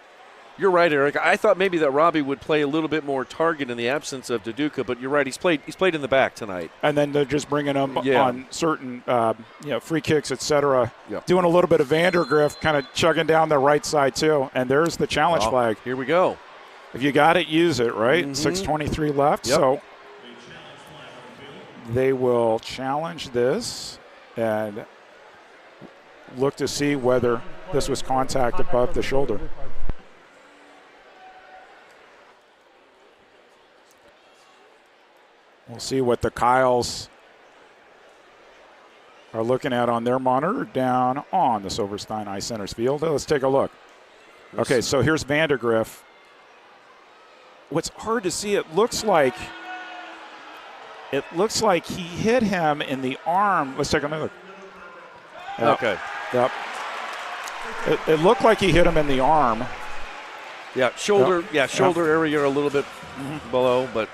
You're right, Eric. I thought maybe that Robbie would play a little bit more target in the absence of DeDuca, but you're right. He's played in the back tonight. And then they're just bringing him on certain free kicks, etc. Doing a little bit of Vandergriff, kind of chugging down the right side too. And there's the challenge flag. Here we go. If you got it, use it, right? 6:23 left. Yep. So they will challenge this and look to see whether this was contact above the shoulder. We'll see what the Kyles are looking at on their monitor down on the Silverstein Ice Center's field. Let's take a look. Okay, so here's Vandergriff. What's hard to see, it looks like he hit him in the arm. Let's take another look. Okay. Yep. It looked like he hit him in the arm. Yeah, shoulder area a little bit below, but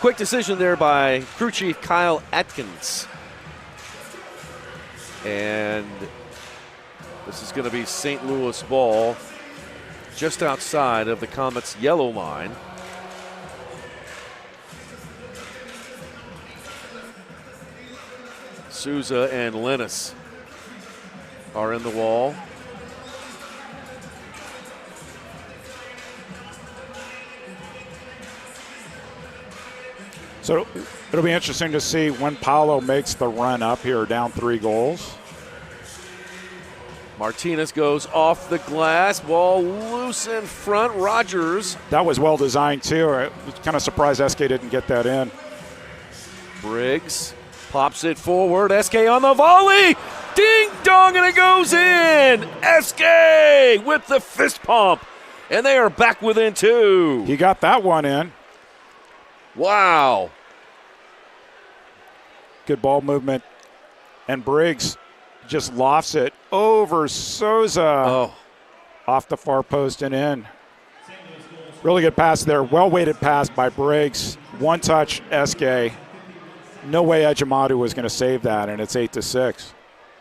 quick decision there by crew chief Kyle Atkins. And this is going to be St. Louis ball just outside of the Comets' yellow line. Souza and Linus are in the wall. So it'll be interesting to see when Paulo makes the run up here, down 3 goals. Martinez goes off the glass, ball loose in front. Rogers. That was well designed too. I was kind of surprised SK didn't get that in. Briggs pops it forward. SK on the volley. Ding dong, and it goes in. SK with the fist pump. And they are back within 2. He got that one in. Wow. Good ball movement. And Briggs just lofts it over Souza. Off the far post and in. Really good pass there. Well-weighted pass by Briggs. One touch, SK. No way Ejimadu was going to save that, and it's 8-6.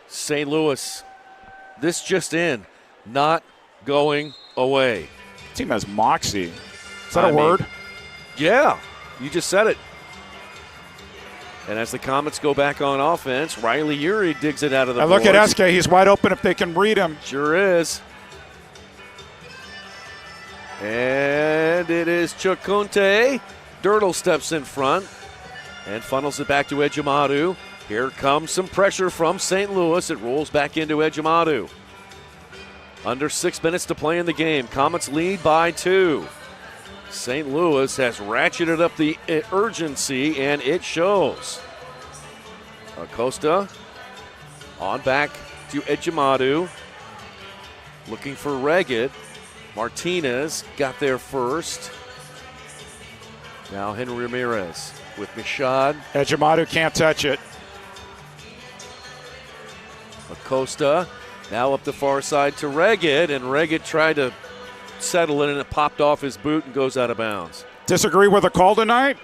St. Louis, this just in, not going away. Team has moxie. Is that a word? Yeah, you just said it. And as the Comets go back on offense, Riley Urey digs it out of the boards. Look at SK. He's wide open if they can read him. Sure is. And it is Chakunte. Dirtle steps in front and funnels it back to Ejimadu. Here comes some pressure from St. Louis. It rolls back into Ejimadu. Under 6 minutes to play in the game. Comets lead by 2. St. Louis has ratcheted up the urgency, and it shows. Acosta on back to Ejimadu. Looking for Reggett. Martinez got there first. Now Henry Ramirez with Mishad. Ejimadu can't touch it. Acosta now up the far side to Reggett, and Reggett tried to settle it, and it popped off his boot and goes out of bounds. Disagree with the call tonight?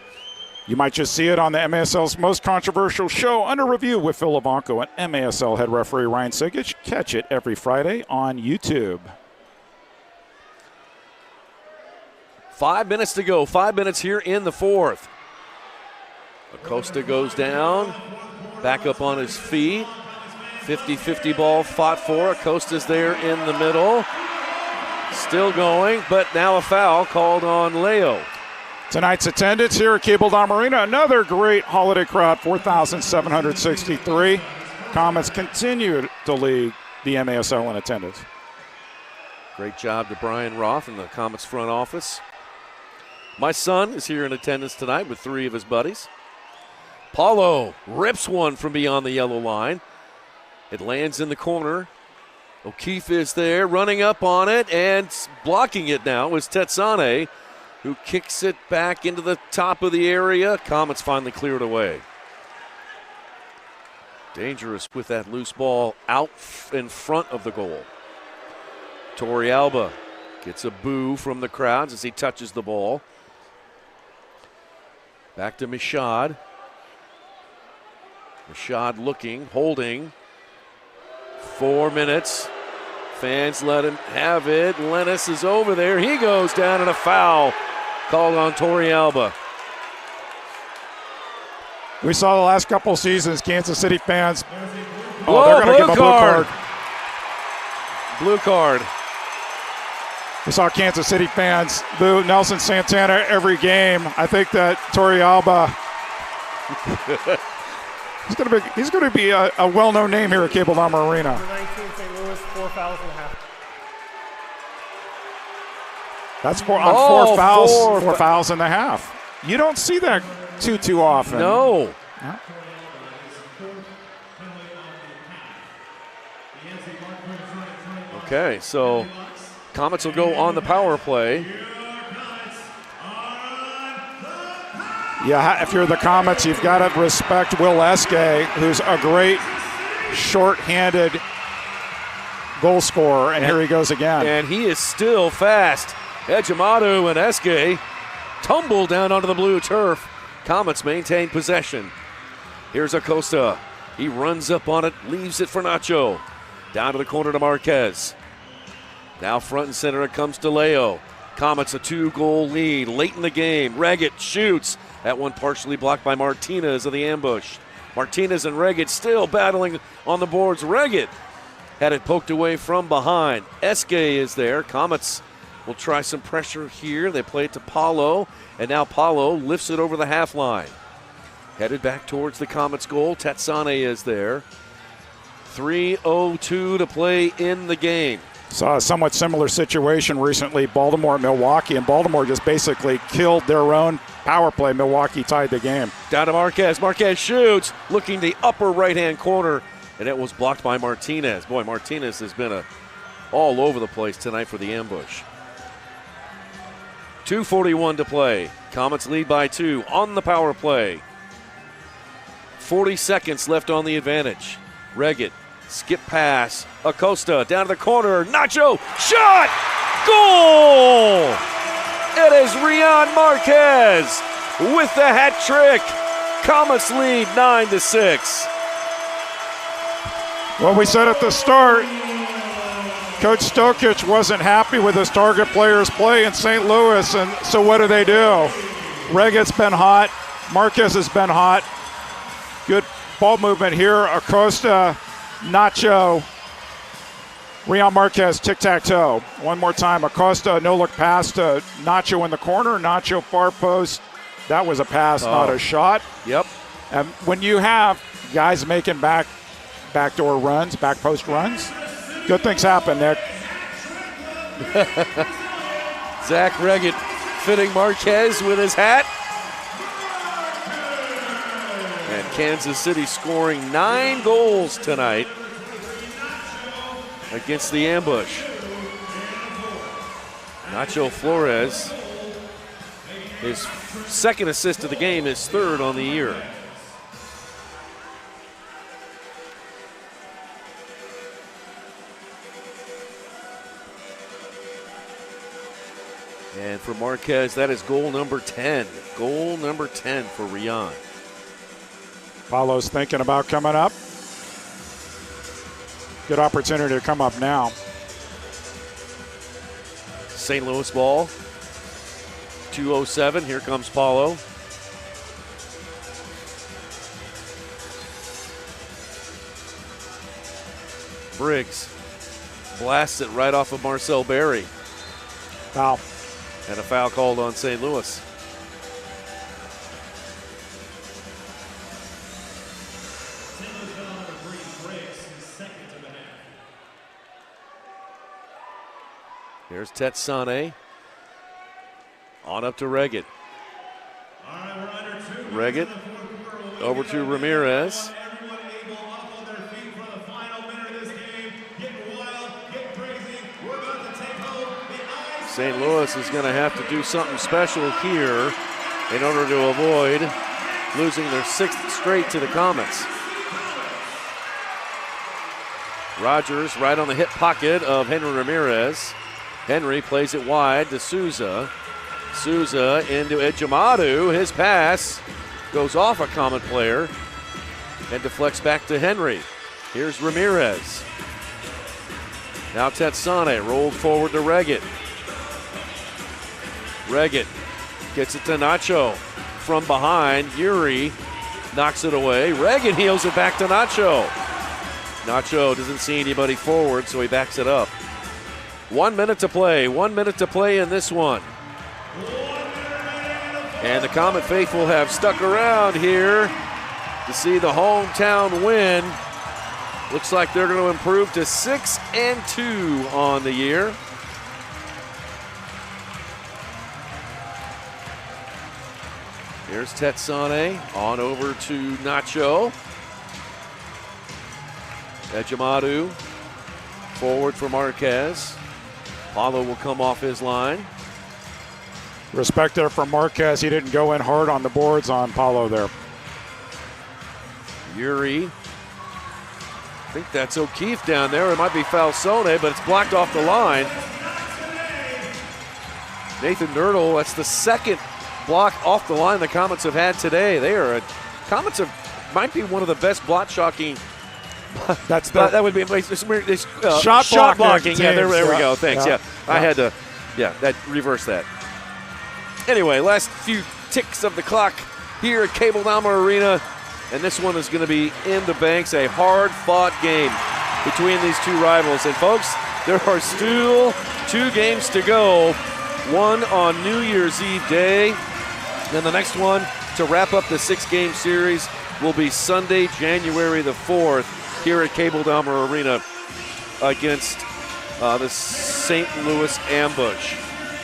You might just see it on the MASL's most controversial show, Under Review with Phil Levanco and MASL head referee Ryan Sigich. Catch it every Friday on YouTube. 5 minutes to go. 5 minutes here in the fourth. Acosta goes down, back up on his feet. 50-50 ball fought for. Acosta's there in the middle. Still going, but now a foul called on Leo. Tonight's attendance here at Cable Dome Arena, another great holiday crowd, 4,763. Comets continue to lead the MASL in attendance. Great job to Brian Roth and the Comets front office. My son is here in attendance tonight with 3 of his buddies. Paulo rips one from beyond the yellow line. It lands in the corner. O'Keefe is there, running up on it, and blocking it now is Tetsane, who kicks it back into the top of the area. Comets finally cleared away. Dangerous with that loose ball out in front of the goal. Torrealba gets a boo from the crowds as he touches the ball. Back to Mishad. Mishad looking, holding. 4 minutes. Fans let him have it. Lennis is over there. He goes down, and a foul called on Torrealba. We saw the last couple seasons, Kansas City fans. They're going to give a blue card. Blue card. We saw Kansas City fans boo Nelson Santana every game. I think that Torrealba, he's going to be a well-known name here at Cable Dome Arena. Number 19, St. Louis, 4 fouls and a half. That's four fouls and a half. You don't see that too often. No. Yeah. Okay, so Comets will go on the power play. Yeah, if you're the Comets, you've got to respect Will Eske, who's a great short-handed goal scorer, and here he goes again. And he is still fast. Ejimadu and Eske tumble down onto the blue turf. Comets maintain possession. Here's Acosta. He runs up on it, leaves it for Nacho. Down to the corner to Marquez. Now front and center it comes to Leo. Comets a 2-goal lead late in the game. Reggett shoots. That one partially blocked by Martinez of the ambush. Martinez and Reggett still battling on the boards. Reggett had it poked away from behind. Eske is there. Comets will try some pressure here. They play it to Paulo, and now Paulo lifts it over the half line. Headed back towards the Comets goal. Tetsane is there. 3:02 to play in the game. Saw a somewhat similar situation recently, Baltimore and Milwaukee, and Baltimore just basically killed their own power play. Milwaukee tied the game. Down to Marquez. Marquez shoots, looking the upper right-hand corner, and it was blocked by Martinez. Boy, Martinez has been all over the place tonight for the ambush. 2:41 to play. Comets lead by 2 on the power play. 40 seconds left on the advantage. Reggett, skip pass. Acosta down to the corner. Nacho, shot! Goal! It is Rian Marquez with the hat trick. Comets lead 9-6. Well, we said at the start, Coach Stokic wasn't happy with his target players' play in St. Louis, and so what do? Reggett's been hot. Marquez has been hot. Good ball movement here. Acosta, Nacho, Rian Marquez, tic-tac-toe. One more time. Acosta, no-look pass to Nacho in the corner. Nacho far post. That was a pass, not a shot. Yep. And when you have guys making backdoor runs, back post runs, good things happen, Nick. Zach Reggett fitting Marquez with his hat. And Kansas City scoring 9 goals tonight against the ambush. Nacho Flores, his second assist of the game, his third on the year. And for Marquez, that is goal number 10. Goal number 10 for Rian. Paulo's thinking about coming up. Good opportunity to come up now. St. Louis ball. 2:07. Here comes Paulo. Briggs blasts it right off of Marcel Berry. Foul. And a foul called on St. Louis. Here's Tetsane. On up to Reggett. Reggett over to Ramirez. St. Louis is going to have to do something special here in order to avoid losing their 6th straight to the Comets. Rogers right on the hip pocket of Henry Ramirez. Henry plays it wide to Souza. Souza into Ejimadu. His pass goes off a Comet player and deflects back to Henry. Here's Ramirez. Now Tetsane rolled forward to Reggett. Reggett gets it to Nacho from behind. Yuri knocks it away. Reggett heels it back to Nacho. Nacho doesn't see anybody forward, so he backs it up. 1 minute to play. 1 minute to play in this one. And the Comet faithful have stuck around here to see the hometown win. Looks like they're going to improve to 6-2 on the year. Here's Tetsane on over to Nacho. Ejimadu forward for Marquez. Paulo will come off his line. Respect there for Marquez. He didn't go in hard on the boards on Paulo there. Yuri. I think that's O'Keefe down there. It might be Falsone, but it's blocked off the line. Nathan Nerdle, that's the second block off the line the Comets have had today. Comets might be one of the best block shocking. That would be shot blocking. Yeah, there we go. Thanks. Yeah. I had to. Yeah, that reverse that. Anyway, last few ticks of the clock here at Cable Dahmer Arena, and this one is going to be in the banks. A hard-fought game between these two rivals, and folks, there are still 2 games to go. One on New Year's Eve Day. Then the next one to wrap up the 6-game series will be Sunday, January the 4th, here at Cable Dahmer Arena against the St. Louis Ambush.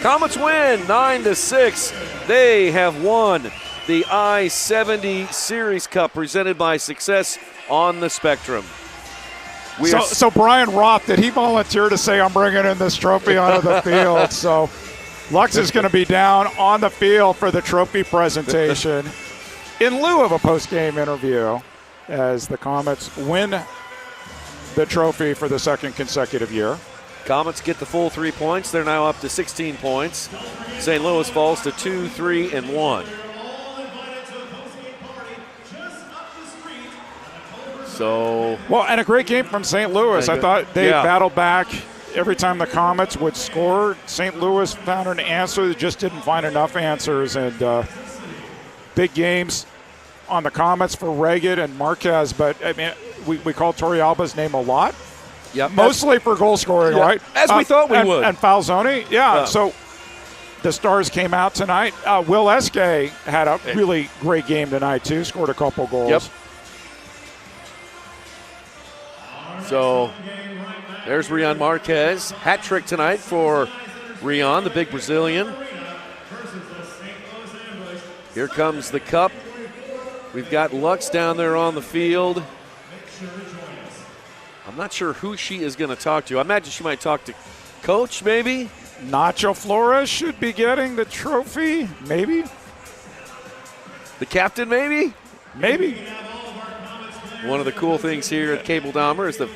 Comets win 9-6. They have won the I-70 Series Cup presented by Success on the Spectrum. So Brian Roth, did he volunteer to say, I'm bringing in this trophy onto the field? So Lux is going to be down on the field for the trophy presentation in lieu of a post-game interview as the Comets win the trophy for the 2nd consecutive year. Comets get the full 3 points. They're now up to 16 points. St. Louis falls to 2-3-1. Well, and a great game from St. Louis. I thought they battled back every time the Comets would score. St. Louis found an answer. They just didn't find enough answers. And big games on the Comets for Reggett and Marquez. But, I mean, we call Torrealba's name a lot. Yep. Mostly for goal scoring, right? As we thought we would. And Falzoni, So the Stars came out tonight. Will Eske had a really great game tonight, too. Scored a couple goals. Yep. So there's Rian Marquez. Hat trick tonight for Rian, the big Brazilian. Here comes the cup. We've got Lux down there on the field. I'm not sure who she is going to talk to. I imagine she might talk to Coach, maybe. Nacho Flores should be getting the trophy, maybe. The captain, maybe? Maybe. One of the cool things here at Cable Dahmer is the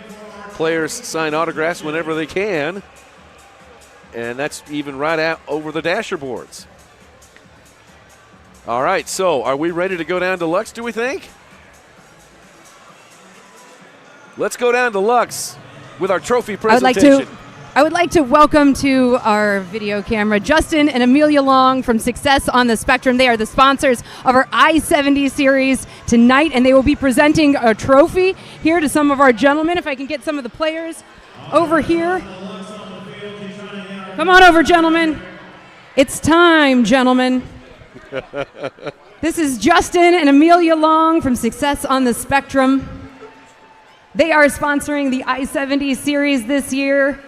players sign autographs whenever they can. And that's even right out over the dasher boards. All right, so are we ready to go down to Lux, do we think? Let's go down to Lux with our trophy presentation. I would like to welcome to our video camera Justin and Amelia Long from Success on the Spectrum. They are the sponsors of our I-70 series tonight, and they will be presenting a trophy here to some of our gentlemen. If I can get some of the players over here. Come on over, gentlemen. It's time, gentlemen. This is Justin and Amelia Long from Success on the Spectrum. They are sponsoring the I-70 series this year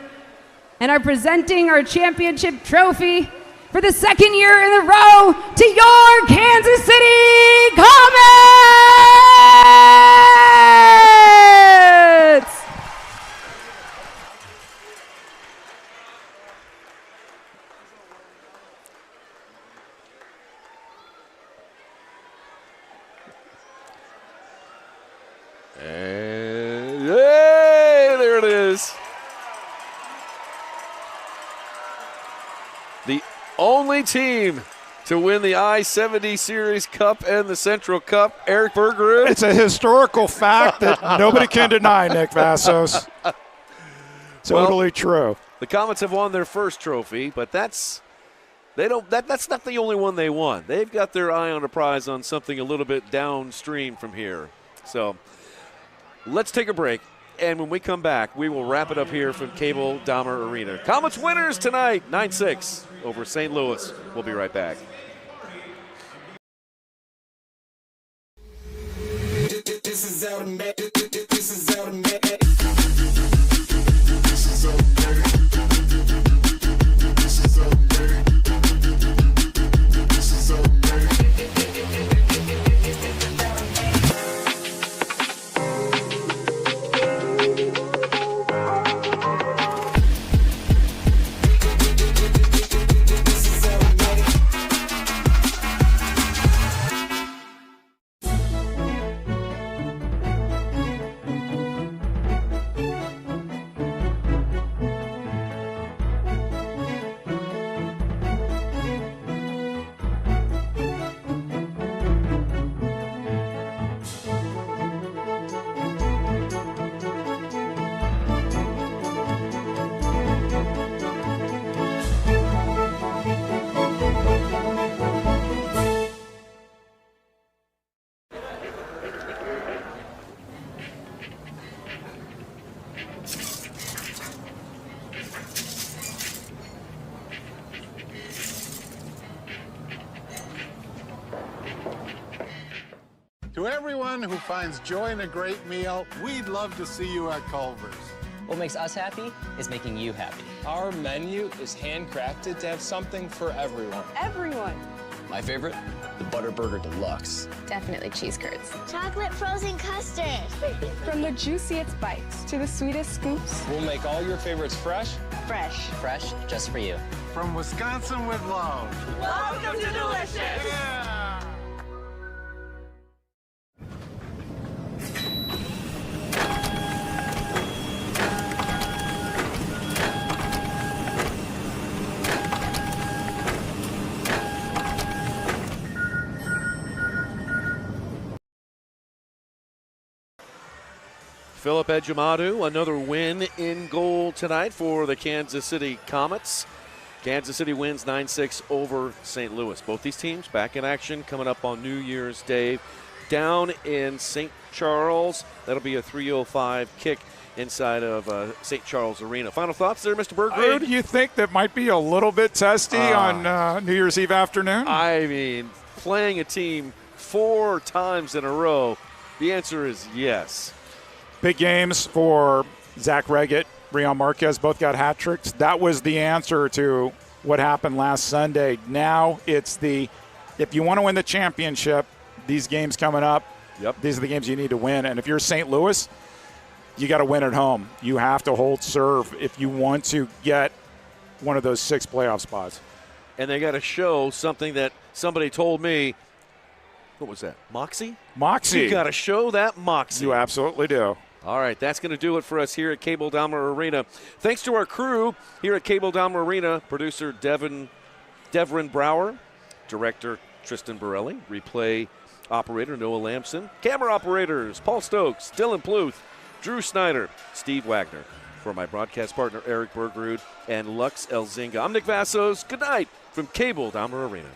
and are presenting our championship trophy for the second year in a row to your Kansas City Comets! And hey, there it is. The only team to win the I-70 Series Cup and the Central Cup, Eric Bergeron. It's a historical fact that nobody can deny, Nick Vassos. Totally true. The Comets have won their first trophy, but that's not the only one they won. They've got their eye on a prize on something a little bit downstream from here. So let's take a break, and when we come back, we will wrap it up here from Cable Dahmer Arena. Comets winners tonight, 9-6 over St. Louis. We'll be right back. This is automatic. This is automatic. To everyone who finds joy in a great meal, we'd love to see you at Culver's. What makes us happy is making you happy. Our menu is handcrafted to have something for everyone. Everyone. My favorite, the Butter Burger Deluxe. Definitely cheese curds. Chocolate frozen custard. From the juiciest bites to the sweetest scoops. We'll make all your favorites fresh. Fresh. Fresh just for you. From Wisconsin with love. Welcome to Delicious. Yeah. Philip Ejimadu, another win in goal tonight for the Kansas City Comets. Kansas City wins 9-6 over St. Louis. Both these teams back in action coming up on New Year's Day down in St. Charles. That'll be a 3:05 kick inside of St. Charles Arena. Final thoughts there, Mr. Bergeron? You think that might be a little bit testy on New Year's Eve afternoon? I mean, playing a team 4 times in a row, the answer is yes. Big games for Zach Reggett, Rion Marquez, both got hat tricks. That was the answer to what happened last Sunday. Now it's if you want to win the championship, these games coming up, these are the games you need to win. And if you're St. Louis, you got to win at home. You have to hold serve if you want to get one of those 6 playoff spots. And they got to show something that somebody told me. What was that? Moxie? Moxie. You got to show that moxie. You absolutely do. All right, that's going to do it for us here at Cable Dahmer Arena. Thanks to our crew here at Cable Dahmer Arena, producer Devin Brower, director Tristan Borelli, replay operator Noah Lamson, camera operators Paul Stokes, Dylan Pluth, Drew Snyder, Steve Wagner. For my broadcast partner Eric Bergrud and Lux Elzinga, I'm Nick Vassos. Good night from Cable Dahmer Arena.